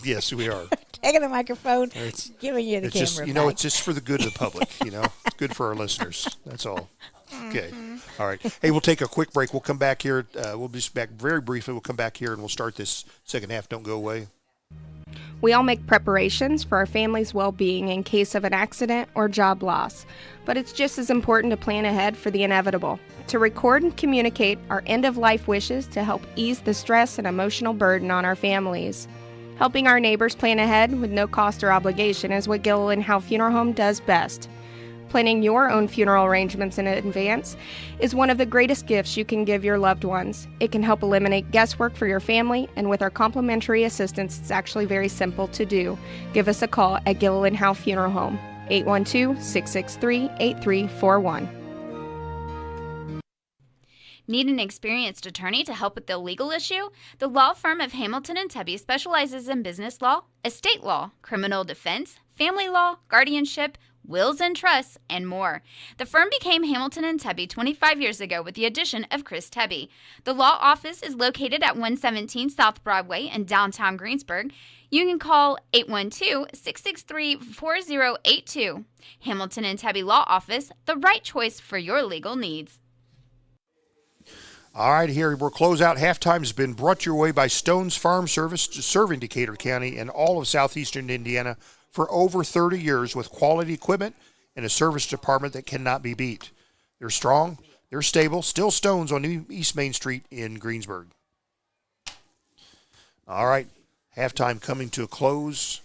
Yes, we are. Taking the microphone, giving you the camera just, it's just for the good of the public, It's good for our listeners. That's all. Okay. All right. Hey, we'll take a quick break. We'll come back here. We'll be back very briefly. We'll come back here and we'll start this second half. Don't go away. We all make preparations for our family's well-being in case of an accident or job loss, but it's just as important to plan ahead for the inevitable, to record and communicate our end-of-life wishes to help ease the stress and emotional burden on our families. Helping our neighbors plan ahead with no cost or obligation is what Gilliland Howe Funeral Home does best. Planning your own funeral arrangements in advance is one of the greatest gifts you can give your loved ones. It can help eliminate guesswork for your family, and with our complimentary assistance, it's actually very simple to do. Give us a call at Gilliland Howe Funeral Home, 812-663-8341. Need an experienced attorney to help with the legal issue? The law firm of Hamilton and Tubby specializes in business law, estate law, criminal defense, family law, guardianship, wills and trusts, and more. The firm became Hamilton and Tubby 25 years ago with the addition of Chris Tubby. The law office is located at 117 South Broadway in downtown Greensburg. You can call 812-663-4082. Hamilton and Tubby Law Office, the right choice for your legal needs. All right, here we're closeout. Halftime has been brought your way by Stone's Farm Service, serving Decatur County and all of southeastern Indiana for over 30 years with quality equipment and a service department that cannot be beat. They're strong, they're stable, still Stone's on New East Main Street in Greensburg. All right, halftime coming to a close.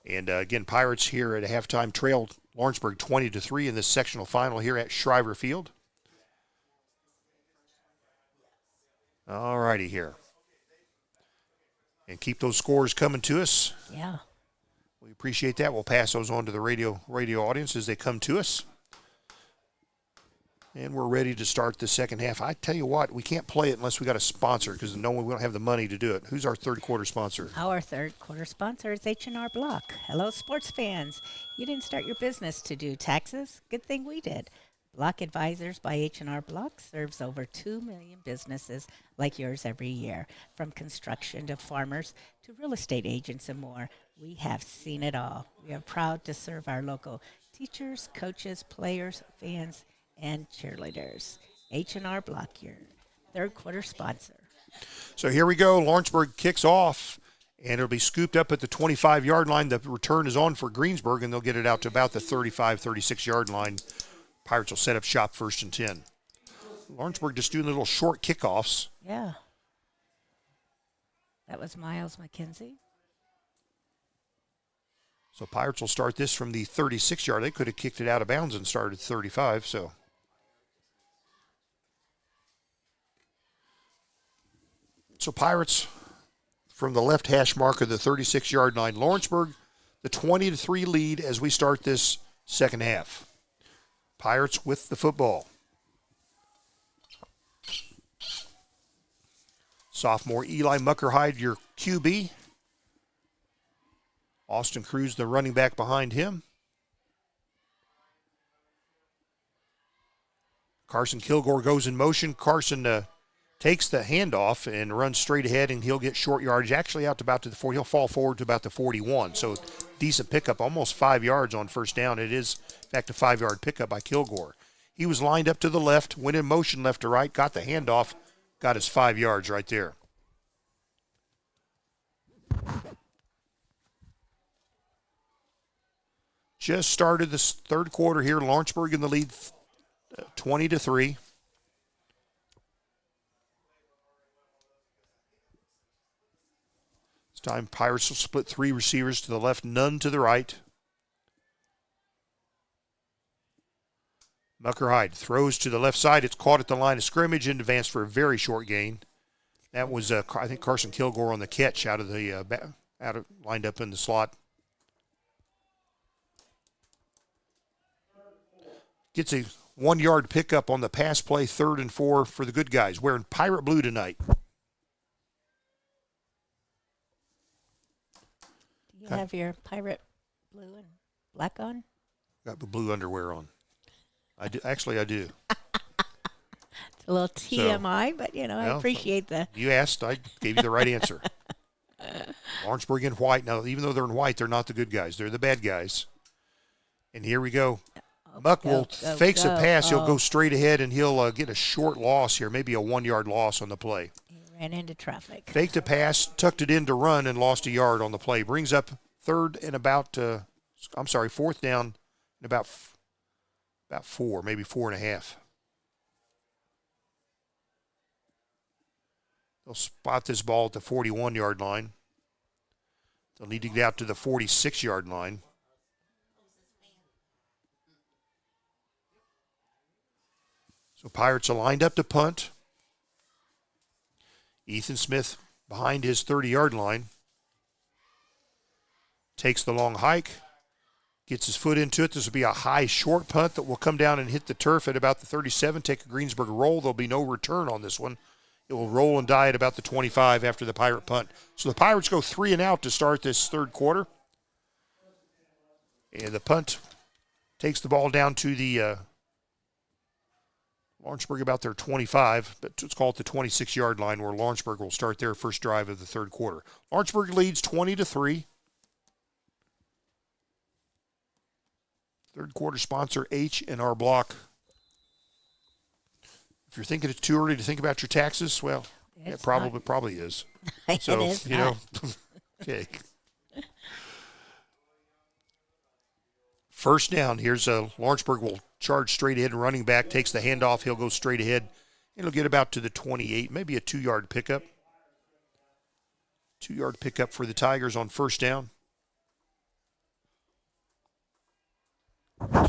And again, Pirates here at halftime trailed Lawrenceburg 20-3 in this sectional final here at Shriver Field. All righty here. And keep those scores coming to us. Yeah. We appreciate that. We'll pass those on to the radio audience as they come to us. And we're ready to start the second half. I tell you what, we can't play it unless we got a sponsor because we don't have the money to do it. Who's our third quarter sponsor? Our third quarter sponsor is H&R Block. Hello, sports fans. You didn't start your business to do taxes? Good thing we did. Block Advisors by H&R Block serves over 2 million businesses like yours every year. From construction to farmers to real estate agents and more, we have seen it all. We are proud to serve our local teachers, coaches, players, fans, and cheerleaders. H&R Block, your third quarter sponsor. So here we go. Lawrenceburg kicks off, and it'll be scooped up at the 25-yard line. The return is on for Greensburg, and they'll get it out to about the 35, 36-yard line. Pirates will set up shop 1st and 10. Lawrenceburg just doing little short kickoffs. Yeah. That was Miles McKenzie. So Pirates will start this from the 36-yard. They could have kicked it out of bounds and started 35, so. So Pirates from the left hash mark of the 36-yard line. Lawrenceburg, the 20-3 lead as we start this second half. Pirates with the football. Sophomore Eli Muckerhide, your QB. Austin Cruz, the running back behind him. Carson Kilgore goes in motion. Carson takes the handoff and runs straight ahead, and he'll get short yardage, actually out to about to the 40. He'll fall forward to about the 41. So decent pickup, almost 5 yards on first down. It is, in fact, a 5-yard pickup by Kilgore. He was lined up to the left, went in motion left to right, got the handoff, got his 5 yards right there. Just started this third quarter here. Lawrenceburg in the lead, 20-3. This time Pirates will split 3 receivers to the left, none to the right. Muckerhide throws to the left side. It's caught at the line of scrimmage and advanced for a very short gain. That was, I think, Carson Kilgore on the catch out of the lined up in the slot. Gets a 1-yard pickup on the pass play, 3rd and 4 for the good guys, wearing pirate blue tonight. have your pirate blue and black on? Got the blue underwear on. I do. Actually, I do. It's a little TMI, but, I appreciate the... You asked, I gave you the right answer. Lawrenceburg in white. Now, even though they're in white, they're not the good guys. They're the bad guys. And here we go. Muck will fakes a pass. He'll go straight ahead, and he'll get a short loss here, maybe a 1-yard loss on the play. He ran into traffic. Faked a pass, tucked it in to run, and lost a yard on the play. Brings up fourth down and about 4, maybe 4.5. They'll spot this ball at the 41-yard line. They'll need to get out to the 46-yard line. So Pirates are lined up to punt. Ethan Smith behind his 30-yard line. Takes the long hike. Gets his foot into it. This will be a high, short punt that will come down and hit the turf at about the 37. Take a Greensburg roll. There'll be no return on this one. It will roll and die at about the 25 after the Pirate punt. So the Pirates go 3 and out to start this third quarter. And the punt takes the ball down to the Lawrenceburg about their 25, but let's call it the 26-yard line where Lawrenceburg will start their first drive of the third quarter. Lawrenceburg leads 20-3. Third quarter sponsor H&R Block. If you're thinking it's too early to think about your taxes, well, it probably is. So, it is okay. First down. Here's Lawrenceburg will charge straight ahead. Running back takes the handoff. He'll go straight ahead. It'll get about to the 28, maybe a 2-yard pickup. 2-yard pickup for the Tigers on first down.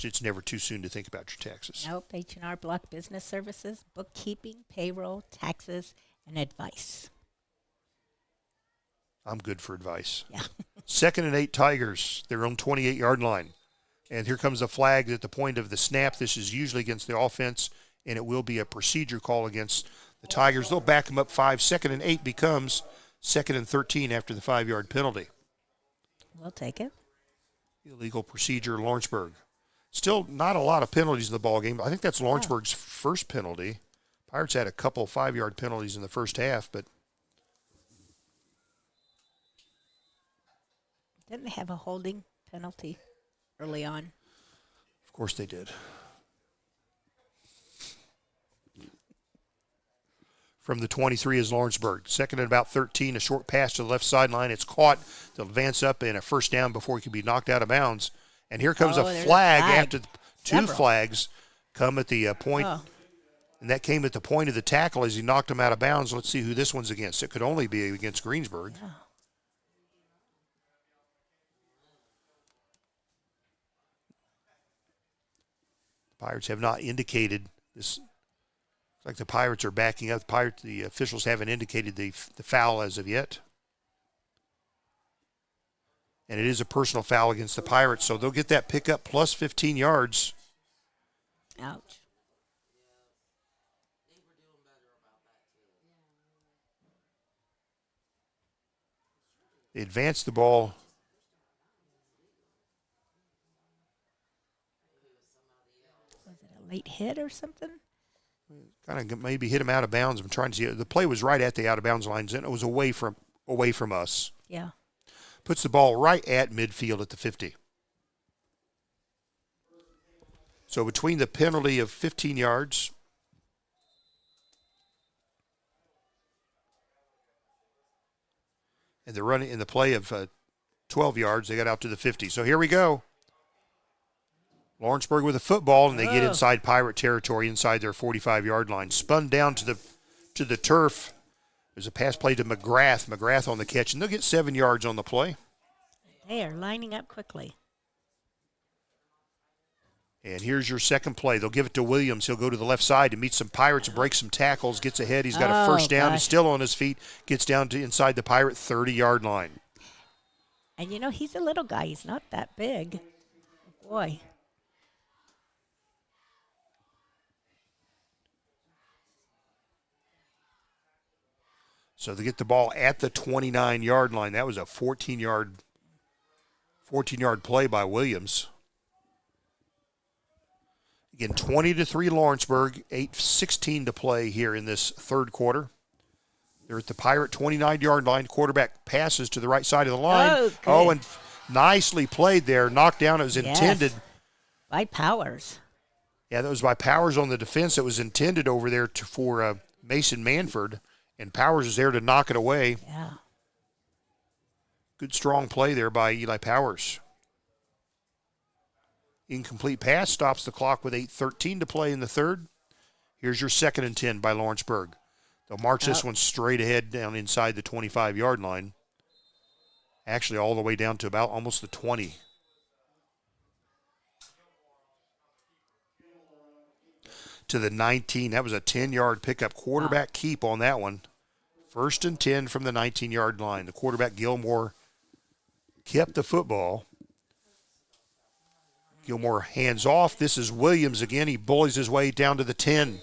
It's never too soon to think about your taxes. Nope. H&R Block Business Services, bookkeeping, payroll, taxes, and advice. I'm good for advice. Yeah. 2nd and 8 Tigers, their own 28-yard line. And here comes a flag at the point of the snap. This is usually against the offense, and it will be a procedure call against the Tigers. They'll back them up 5. 2nd and 8 becomes 2nd and 13 after the 5-yard penalty. We'll take it. Illegal procedure, Lawrenceburg. Still not a lot of penalties in the ball game. I think that's Lawrenceburg's first penalty. Pirates had a couple 5-yard penalties in the first half, but didn't they have a holding penalty early on? Of course they did. From the 23 is Lawrenceburg. 2nd and about 13, a short pass to the left sideline. It's caught. They'll advance up in a first down before he can be knocked out of bounds. And here comes a flag after two flags come at the point. And that came at the point of the tackle as he knocked him out of bounds. Let's see who this one's against. It could only be against Greensburg. Yeah. Pirates have not indicated this. It's like the Pirates are backing up. The officials haven't indicated the foul as of yet. And it is a personal foul against the Pirates, so they'll get that pickup plus 15 yards. Ouch. They advance the ball. Was it a late hit or something? Kind of maybe hit him out of bounds. I'm trying to see. The play was right at the out of bounds lines, and it was away from us. Yeah. Puts the ball right at midfield at the 50. So between the penalty of 15 yards and the run in the play of 12 yards, they got out to the 50. So here we go. Lawrenceburg with a football, and they get inside Pirate territory, inside their 45-yard line. Spun down to the turf. There's a pass play to McGrath. McGrath on the catch, and they'll get 7 yards on the play. They are lining up quickly. And here's your second play. They'll give it to Williams. He'll go to the left side to meet some Pirates and break some tackles, gets ahead. He's got a first down. Gosh. He's still on his feet, gets down to inside the Pirate 30-yard line. And, he's a little guy. He's not that big. Boy. So they get the ball at the 29-yard line. That was a 14-yard 14-yard play by Williams. Again, 20-3 Lawrenceburg, 8:16 to play here in this third quarter. They're at the Pirate 29-yard line. Quarterback passes to the right side of the line. And nicely played there. Knocked down. It was intended. By Powers. Yeah, that was by Powers on the defense. It was intended over there for Mason Manford, and Powers is there to knock it away. Yeah. Good, strong play there by Eli Powers. Incomplete pass stops the clock with 8:13 to play in the third. Here's your 2nd and 10 by Lawrenceburg. They'll march this one straight ahead down inside the 25-yard line. Actually, all the way down to about almost the 20. To the 19. That was a 10-yard pickup. Quarterback keep on that one. 1st and 10 from the 19-yard line. The quarterback, Gilmore, kept the football. Gilmore hands off. This is Williams again. He bullies his way down to the 10.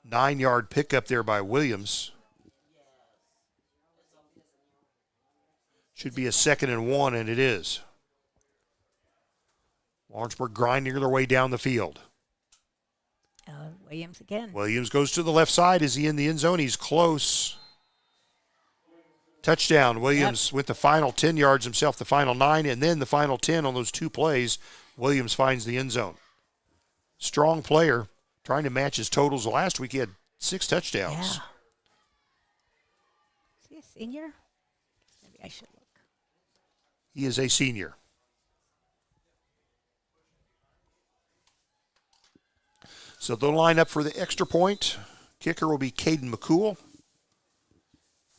9-yard pickup there by Williams. Should be a 2nd and 1, and it is. Lawrenceburg grinding their way down the field. Williams again. Williams goes to the left side. Is he in the end zone? He's close. Touchdown. Williams with the final 10 yards himself, the final 9, and then the final 10 on those 2 plays. Williams finds the end zone. Strong player, trying to match his totals. Last week he had 6 touchdowns. Yeah. Is he a senior? Maybe I should look. He is a senior. So they'll line up for the extra point. Kicker will be Caden McCool.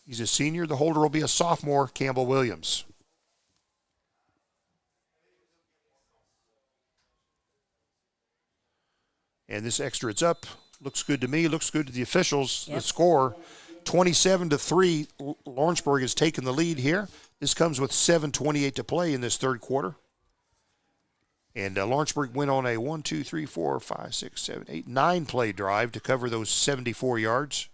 He's a senior. The holder will be a sophomore, Campbell Williams. And this extra, it's up. Looks good to me. Looks good to the officials. The score, 27-3. Lawrenceburg has taken the lead here. This comes with 7:28 to play in this third quarter. And Lawrenceburg went on a 9-play drive to cover those 74 yards.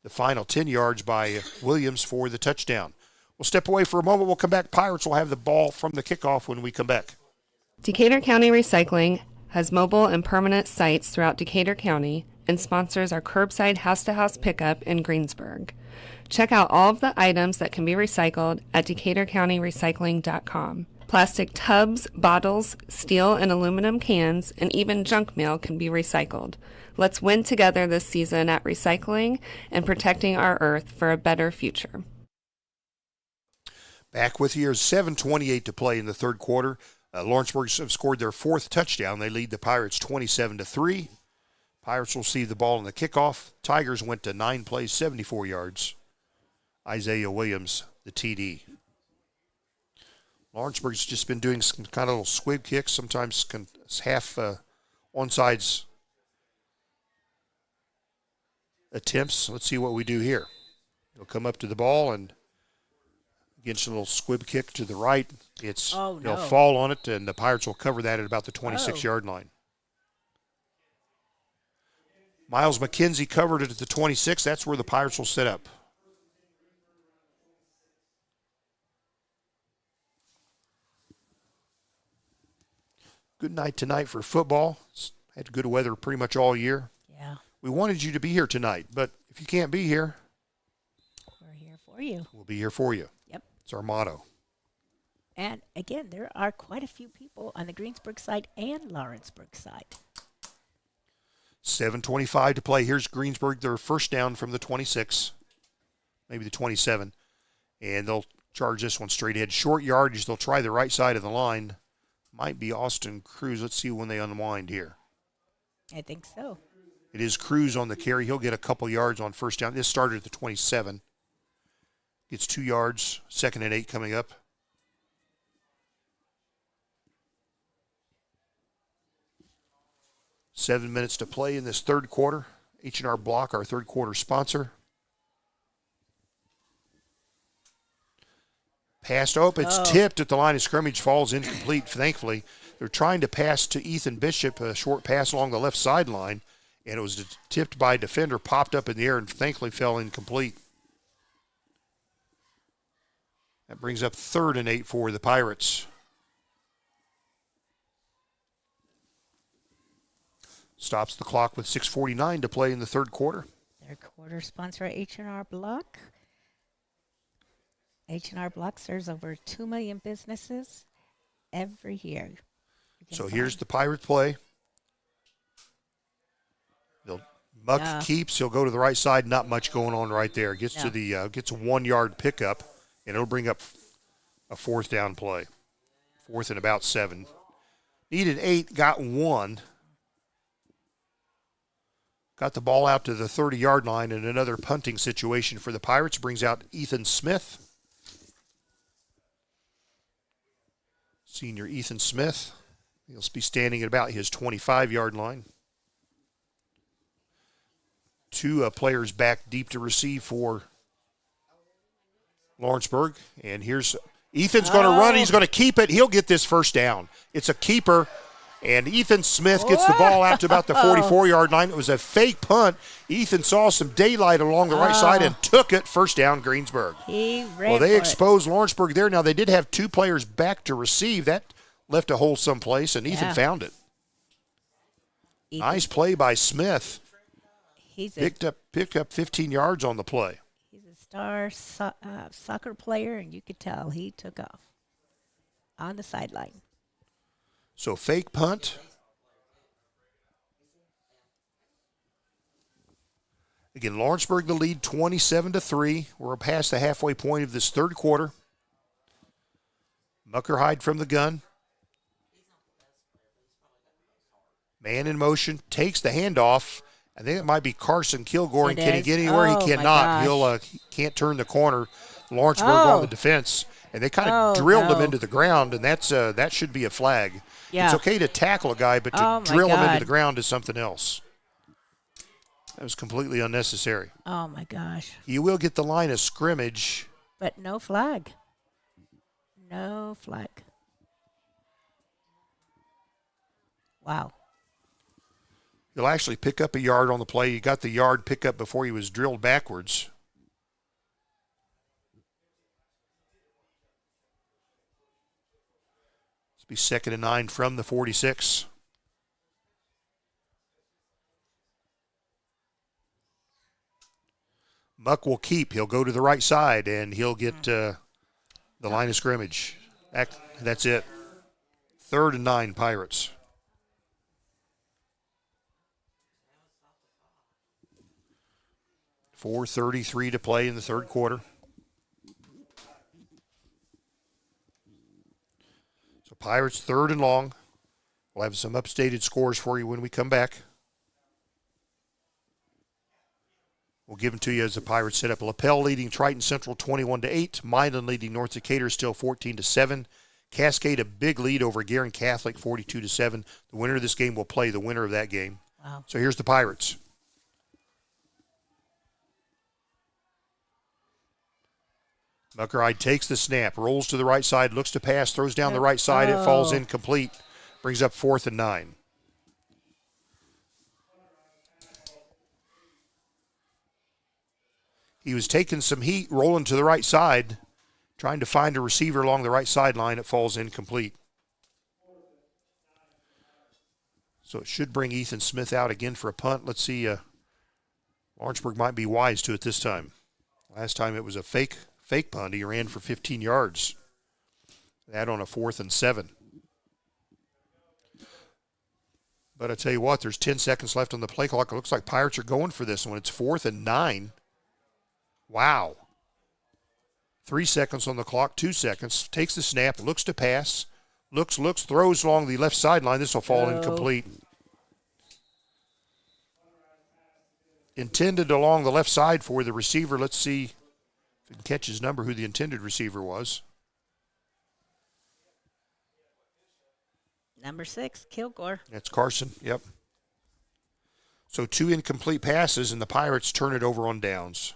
The final 10 yards by Williams for the touchdown. We'll step away for a moment. We'll come back. Pirates will have the ball from the kickoff when we come back. Decatur County Recycling has mobile and permanent sites throughout Decatur County and sponsors our curbside house-to-house pickup in Greensburg. Check out all of the items that can be recycled at DecaturCountyRecycling.com. Plastic tubs, bottles, steel and aluminum cans, and even junk mail can be recycled. Let's win together this season at recycling and protecting our earth for a better future. Back with you. 7:28 to play in the third quarter. Lawrenceburg have scored their 4th touchdown. They lead the Pirates 27-3. Pirates will receive the ball in the kickoff. Tigers went to 9 plays, 74 yards. Isaiah Williams, the TD. Lawrenceburg's just been doing some kind of little squib kicks, sometimes half onside attempts. Let's see what we do here. He'll come up to the ball and against a little squib kick to the right. They'll fall on it, and the Pirates will cover that at about the 26-yard line. Miles McKenzie covered it at the 26. That's where the Pirates will set up. Good night tonight for football. Had good weather pretty much all year. Yeah. We wanted you to be here tonight, but if you can't be here, we're here for you. We'll be here for you. Yep. It's our motto. And again, there are quite a few people on the Greensburg side and Lawrenceburg side. 7:25 to play. Here's Greensburg, their first down from the 26, maybe the 27. And they'll charge this one straight ahead. Short yardage, they'll try the right side of the line. Might be Austin Cruz. Let's see when they unwind here. I think so. It is Cruz on the carry. He'll get a couple yards on first down. This started at the 27. Gets 2 yards. 2nd and 8 coming up. Seven minutes to play in this third quarter. H&R Block, our third quarter sponsor. Passed up. It's tipped at the line of scrimmage. Falls incomplete, thankfully. They're trying to pass to Ethan Bishop, a short pass along the left sideline, and it was tipped by a defender, popped up in the air, and thankfully fell incomplete. That brings up 3rd and 8 for the Pirates. Stops the clock with 6:49 to play in the third quarter. Third quarter sponsor H&R Block. H&R Block serves over 2 million businesses every year. So here's the Pirate play. Muck keeps. He'll go to the right side. Not much going on right there. Gets to the gets a 1-yard pickup, and it'll bring up a 4th down play. 4th and about 7. Needed 8, got 1. Got the ball out to the 30-yard line, and another punting situation for the Pirates brings out Ethan Smith. Senior Ethan Smith. He'll be standing at about his 25-yard line. 2 players back deep to receive for Lawrenceburg. And here's Ethan's going to run. He's going to keep it. He'll get this first down. It's a keeper. And Ethan Smith gets the ball out to about the 44-yard line. It was a fake punt. Ethan saw some daylight along the right side and took it. First down, Greensburg. They exposed Lawrenceburg there. Now, they did have 2 players back to receive. That left a hole someplace, and Ethan found it. Nice play by Smith. Picked up 15 yards on the play. He's a star soccer player, and you could tell he took off on the sideline. So fake punt. Again, Lawrenceburg the lead 27-3. We're past the halfway point of this third quarter. Muckerhide from the gun. Man in motion, takes the handoff. I think it might be Carson Kilgore. And can he get anywhere? He cannot. He can't turn the corner. Lawrenceburg on the defense. And they kind of drilled him into the ground, and that should be a flag. Yeah. It's okay to tackle a guy, but to drill him into the ground is something else. That was completely unnecessary. Oh, my gosh. You will get the line of scrimmage. But no flag. No flag. Wow. He'll actually pick up a yard on the play. He got the yard pickup before he was drilled backwards. Be 2nd and 9 from the 46. Muck will keep. He'll go to the right side, and he'll get the line of scrimmage. That's it. 3rd and 9, Pirates. .433 to play in the third quarter. Pirates 3rd and long. We'll have some updated scores for you when we come back. We'll give them to you as the Pirates set up. LaPel leading Triton Central 21-8. Milan leading North Decatur still 14-7. Cascade a big lead over Guerin Catholic 42-7. The winner of this game will play the winner of that game. Wow. So here's the Pirates. Muckerhide takes the snap, rolls to the right side, looks to pass, throws down the right side. It falls incomplete. Brings up 4th and 9. He was taking some heat, rolling to the right side, trying to find a receiver along the right sideline. It falls incomplete. So it should bring Ethan Smith out again for a punt. Let's see. Lawrenceburg might be wise to it this time. Last time it was a fake punt. He ran for 15 yards. That on a 4th and 7. But I tell you what, there's 10 seconds left on the play clock. It looks like Pirates are going for this one. It's 4th and 9. Wow. 3 seconds on the clock, 2 seconds. Takes the snap, looks to pass. Looks, throws along the left sideline. This will fall incomplete. Intended along the left side for the receiver. Let's see if we can catch his number, who the intended receiver was. Number 6, Kilgore. That's Carson, yep. So 2 incomplete passes, and the Pirates turn it over on downs.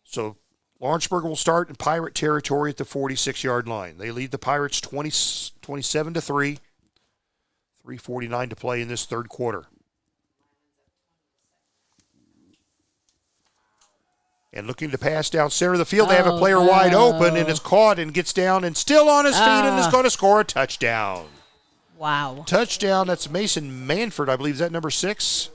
So Lawrenceburg will start in Pirate territory at the 46-yard line. They lead the Pirates 27-3. 3:49 to play in this third quarter. And looking to pass down center of the field, they have a player wide open, and it's caught and gets down and still on his feet and is going to score a touchdown. Wow. Touchdown, that's Mason Manford, I believe. Is that number 6?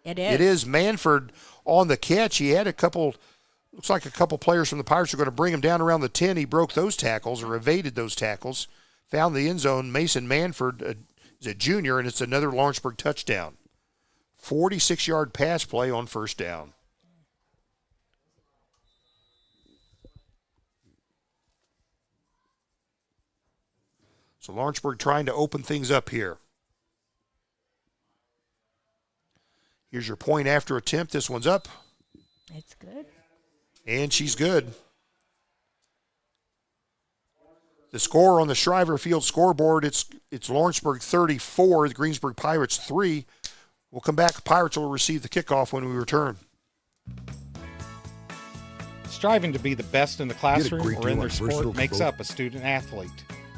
It is. It is Manford on the catch. He had looks like a couple players from the Pirates are going to bring him down around the 10. He broke those tackles or evaded those tackles. Found the end zone. Mason Manford is a junior, and it's another Lawrenceburg touchdown. 46-yard pass play on first down. So Lawrenceburg trying to open things up here. Here's your point after attempt. This one's up. It's good. And she's good. The score on the Shriver Field scoreboard, it's Lawrenceburg 34, the Greensburg Pirates 3. We'll come back. Pirates will receive the kickoff when we return. Striving to be the best in the classroom or in their sport makes up a student athlete.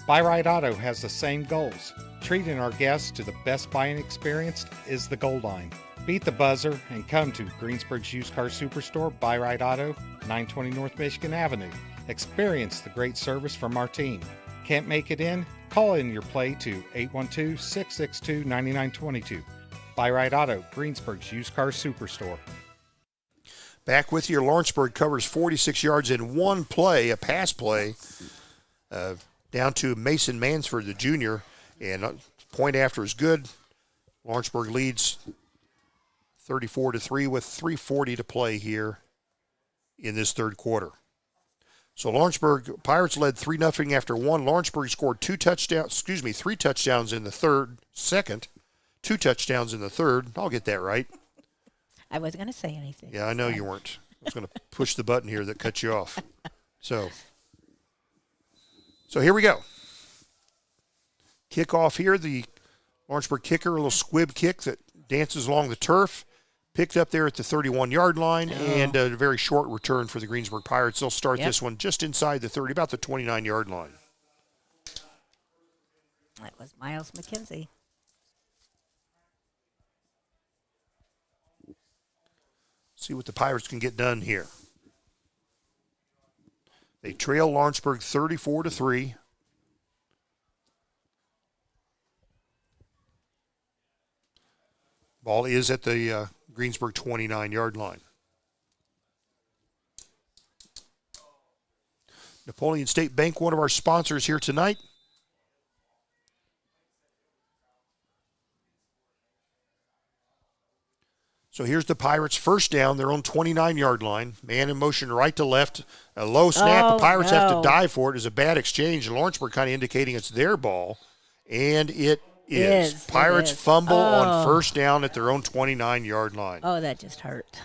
Buy Right Auto has the same goals. Treating our guests to the best buying experience is the goal line. Beat the buzzer and come to Greensburg's Used Car Superstore, Buy Right Auto, 920 North Michigan Avenue. Experience the great service from our team. Can't make it in? Call in your play to 812-662-9922. Buy Right Auto, Greensburg's Used Car Superstore. Back with you. Lawrenceburg covers 46 yards in one play, a pass play, down to Mason Mansford, the junior. And point after is good. Lawrenceburg leads 34-3 with 3:40 to play here in this third quarter. So Lawrenceburg, Pirates led 3-0 after one. Lawrenceburg scored three touchdowns in the second, 2 touchdowns in the third. I'll get that right. I wasn't going to say anything. Yeah, I know you weren't. I was going to push the button here that cut you off. So here we go. Kickoff here. The Lawrenceburg kicker, a little squib kick that dances along the turf. Picked up there at the 31-yard line, and a very short return for the Greensburg Pirates. They'll start this one just inside the 30, about the 29-yard line. That was Miles McKenzie. See what the Pirates can get done here. They trail Lawrenceburg 34-3. Ball is at the Greensburg 29-yard line. Napoleon State Bank, one of our sponsors here tonight. So here's the Pirates' first down, their own 29-yard line. Man in motion right to left. A low snap. The Pirates have to dive for it. It's a bad exchange. Lawrenceburg kind of indicating it's their ball. And it is. Pirates fumble on first down at their own 29-yard line. Oh, that just hurt.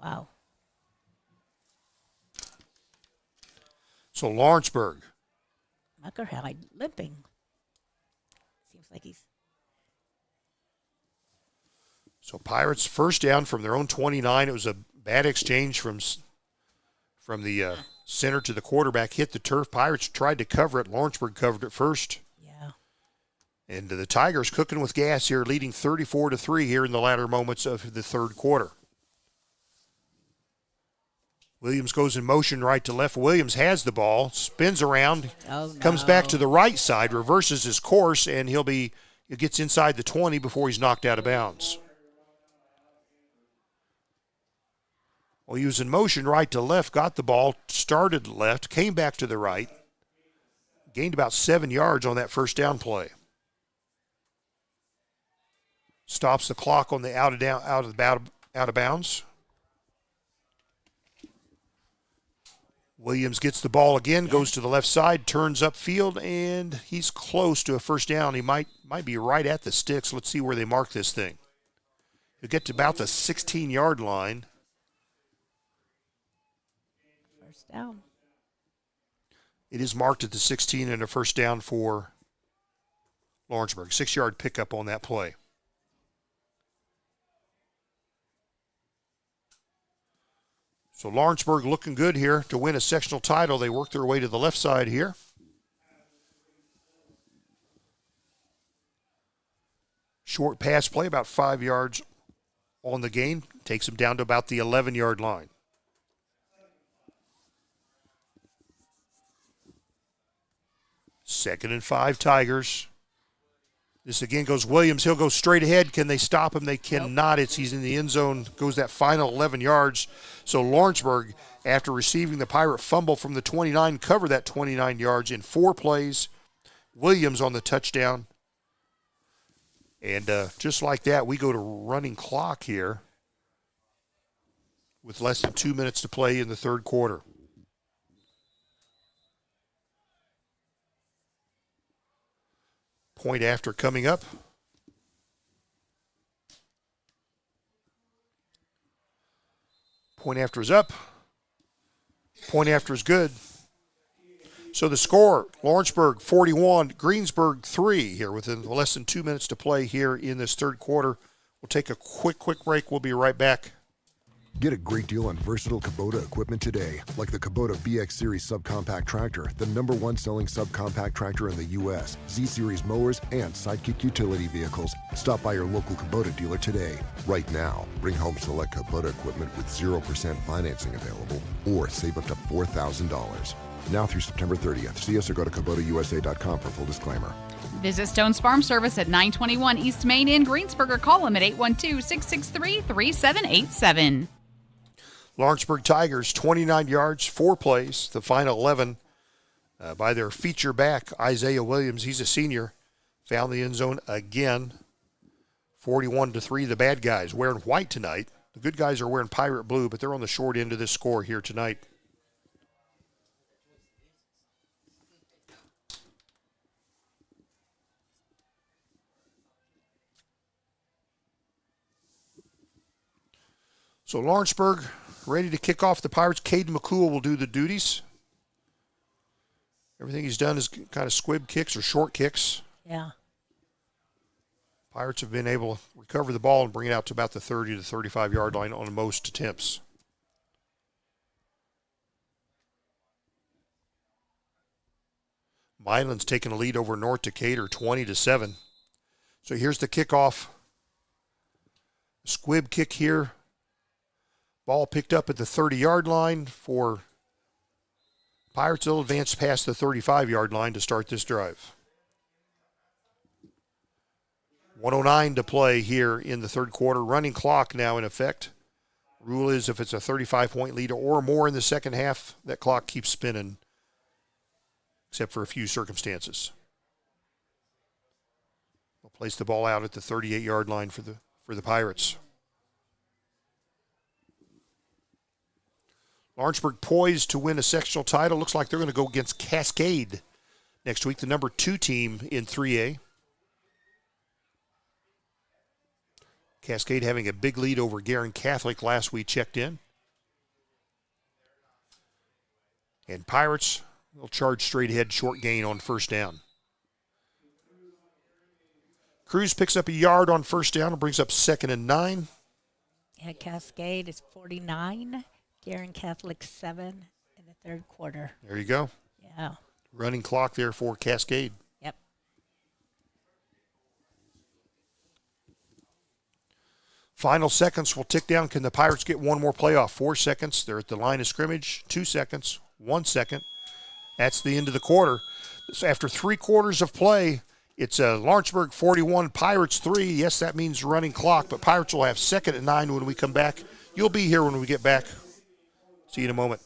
Wow. So Lawrenceburg. Muckerhide limping. Seems like he's... So Pirates first down from their own 29. It was a bad exchange from the center to the quarterback. Hit the turf. Pirates tried to cover it. Lawrenceburg covered it first. Yeah. And the Tigers cooking with gas here, leading 34-3 here in the latter moments of the third quarter. Williams goes in motion right to left. Williams has the ball, spins around, comes back to the right side, reverses his course, and he gets inside the 20 before he's knocked out of bounds. Well, he was in motion right to left, got the ball, started left, came back to the right, gained about 7 yards on that first down play. Stops the clock on the out of bounds. Williams gets the ball again, goes to the left side, turns upfield, and he's close to a first down. He might be right at the sticks. Let's see where they mark this thing. He'll get to about the 16-yard line. First down. It is marked at the 16 and a first down for Lawrenceburg. 6-yard pickup on that play. So Lawrenceburg looking good here to win a sectional title. They work their way to the left side here. Short pass play, about 5 yards on the gain. Takes him down to about the 11-yard line. Second and 5, Tigers. This again goes Williams. He'll go straight ahead. Can they stop him? They cannot. He's in the end zone. Goes that final 11 yards. So Lawrenceburg, after receiving the Pirate fumble from the 29, cover that 29 yards in 4 plays. Williams on the touchdown. And just like that, we go to running clock here with less than 2 minutes to play in the third quarter. Point after coming up. Point after is up. Point after is good. So the score, Lawrenceburg 41, Greensburg 3 here within less than 2 minutes to play here in this third quarter. We'll take a quick break. We'll be right back. Get a great deal on versatile Kubota equipment today, like the Kubota BX Series subcompact tractor, the #1 selling subcompact tractor in the U.S., Z-Series mowers, and Sidekick utility vehicles. Stop by your local Kubota dealer today. Right now, bring home select Kubota equipment with 0% financing available, or save up to $4,000. Now through September 30th. See us or go to KubotaUSA.com for full disclaimer. Visit Stone's Farm Service at 921 East Main in Greensburg or call them at 812-663-3787. Lawrenceburg Tigers, 29 yards, 4 plays, the final 11 by their feature back, Isaiah Williams. He's a senior. Found the end zone again. 41-3, the bad guys wearing white tonight. The good guys are wearing pirate blue, but they're on the short end of this score here tonight. So Lawrenceburg ready to kick off the Pirates. Caden McCool will do the duties. Everything he's done is kind of squib kicks or short kicks. Yeah. Pirates have been able to recover the ball and bring it out to about the 30 to 35-yard line on most attempts. Milan's taking a lead over North Decatur, 20-7. So here's the kickoff. Squib kick here. Ball picked up at the 30-yard line for Pirates. They'll advance past the 35-yard line to start this drive. 1:09 to play here in the third quarter. Running clock now in effect. Rule is if it's a 35-point lead or more in the second half, that clock keeps spinning, except for a few circumstances. They'll place the ball out at the 38-yard line for the Pirates. Lawrenceburg poised to win a sectional title. Looks like they're going to go against Cascade next week, the number 2 team in 3A. Cascade having a big lead over Guerin Catholic last we checked in. And Pirates will charge straight ahead, short gain on first down. Cruz picks up a yard on first down and brings up 2nd and 9. Yeah, Cascade is 49. Guerin Catholic 7 in the third quarter. There you go. Yeah. Running clock there for Cascade. Yep. Final seconds will tick down. Can the Pirates get one more playoff? 4 seconds. They're at the line of scrimmage. 2 seconds. 1 second. That's the end of the quarter. So after 3 quarters of play, it's Lawrenceburg 41, Pirates 3. Yes, that means running clock, but Pirates will have 2nd and 9 when we come back. You'll be here when we get back. See you in a moment.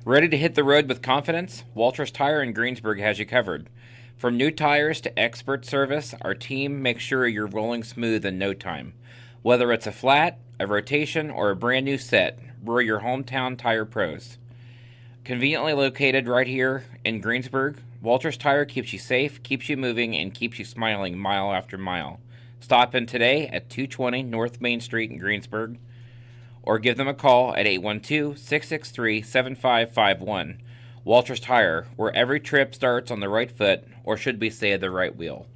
Ready to hit the road with confidence? Walters Tire in Greensburg has you covered. From new tires to expert service, our team makes sure you're rolling smooth in no time. Whether it's a flat, a rotation, or a brand new set, we're your hometown tire pros. Conveniently located right here in Greensburg, Walters Tire keeps you safe, keeps you moving, and keeps you smiling mile after mile. Stop in today at 220 North Main Street in Greensburg, or give them a call at 812-663-7551. Walters Tire, where every trip starts on the right foot, or should we say the right wheel.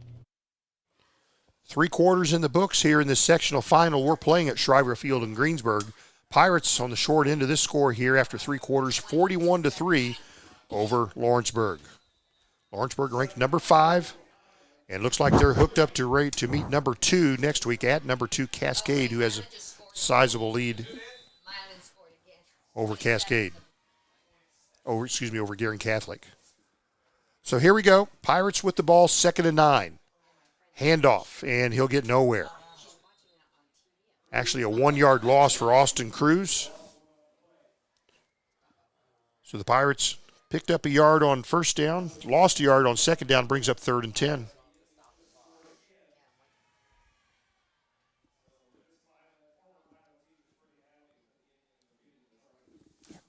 3 quarters in the books here in this sectional final. We're playing at Shriver Field in Greensburg. Pirates on the short end of this score here after 3 quarters, 41-3 over Lawrenceburg. Lawrenceburg ranked number 5, And looks like they're hooked up to meet number 2 next week at number 2 Cascade, who has a sizable lead over Cascade. Over Gearing Catholic. So here we go. Pirates with the ball, 2nd and 9. Handoff, and he'll get nowhere. Actually, a 1-yard loss for Austin Cruz. So the Pirates picked up a yard on first down, lost a yard on second down, brings up 3rd and 10.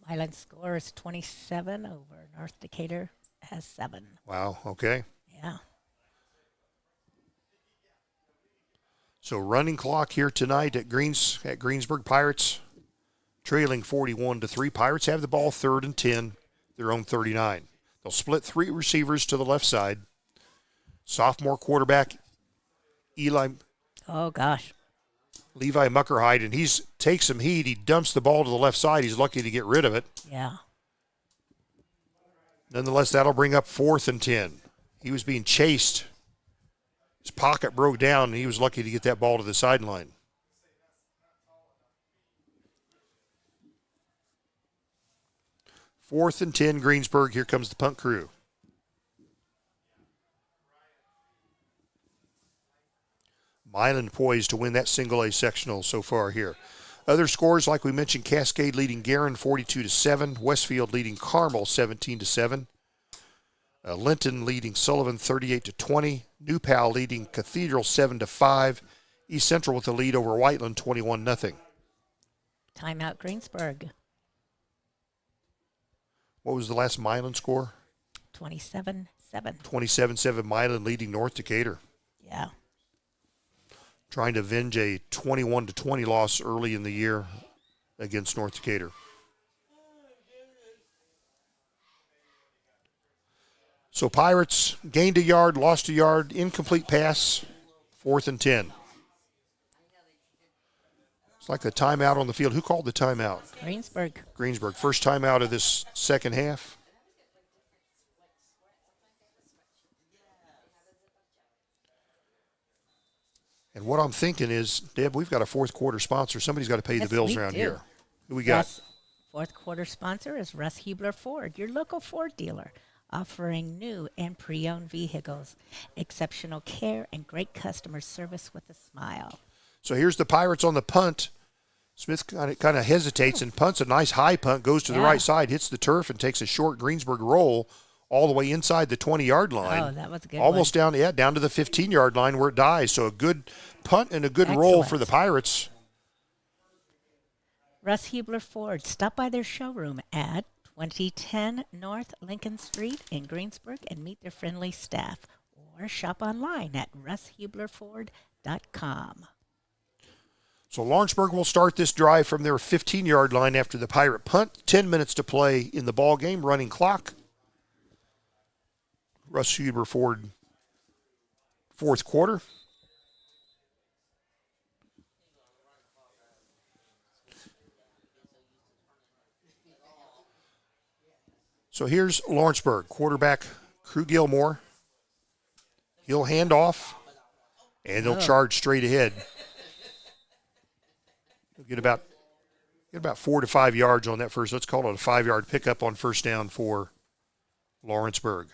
Milan's score is 27 over North Decatur has 7. Wow, okay. Yeah. So running clock here tonight at Greensburg. Pirates trailing 41-3. Pirates have the ball 3rd and 10, their own 39. They'll split 3 receivers to the left side. Sophomore quarterback Levi Muckerhide, and he's takes some heat. He dumps the ball to the left side. He's lucky to get rid of it. Yeah. Nonetheless, that'll bring up 4th and 10. He was being chased. His pocket broke down, and he was lucky to get that ball to the sideline. Fourth and 10, Greensburg. Here comes the punt crew. Milan poised to win that single-A sectional so far here. Other scores, like we mentioned, Cascade leading Guerin 42-7, Westfield leading Carmel 17-7, Linton leading Sullivan 38-20, New Pal leading Cathedral 7-5, East Central with the lead over Whiteland 21-0. Timeout Greensburg. What was the last Milan score? 27-7. 27-7, Milan leading North Decatur. Yeah. Trying to avenge a 21-20 loss early in the year against North Decatur. So Pirates gained a yard, lost a yard, incomplete pass, 4th and 10. It's like a timeout on the field. Who called the timeout? Greensburg. First timeout of this second half. And what I'm thinking is, Deb, we've got a fourth quarter sponsor. Somebody's got to pay the bills around here. Who we got? Fourth quarter sponsor is Russ Hubler Ford, your local Ford dealer, offering new and pre-owned vehicles, exceptional care, and great customer service with a smile. So here's the Pirates on the punt. Smith kind of hesitates and punts a nice high punt, goes to the right side, hits the turf, and takes a short Greensburg roll all the way inside the 20-yard line. Oh, that was a good Almost one. down to the 15-yard line where it dies. So a good punt and a good roll for the Pirates. Russ Hubler Ford. Stop by their showroom at 2010 North Lincoln Street in Greensburg and meet their friendly staff. Or shop online at russhublerford.com. So Lawrenceburg will start this drive from their 15-yard line after the Pirate punt. 10 minutes to play in the ball game. Running clock. Russ Huber Ford, fourth quarter. So here's Lawrenceburg. Quarterback Crew Gilmore. He'll hand off, and they'll charge straight ahead. He'll get about 4 to 5 yards on that first. Let's call it a 5-yard pickup on first down for Lawrenceburg.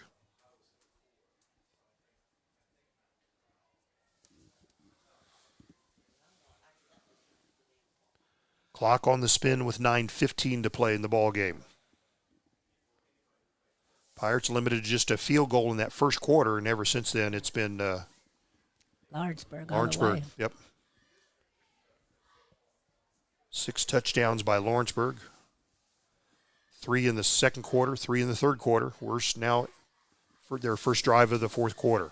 Clock on the spin with 9:15 to play in the ball game. Pirates limited to just a field goal in that first quarter, and ever since then it's been Lawrenceburg. Yep. 6 touchdowns by Lawrenceburg. 3 in the second quarter, 3 in the third quarter. Worse now for their first drive of the fourth quarter.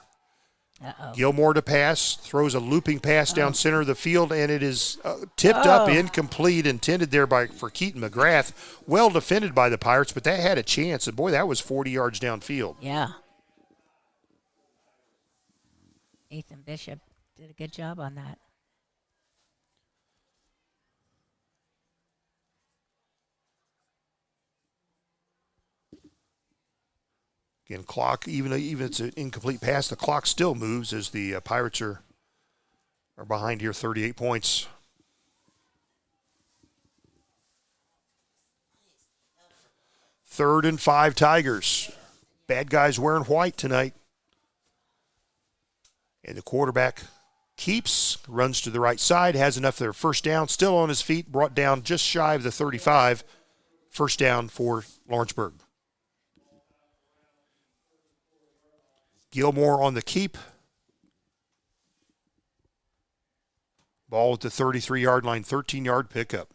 Gilmore to pass, throws a looping pass down center of the field, and it is tipped up, incomplete, intended there for Keaton McGrath. Well defended by the Pirates, but that had a chance. And boy, that was 40 yards downfield. Yeah. Ethan Bishop did a good job on that. Again, clock, even it's an incomplete pass, the clock still moves as the Pirates are behind here 38 points. Third and 5 Tigers. Bad guys wearing white tonight. And the quarterback keeps, runs to the right side, has enough for their first down, still on his feet, brought down just shy of the 35. First down for Lawrenceburg. Gilmore on the keep. Ball at the 33-yard line, 13-yard pickup.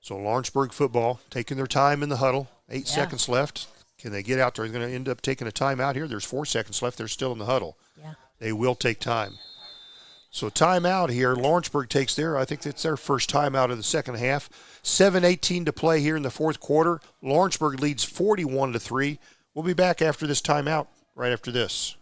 So Lawrenceburg football taking their time in the huddle. 8 seconds left. Can they get out there? They're going to end up taking a timeout here. There's 4 seconds left. They're still in the huddle. Yeah. They will take time. So timeout here. Lawrenceburg takes I think it's their first timeout of the second half. 7:18 to play here in the fourth quarter. Lawrenceburg leads 41-3. We'll be back after this timeout, right after this.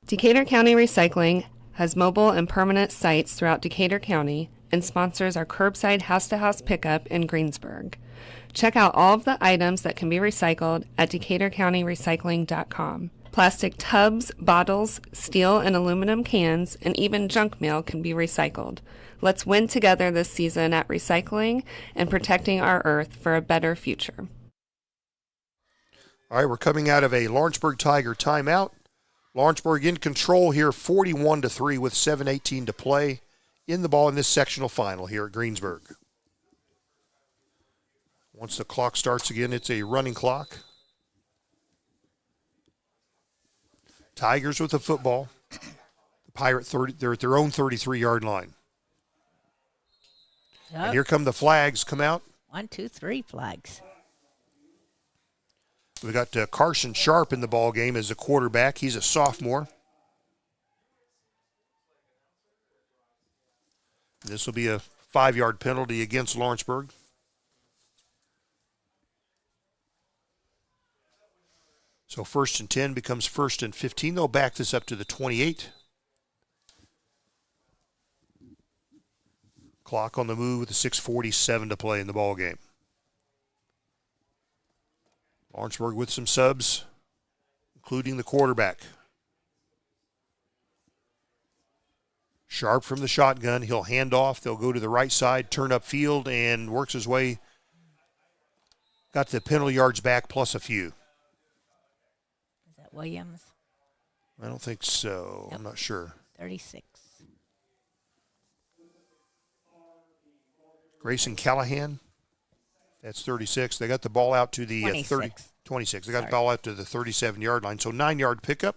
Decatur County Recycling has mobile and permanent sites throughout Decatur County and sponsors our curbside house-to-house pickup in Greensburg. Check out all of the items that can be recycled at DecaturCountyRecycling.com. Plastic tubs, bottles, steel and aluminum cans, and even junk mail can be recycled. Let's win together this season at recycling and protecting our earth for a better future. All right, we're coming out of a Lawrenceburg Tiger timeout. Lawrenceburg in control here, 41-3 with 7:18 to play in the ball in this sectional final here at Greensburg. Once the clock starts again, it's a running clock. Tigers with the football. The Pirate 30, they're at their own 33-yard line. Yep. And here come the flags come out. 1, 2, 3 flags. We got Carson Sharp in the ball game as a quarterback. He's a sophomore. This will be a 5-yard penalty against Lawrenceburg. So 1st and 10 becomes 1st and 15. They'll back this up to the 28. Clock on the move with a 6:47 to play in the ball game. Lawrenceburg with some subs, including the quarterback. Sharp from the shotgun. He'll hand off. They'll go to the right side, turn up field, and works his way. Got the penalty yards back plus a few. Is that Williams? I don't think so. Yep. I'm not sure. 36. Grayson Callahan. That's 36. They got the ball out to the 26. They got the ball out to the 37-yard line. So 9-yard pickup.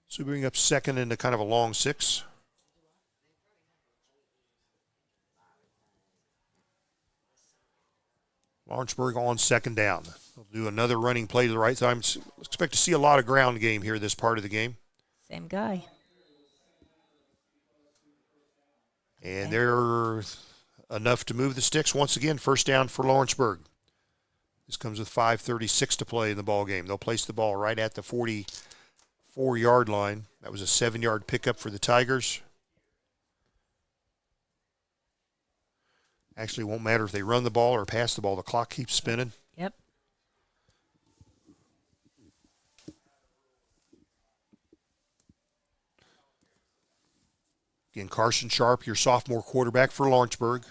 So we bring up second into kind of a long 6. Lawrenceburg on second down. They'll do another running play to the right time. Expect to see a lot of ground game here this part of the game. Same guy. And they're enough to move the sticks. Once again, first down for Lawrenceburg. This comes with 5:36 to play in the ball game. They'll place the ball right at the 44-yard line. That was a 7-yard pickup for the Tigers. Actually, it won't matter if they run the ball or pass the ball. The clock keeps spinning. Yep. Again, Carson Sharp, your sophomore quarterback for Lawrenceburg.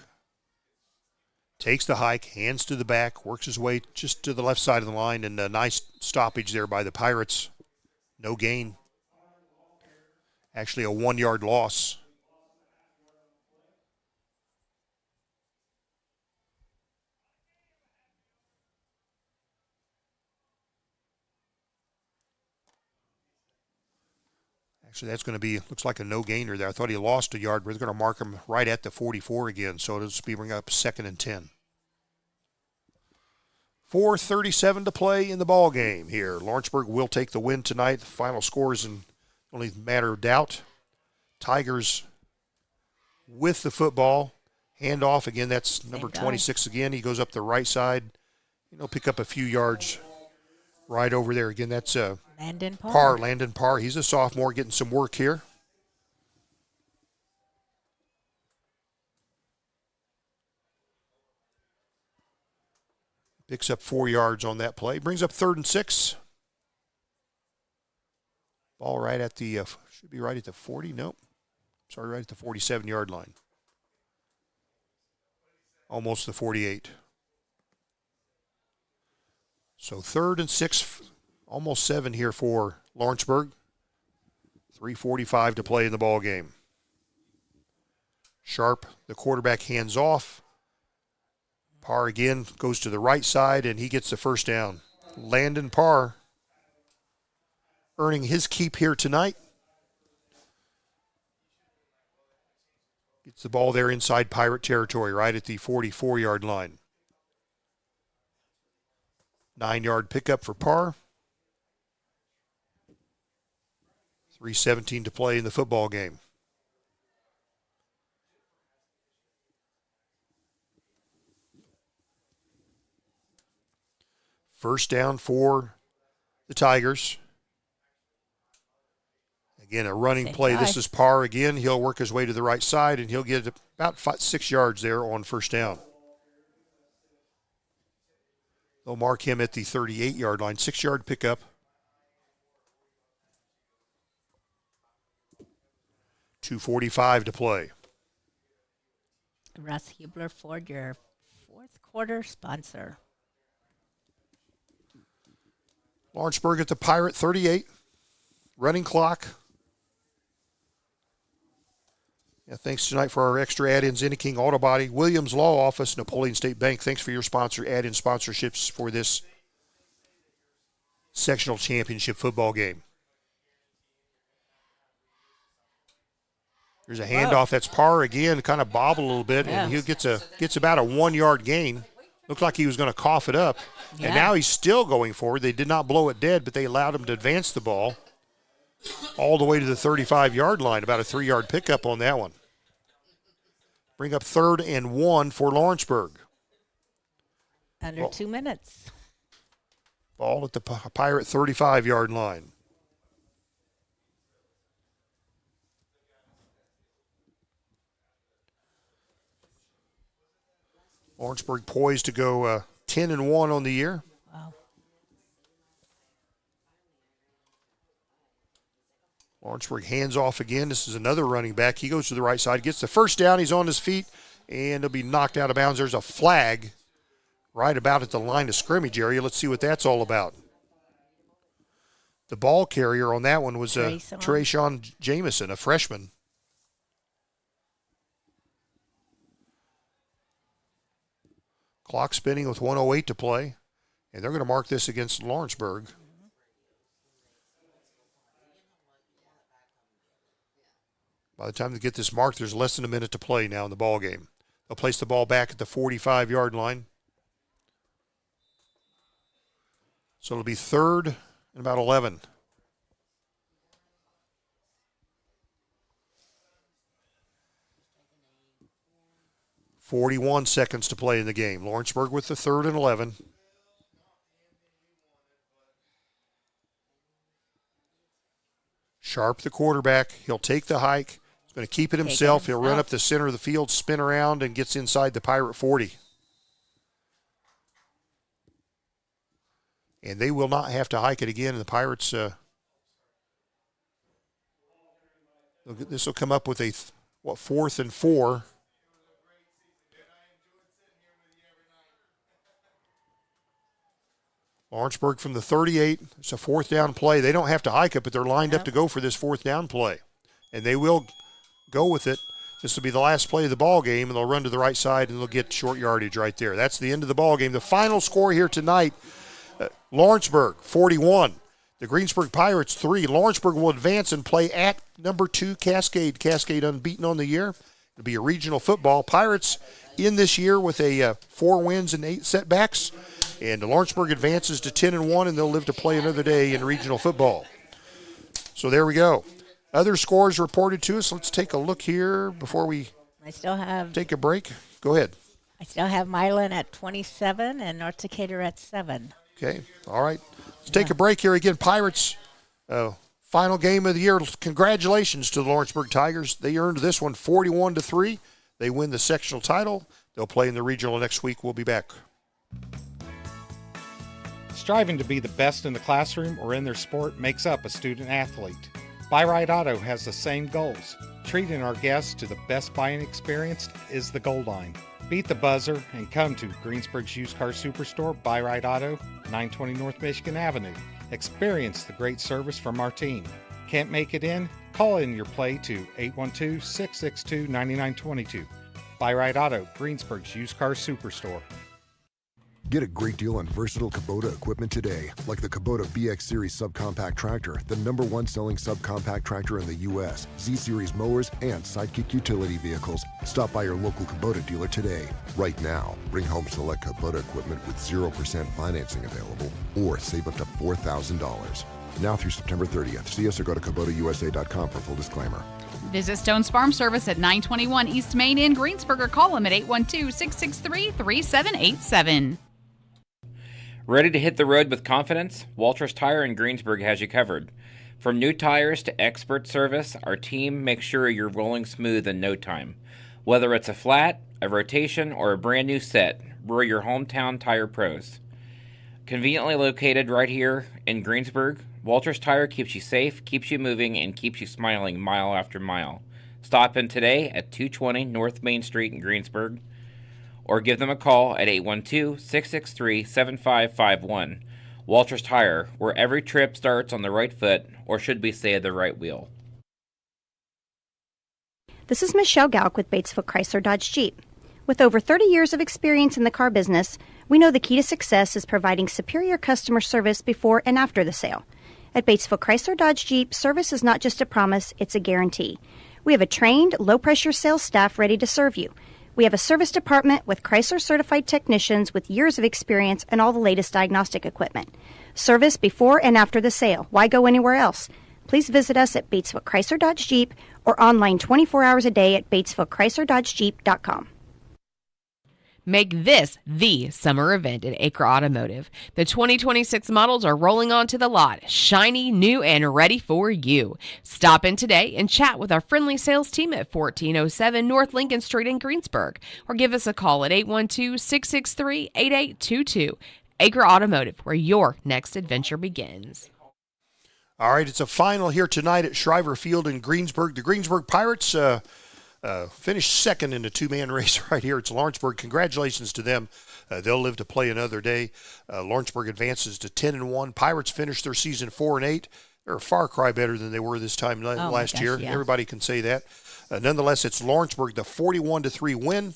Takes the hike, hands to the back, works his way just to the left side of the line, and a nice stoppage there by the Pirates. No gain. Actually, a 1-yard loss. Actually, that's going to be, looks like a no-gainer there. I thought he lost a yard, but they're going to mark him right at the 44 again, so it'll just be bring up 2nd and 10. 4:37 to play in the ball game here. Lawrenceburg will take the win tonight. The final score is in only a matter of doubt. Tigers with the football. Handoff again. That's number 26 again. He goes up the right side. He'll pick up a few yards right over there. Again, that's Landon Parr. Landon Parr. He's a sophomore getting some work here. Picks up 4 yards on that play. Brings up 3rd and 6. Ball right at the, should be right at the 40. Nope. Sorry, right at the 47-yard line. Almost the 48. So 3rd and 6, almost 7 here for Lawrenceburg. 3:45 to play in the ball game. Sharp, the quarterback, hands off. Parr again goes to the right side, and he gets the first down. Landon Parr earning his keep here tonight. Gets the ball there inside Pirate territory, right at the 44-yard line. 9-yard pickup for Parr. 3:17 to play in the football game. First down for the Tigers. Again, a running play. This is Parr again. He'll work his way to the right side, and he'll get about 6 yards there on first down. They'll mark him at the 38-yard line. 6-yard pickup. .245 to play. Russ Hubler Ford, your fourth quarter sponsor. Lawrenceburg at the Pirate 38. Running clock. Yeah, thanks tonight for our extra add-ins, Indy King Auto Body, Williams Law Office, Napoleon State Bank. Thanks for your add-in sponsorships for this sectional championship football game. There's a handoff. That's Parr again, kind of bobble a little bit, and he gets about a 1-yard gain. Looked like he was going to cough it up, and now he's still going forward. They did not blow it dead, but they allowed him to advance the ball all the way to the 35-yard line, about a 3-yard pickup on that one. Bring up 3rd and 1 for Lawrenceburg. Under 2 minutes. Ball at the Pirate 35-yard line. Lawrenceburg poised to go 10 and 1 on the year. Wow. Lawrenceburg hands off again. This is another running back. He goes to the right side, gets the first down. He's on his feet, and he'll be knocked out of bounds. There's a flag right about at the line of scrimmage area. Let's see what that's all about. The ball carrier on that one was Trayshawn Jamison, a freshman. Clock spinning with 1:08 to play, and they're going to mark this against Lawrenceburg. By the time they get this marked, there's less than a minute to play now in the ball game. They'll place the ball back at the 45-yard line. So it'll be 3rd and about 11. .41 seconds to play in the game. Lawrenceburg with the 3rd and 11. Sharp, the quarterback. He'll take the hike. He's going to keep it himself. He'll run up the center of the field, spin around, and gets inside the Pirate 40. And they will not have to hike it again. And the Pirates, this will come up with a, 4th and 4. Lawrenceburg from the 38. It's a 4th down play. They don't have to hike it, but they're lined up to go for this 4th down play. And they will go with it. This will be the last play of the ball game, and they'll run to the right side, and they'll get short yardage right there. That's the end of the ball game. The final score here tonight, Lawrenceburg 41. The Greensburg Pirates 3. Lawrenceburg will advance and play at number 2 Cascade. Cascade unbeaten on the year. It'll be a regional football. Pirates in this year with a 4 wins and 8 setbacks. And Lawrenceburg advances to 10 and 1, and they'll live to play another day in regional football. So there we go. Other scores reported to us. Let's take a look here before we take a break. Go ahead. I still have Milan at 27 and North Decatur at 7. Okay. All right. Let's take a break here again. Pirates, final game of the year. Congratulations to the Lawrenceburg Tigers. They earned this one 41-3. They win the sectional title. They'll play in the regional next week. We'll be back. Striving to be the best in the classroom or in their sport makes up a student athlete. Buy Right Auto has the same goals. Treating our guests to the best buying experience is the goal line. Beat the buzzer and come to Greensburg's Used Car Superstore, Buy Right Auto, 920 North Michigan Avenue. Experience the great service from our team. Can't make it in? Call in your play to 812-662-9922. Buy Right Auto, Greensburg's Used Car Superstore. Get a great deal on versatile Kubota equipment today, like the Kubota BX Series subcompact tractor, the #1 selling subcompact tractor in the U.S., Z-Series mowers, and Sidekick utility vehicles. Stop by your local Kubota dealer today. Right now, bring home select Kubota equipment with 0% financing available, or save up to $4,000. Now through September 30th. See us or go to KubotaUSA.com for full disclaimer. Visit Stone's Farm Service at 921 East Main in Greensburg or call them at 812-663-3787. Ready to hit the road with confidence? Walters Tire in Greensburg has you covered. From new tires to expert service, our team makes sure you're rolling smooth in no time. Whether it's a flat, a rotation, or a brand new set, we're your hometown tire pros. Conveniently located right here in Greensburg, Walters Tire keeps you safe, keeps you moving, and keeps you smiling mile after mile. Stop in today at 220 North Main Street in Greensburg, or give them a call at 812-663-7551. Walters Tire, where every trip starts on the right foot, or should we say the right wheel. This is Michelle Galk with Batesville Chrysler Dodge Jeep. With over 30 years of experience in the car business, we know the key to success is providing superior customer service before and after the sale. At Batesville Chrysler Dodge Jeep, service is not just a promise, it's a guarantee. We have a trained, low-pressure sales staff ready to serve you. We have a service department with Chrysler-certified technicians with years of experience and all the latest diagnostic equipment. Service before and after the sale. Why go anywhere else? Please visit us at Batesville Chrysler Dodge Jeep or online 24 hours a day at BatesvilleChryslerDodgeJeep.com. Make this the summer event at Acre Automotive. The 2026 models are rolling onto the lot, shiny, new, and ready for you. Stop in today and chat with our friendly sales team at 1407 North Lincoln Street in Greensburg, or give us a call at 812-663-8822. Acre Automotive, where your next adventure begins. All right, it's a final here tonight at Shriver Field in Greensburg. The Greensburg Pirates finished second in a two-man race right here. It's Lawrenceburg. Congratulations to them. They'll live to play another day. Lawrenceburg advances to 10-1. Pirates finished their season 4-8. They're a far cry better than they were this time last year. Yeah. Everybody can say that. Nonetheless, it's Lawrenceburg, the 41-3 win.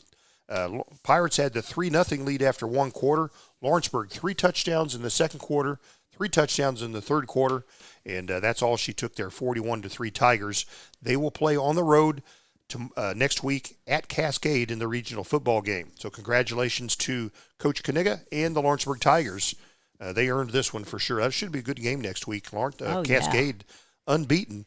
Pirates had the 3-0 lead after one quarter. Lawrenceburg, 3 touchdowns in the second quarter, 3 touchdowns in the third quarter, and that's all she took there, 41-3 Tigers. They will play on the road to next week at Cascade in the regional football game. So congratulations to Coach Kaniga and the Lawrenceburg Tigers. They earned this one for sure. That should be a good game next week. Cascade unbeaten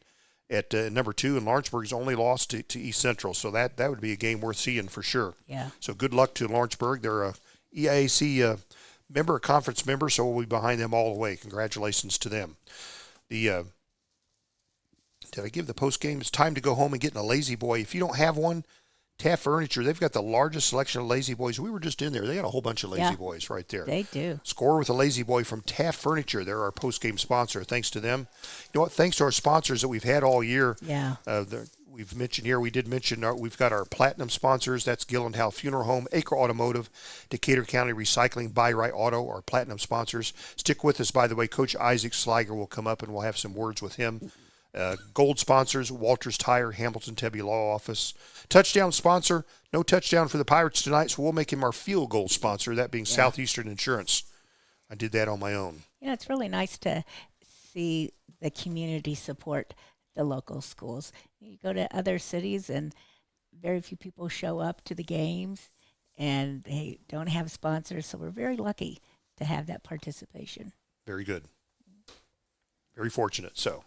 at number 2, and Lawrenceburg's only lost to East Central. So that would be a game worth seeing for sure. Yeah. So good luck to Lawrenceburg. They're a EIAC member, a conference member, so we'll be behind them all the way. Congratulations to them. Did I give the post game? It's time to go home and get in a Lazy Boy. If you don't have one, Taft Furniture, they've got the largest selection of Lazy Boys. We were just in there. They got a whole bunch of Lazy Boys right there. They do. Score with a Lazy Boy from Taft Furniture. They're our post game sponsor. Thanks to them. You know what? Thanks to our sponsors that we've had all year. Yeah. We've mentioned here, we've got our platinum sponsors. That's Gillenhow Funeral Home, Acre Automotive, Decatur County Recycling, Buy Right Auto, our platinum sponsors. Stick with us, by the way. Coach Isaac Sliger will come up and we'll have some words with him. Gold sponsors, Walters Tire, Hamilton Tebby Law Office. Touchdown sponsor, no touchdown for the Pirates tonight, so we'll make him our field goal sponsor, that being Southeastern Insurance. I did that on my own. Yeah, it's really nice to see the community support the local schools. You go to other cities and very few people show up to the games and they don't have sponsors, so we're very lucky to have that participation. Very good. Very fortunate. So,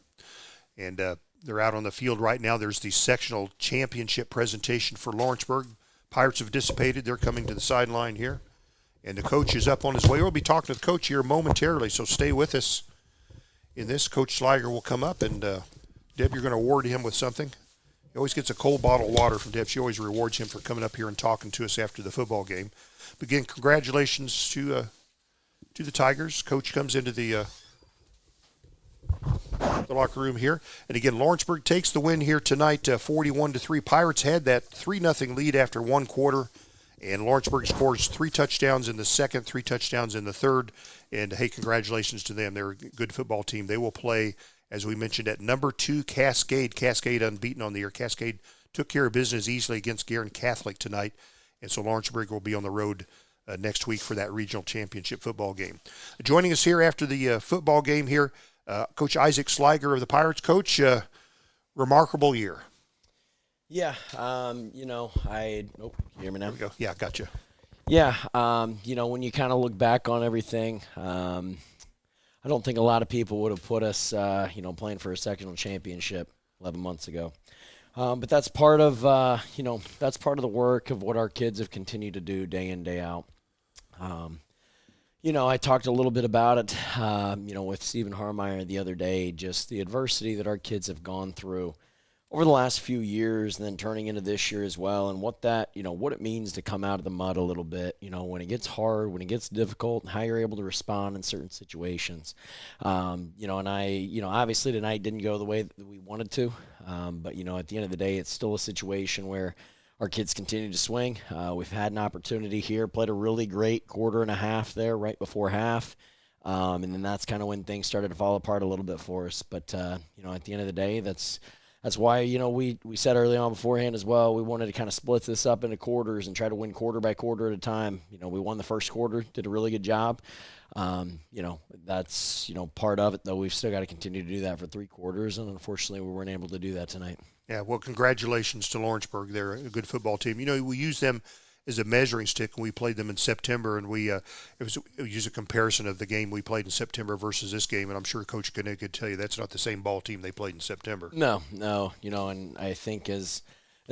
and They're out on the field right now. There's the sectional championship presentation for Lawrenceburg. Pirates have dissipated. They're coming to the sideline here. And the coach is up on his way. We'll be talking to the coach here momentarily, so stay with us. In this, Coach Sliger will come up, and Deb, you're going to award him with something. He always gets a cold bottle of water from Deb. She always rewards him for coming up here and talking to us after the football game. But again, congratulations to the Tigers. Coach comes into the locker room here. And again, Lawrenceburg takes the win here tonight, 41-3. Pirates had that 3-0 lead after one quarter. And Lawrenceburg scores 3 touchdowns in the second, 3 touchdowns in the third. And, hey, congratulations to them. They're a good football team. They will play, as we mentioned, at number 2, Cascade. Cascade unbeaten on the year. Cascade took care of business easily against Guerin Catholic tonight. And so Lawrenceburg will be on the road next week for that regional championship football game. Joining us here after the football game here, Coach Isaac Sliger of the Pirates. Coach, remarkable year. Yeah, you know, you hear me now? There we go. Yeah, gotcha. Yeah, you know, when you kind of look back on everything, I don't think a lot of people would have put us, you know, playing for a sectional championship 11 months ago. But that's part of, you know, that's part of the work of what our kids have continued to do day in, day out. You know, I talked a little bit about it, you know, with Stephen Harmeyer the other day, just the adversity that our kids have gone through over the last few years and then turning into this year as well, and what that, you know, what it means to come out of the mud a little bit, you know, when it gets hard, when it gets difficult, and how you're able to respond in certain situations. You know, and you know, obviously tonight didn't go the way that we wanted to, but, you know, at the end of the day, it's still a situation where our kids continue to swing. We've had an opportunity here, played a really great quarter and a half there right before half. And then that's kind of when things started to fall apart a little bit for us. But, you know, at the end of the day, that's why, you know, we said early on beforehand as well, we wanted to kind of split this up into quarters and try to win quarter by quarter at a time. You know, we won the first quarter, did a really good job. You know, that's, you know, part of it, though. We've still got to continue to do that for 3 quarters, and unfortunately we weren't able to do that tonight. Yeah, well, congratulations to Lawrenceburg. They're a good football team. You know, we use them as a measuring stick when we played them in September, and we use a comparison of the game we played in September versus this game, and I'm sure Coach Kinnick could tell you that's not the same ball team they played in September. No, you know, and I think as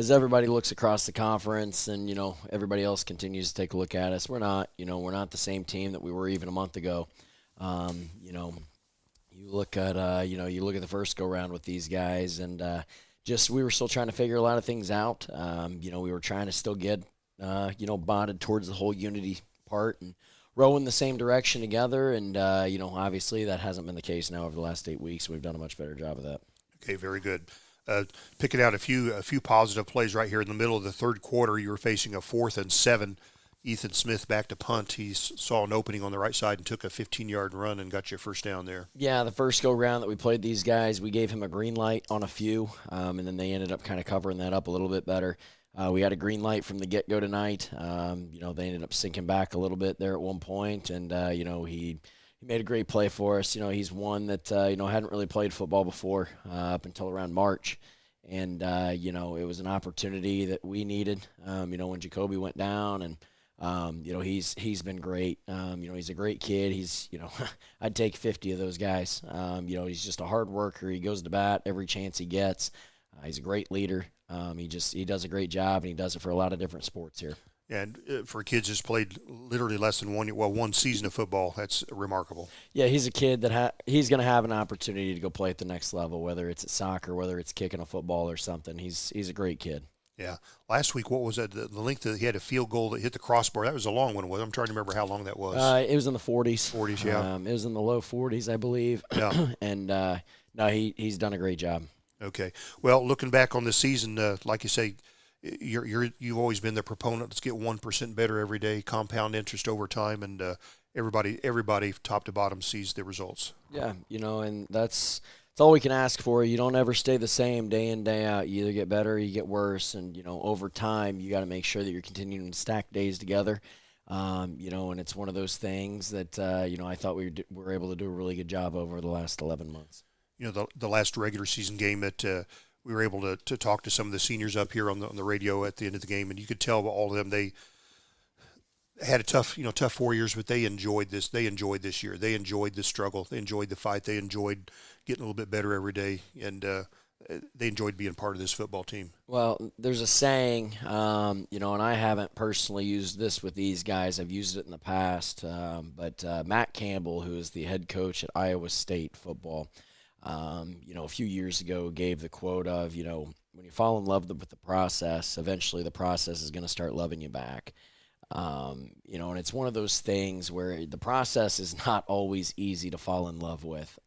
everybody looks across the conference and, you know, everybody else continues to take a look at us, we're not the same team that we were even a month ago. You know, you look at the first go-round with these guys, and we were still trying to figure a lot of things out. You know, we were trying to still get you know, bonded towards the whole unity part and row in the same direction together. And, you know, obviously that hasn't been the case now over the last 8 weeks. We've done a much better job of that. Okay, very good. Picking out a few positive plays right here in the middle of the third quarter. You were facing a 4th and 7. Ethan Smith back to punt. He saw an opening on the right side and took a 15-yard run and got you a first down there. Yeah, the first go-round that we played these guys, we gave him a green light on a few, and then they ended up kind of covering that up a little bit better. We had a green light from the get-go tonight. You know, they ended up sinking back a little bit there at one point, and, you know, he made a great play for us. You know, he's one that, you know, hadn't really played football before up until around March. And, you know, it was an opportunity that we needed, you know, when Jacoby went down. And, you know, he's been great. You know, he's a great kid. He's, you know, I'd take 50 of those guys. You know, he's just a hard worker. He goes to bat every chance he gets. He's a great leader. He does a great job, and he does it for a lot of different sports here. And for kids who's played literally less than one season of football, that's remarkable. Yeah, he's a kid that he's going to have an opportunity to go play at the next level, whether it's at soccer, whether it's kicking a football or something. He's a great kid. Yeah. Last week, what was that? The length that he had a field goal that hit the crossbar. That was a long one. I'm trying to remember how long that was. It was in the 40s. 40s, yeah. It was in the low 40s, I believe. Yeah. And no, he's done a great job. Okay. Well, looking back on the season, like you say, you've always been the proponent. Let's get 1% better every day, compound interest over time, and everybody top to bottom sees the results. Yeah, you know, and that's all we can ask for. You don't ever stay the same day in, day out. You either get better or you get worse, and, you know, over time you got to make sure that you're continuing to stack days together. You know, and it's one of those things that, you know, I thought we were able to do a really good job over the last 11 months. You know, the last regular season game that we were able to talk to some of the seniors up here on the radio at the end of the game, and you could tell all of them, they had a tough 4 years, but they enjoyed this. They enjoyed this year. They enjoyed the struggle. They enjoyed the fight. They enjoyed getting a little bit better every day. And they enjoyed being part of this football team. Well, there's a saying, and I haven't personally used this with these guys. I've used it in the past, but Matt Campbell, who is the head coach at Iowa State football, a few years ago gave the quote of, when you fall in love with the process, eventually the process is going to start loving you back. And it's one of those things where the process is not always easy to fall in love with.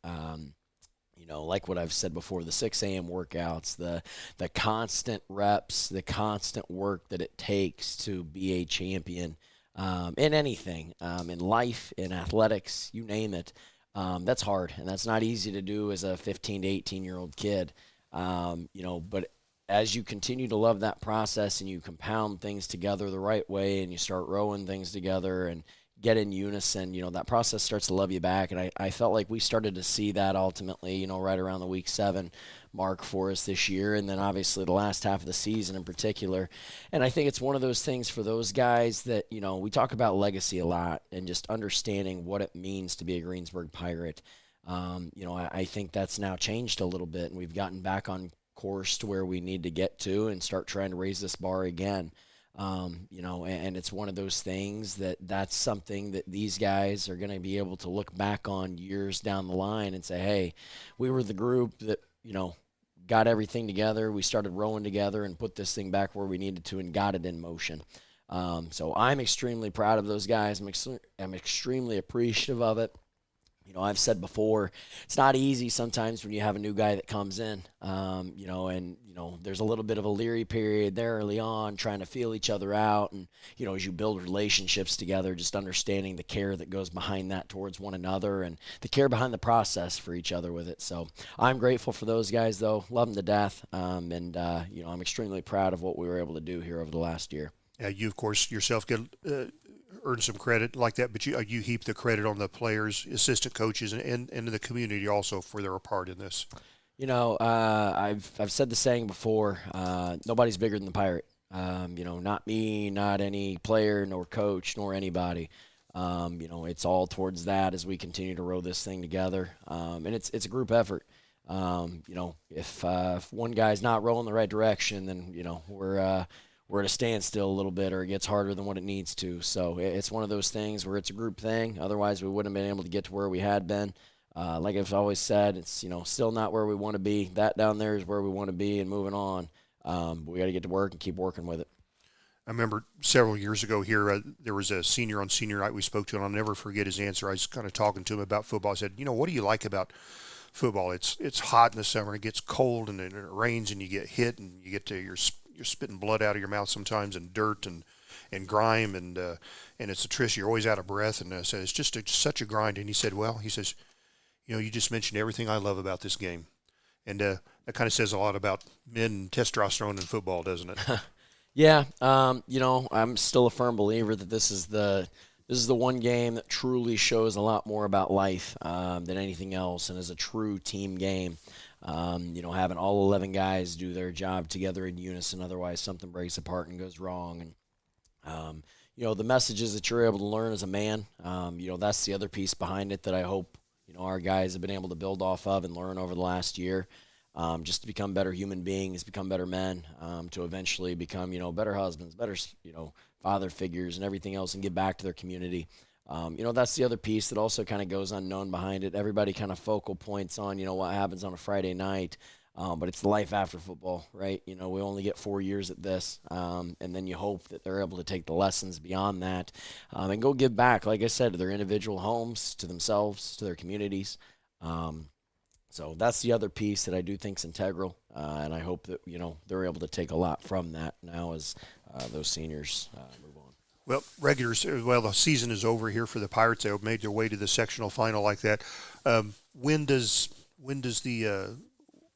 Like what I've said before, the 6 a.m. workouts, the constant reps, the constant work that it takes to be a champion in anything, in life, in athletics, you name it. That's hard, and that's not easy to do as a 15 to 18-year-old kid. But as you continue to love that process and you compound things together the right way and you start rowing things together and get in unison, that process starts to love you back. And I felt like we started to see that ultimately, right around the week 7 mark for us this year. And then obviously the last half of the season in particular. And I think it's one of those things for those guys that, we talk about legacy a lot and just understanding what it means to be a Greensburg Pirate. I think that's now changed a little bit, and we've gotten back on course to where we need to get to and start trying to raise this bar again. And it's one of those things that's something that these guys are going to be able to look back on years down the line and say, hey, we were the group that, got everything together. We started rowing together and put this thing back where we needed to and got it in motion. So I'm extremely proud of those guys. I'm extremely appreciative of it. I've said before, it's not easy sometimes when you have a new guy that comes in, there's a little bit of a leery period there early on, trying to feel each other out. And, as you build relationships together, just understanding the care that goes behind that towards one another and the care behind the process for each other with it. So I'm grateful for those guys, though. Love them to death. I'm extremely proud of what we were able to do here over the last year. Yeah, you, of course, yourself get earn some credit like that, but you heap the credit on the players, assistant coaches, and the community also for their part in this. I've said the saying before, nobody's bigger than the Pirate. Not me, not any player, nor coach, nor anybody. It's all towards that as we continue to row this thing together. And it's a group effort. If one guy's not rowing the right direction, then, we're at a standstill a little bit, or it gets harder than what it needs to. So it's one of those things where it's a group thing. Otherwise, we wouldn't have been able to get to where we had been. Like I've always said, it's still not where we want to be. That down there is where we want to be and moving on. But we got to get to work and keep working with it. I remember several years ago here, there was a senior on senior night we spoke to, and I'll never forget his answer. I was kind of talking to him about football. I said, what do you like about football? It's hot in the summer, it gets cold, and it rains, and you get hit, and you get to you're spitting blood out of your mouth sometimes, and dirt and grime, and it's a tryst. You're always out of breath, and I said it's just such a grind. And he said, you just mentioned everything I love about this game, and that kind of says a lot about men and testosterone in football, doesn't it? Yeah, I'm still a firm believer that this is the one game that truly shows a lot more about life than anything else, and is a true team game. Having all 11 guys do their job together in unison, otherwise something breaks apart and goes wrong. And, the messages that you're able to learn as a man, that's the other piece behind it that I hope, our guys have been able to build off of and learn over the last year, just to become better human beings, become better men, to eventually become, better husbands, better, father figures and everything else, and give back to their community. That's the other piece that also kind of goes unknown behind it. Everybody kind of focal points on, what happens on a Friday night, but it's life after football, right? We only get 4 years at this, and then you hope that they're able to take the lessons beyond that and go give back, like I said, to their individual homes, to themselves, to their communities. So that's the other piece that I do think is integral, and I hope that, they're able to take a lot from that now as those seniors move on. Well, the season is over here for the Pirates. They made their way to the sectional final like that. When does the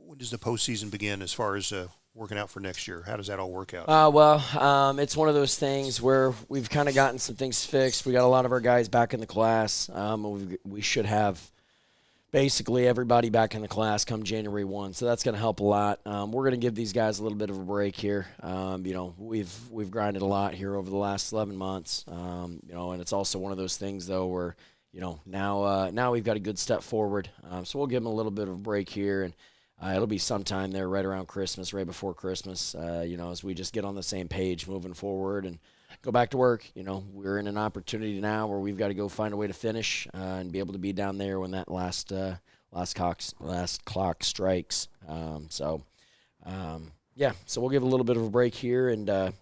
postseason begin as far as working out for next year? How does that all work out? It's one of those things where we've kind of gotten some things fixed. We got a lot of our guys back in the class. We should have basically everybody back in the class come January 1, so that's going to help a lot. We're going to give these guys a little bit of a break here. We've grinded a lot here over the last 11 months, and it's also one of those things, though, where, now we've got a good step forward, so we'll give them a little bit of a break here, and It'll be sometime there right around Christmas, right before Christmas, as we just get on the same page moving forward and go back to work. We're in an opportunity now where we've got to go find a way to finish and be able to be down there when that last clock strikes. So we'll give a little bit of a break here and,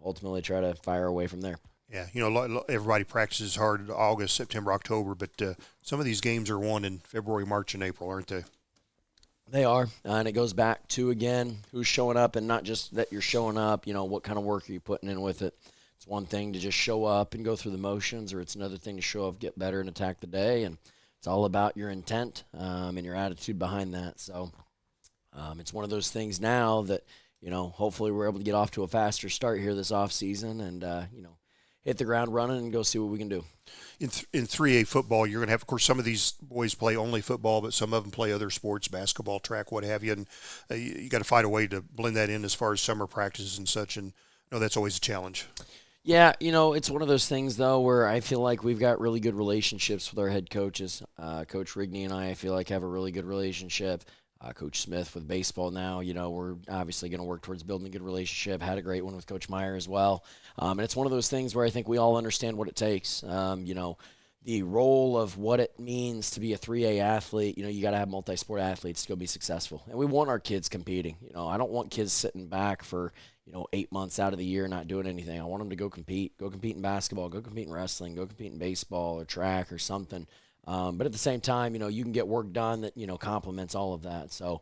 ultimately try to fire away from there. Yeah, everybody practices hard August, September, October, but some of these games are won in February, March, and April, aren't they? They are, and it goes back to, again, who's showing up, and not just that you're showing up, what kind of work are you putting in with it. It's one thing to just show up and go through the motions, or it's another thing to show up, get better, and attack the day, and it's all about your intent and your attitude behind that. So it's one of those things now that, hopefully we're able to get off to a faster start here this offseason and, hit the ground running and go see what we can do. In 3A football, you're going to have, of course, some of these boys play only football, but some of them play other sports, basketball, track, what have you, and you got to find a way to blend that in as far as summer practices and such, and that's always a challenge. Yeah, it's one of those things, though, where I feel like we've got really good relationships with our head coaches. Coach Rigney and I feel like have a really good relationship. Coach Smith with baseball now, we're obviously going to work towards building a good relationship. Had a great one with Coach Meyer as well. And it's one of those things where I think we all understand what it takes. The role of what it means to be a 3A athlete, you got to have multi-sport athletes to go be successful. And we want our kids competing. I don't want kids sitting back for, 8 months out of the year not doing anything. I want them to go compete in basketball, go compete in wrestling, go compete in baseball or track or something. But at the same time, you can get work done that, complements all of that. So,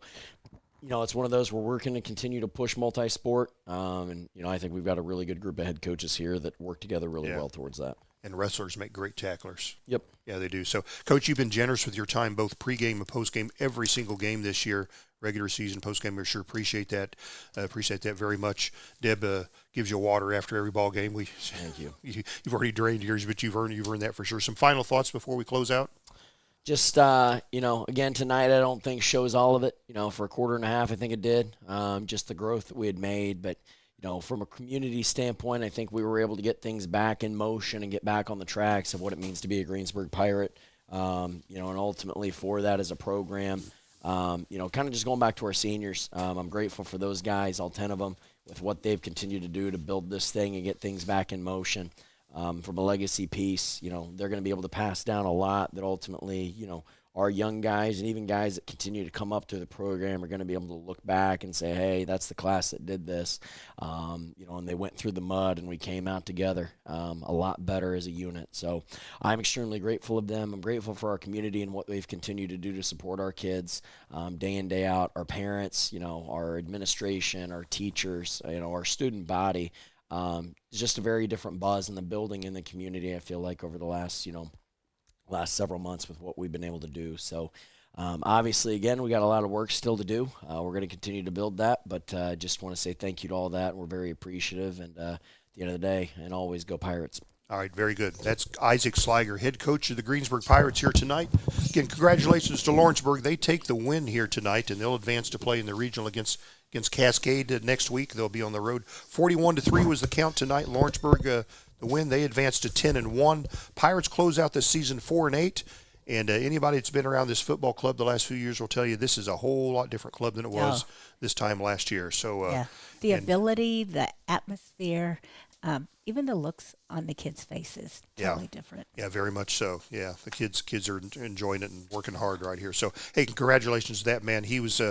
it's one of those where we're going to continue to push multi-sport. And, I think we've got a really good group of head coaches here that work together really well towards that. And wrestlers make great tacklers. Yep. Yeah, they do. So, Coach, you've been generous with your time, both pregame and postgame, every single game this year, regular season, postgame. We sure appreciate that. Appreciate that very much. Deb gives you water after every ball game. Thank you. You've already drained yours, but you've earned that for sure. Some final thoughts before we close out? Just, again, tonight I don't think shows all of it. For a quarter and a half, I think it did. Just the growth that we had made. But, from a community standpoint, I think we were able to get things back in motion and get back on the tracks of what it means to be a Greensburg Pirate. And ultimately for that as a program, kind of just going back to our seniors. I'm grateful for those guys, all 10 of them, with what they've continued to do to build this thing and get things back in motion. From a legacy piece, they're going to be able to pass down a lot that ultimately, our young guys and even guys that continue to come up through the program are going to be able to look back and say, hey, that's the class that did this, and they went through the mud and we came out together a lot better as a unit. So I'm extremely grateful of them. I'm grateful for our community and what they've continued to do to support our kids day in, day out, our parents, our administration, our teachers, our student body. It's just a very different buzz in the building, in the community, I feel like, over the last several months with what we've been able to do. So obviously, again, we got a lot of work still to do. We're going to continue to build that, but just want to say thank you to all that. We're very appreciative, and at the end of the day, and always go Pirates. All right, very good. That's Isaac Sliger, head coach of the Greensburg Pirates here tonight. Again, congratulations to Lawrenceburg. They take the win here tonight, and they'll advance to play in the regional against Cascade next week. They'll be on the road. 41-3 was the count tonight. Lawrenceburg, the win, they advanced to 10-1. Pirates close out this season 4-8. And anybody that's been around this football club the last few years will tell you this is a whole lot different club than it was this time last year. So the ability, the atmosphere, even the looks on the kids' faces, totally different. Yeah, very much so. Yeah, the kids are enjoying it and working hard right here. So, hey, congratulations to that man. He was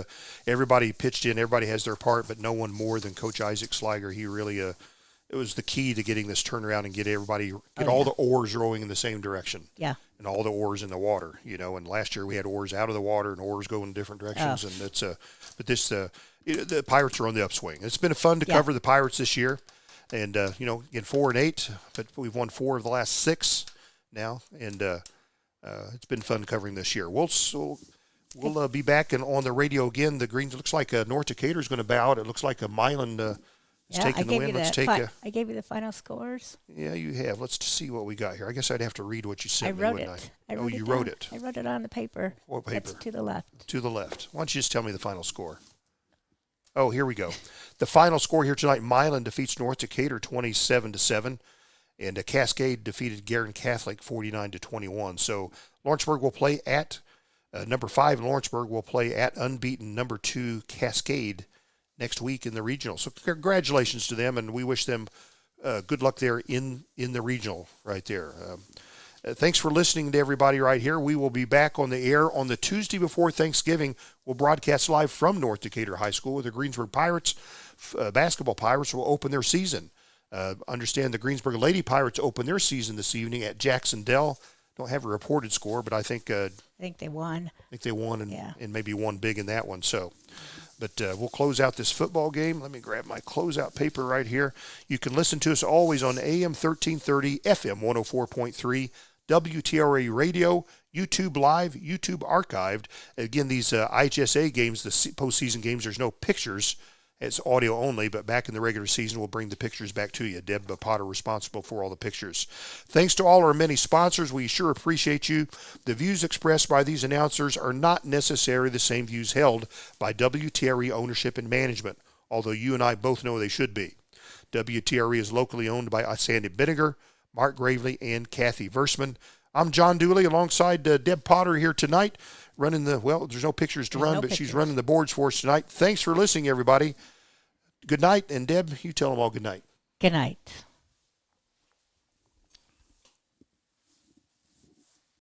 everybody pitched in. Everybody has their part, but no one more than Coach Isaac Sliger. He really it was the key to getting this turnaround and get all the oars rowing in the same direction. Yeah. And all the oars in the water, And last year we had oars out of the water and oars going in different directions. And it's the Pirates are on the upswing. It's been fun to cover the Pirates this year. And, again, 4-8, but we've won 4 of the last 6 now. And it's been fun covering this year. We'll be back and on the radio again. The Greens looks like North Decatur is going to bow out. It looks like Milan is taking the win. I gave you the final scores. Yeah, you have. Let's see what we got here. I guess I'd have to read what you sent me. I wrote it. You wrote it. I wrote it on the paper. What paper? That's to the left. To the left. Why don't you just tell me the final score? Oh, here we go. The final score here tonight, Milan defeats North Decatur 27-7, and Cascade defeated Guerin Catholic 49-21. So Lawrenceburg will play at Number 5, Lawrenceburg, will play at unbeaten number 2, Cascade, next week in the regional. So congratulations to them, and we wish them good luck there in the regional right there. Thanks for listening to everybody right here. We will be back on the air on the Tuesday before Thanksgiving. We'll broadcast live from North Decatur High School where the Greensburg Pirates, basketball Pirates, will open their season. Understand the Greensburg Lady Pirates open their season this evening at Jackson Dell. Don't have a reported score, but I think they won. And maybe won big in that one. So, but we'll close out this football game. Let me grab my closeout paper right here. You can listen to us always on AM 1330, FM 104.3, WTRA Radio, YouTube Live, YouTube Archived. Again, these IHSA games, the postseason games, there's no pictures. It's audio only, but back in the regular season, we'll bring the pictures back to you. Deb Potter responsible for all the pictures. Thanks to all our many sponsors. We sure appreciate you. The views expressed by these announcers are not necessarily the same views held by WTRE ownership and management, although you and I both know they should be. WTRE is locally owned by Sandy Binniger, Mark Gravely, and Kathy Versman. I'm John Dooley alongside Deb Potter here tonight. Running there's no pictures to run, but she's running the boards for us tonight. Thanks for listening, everybody. Good night, and Deb, you tell them all good night. Good night.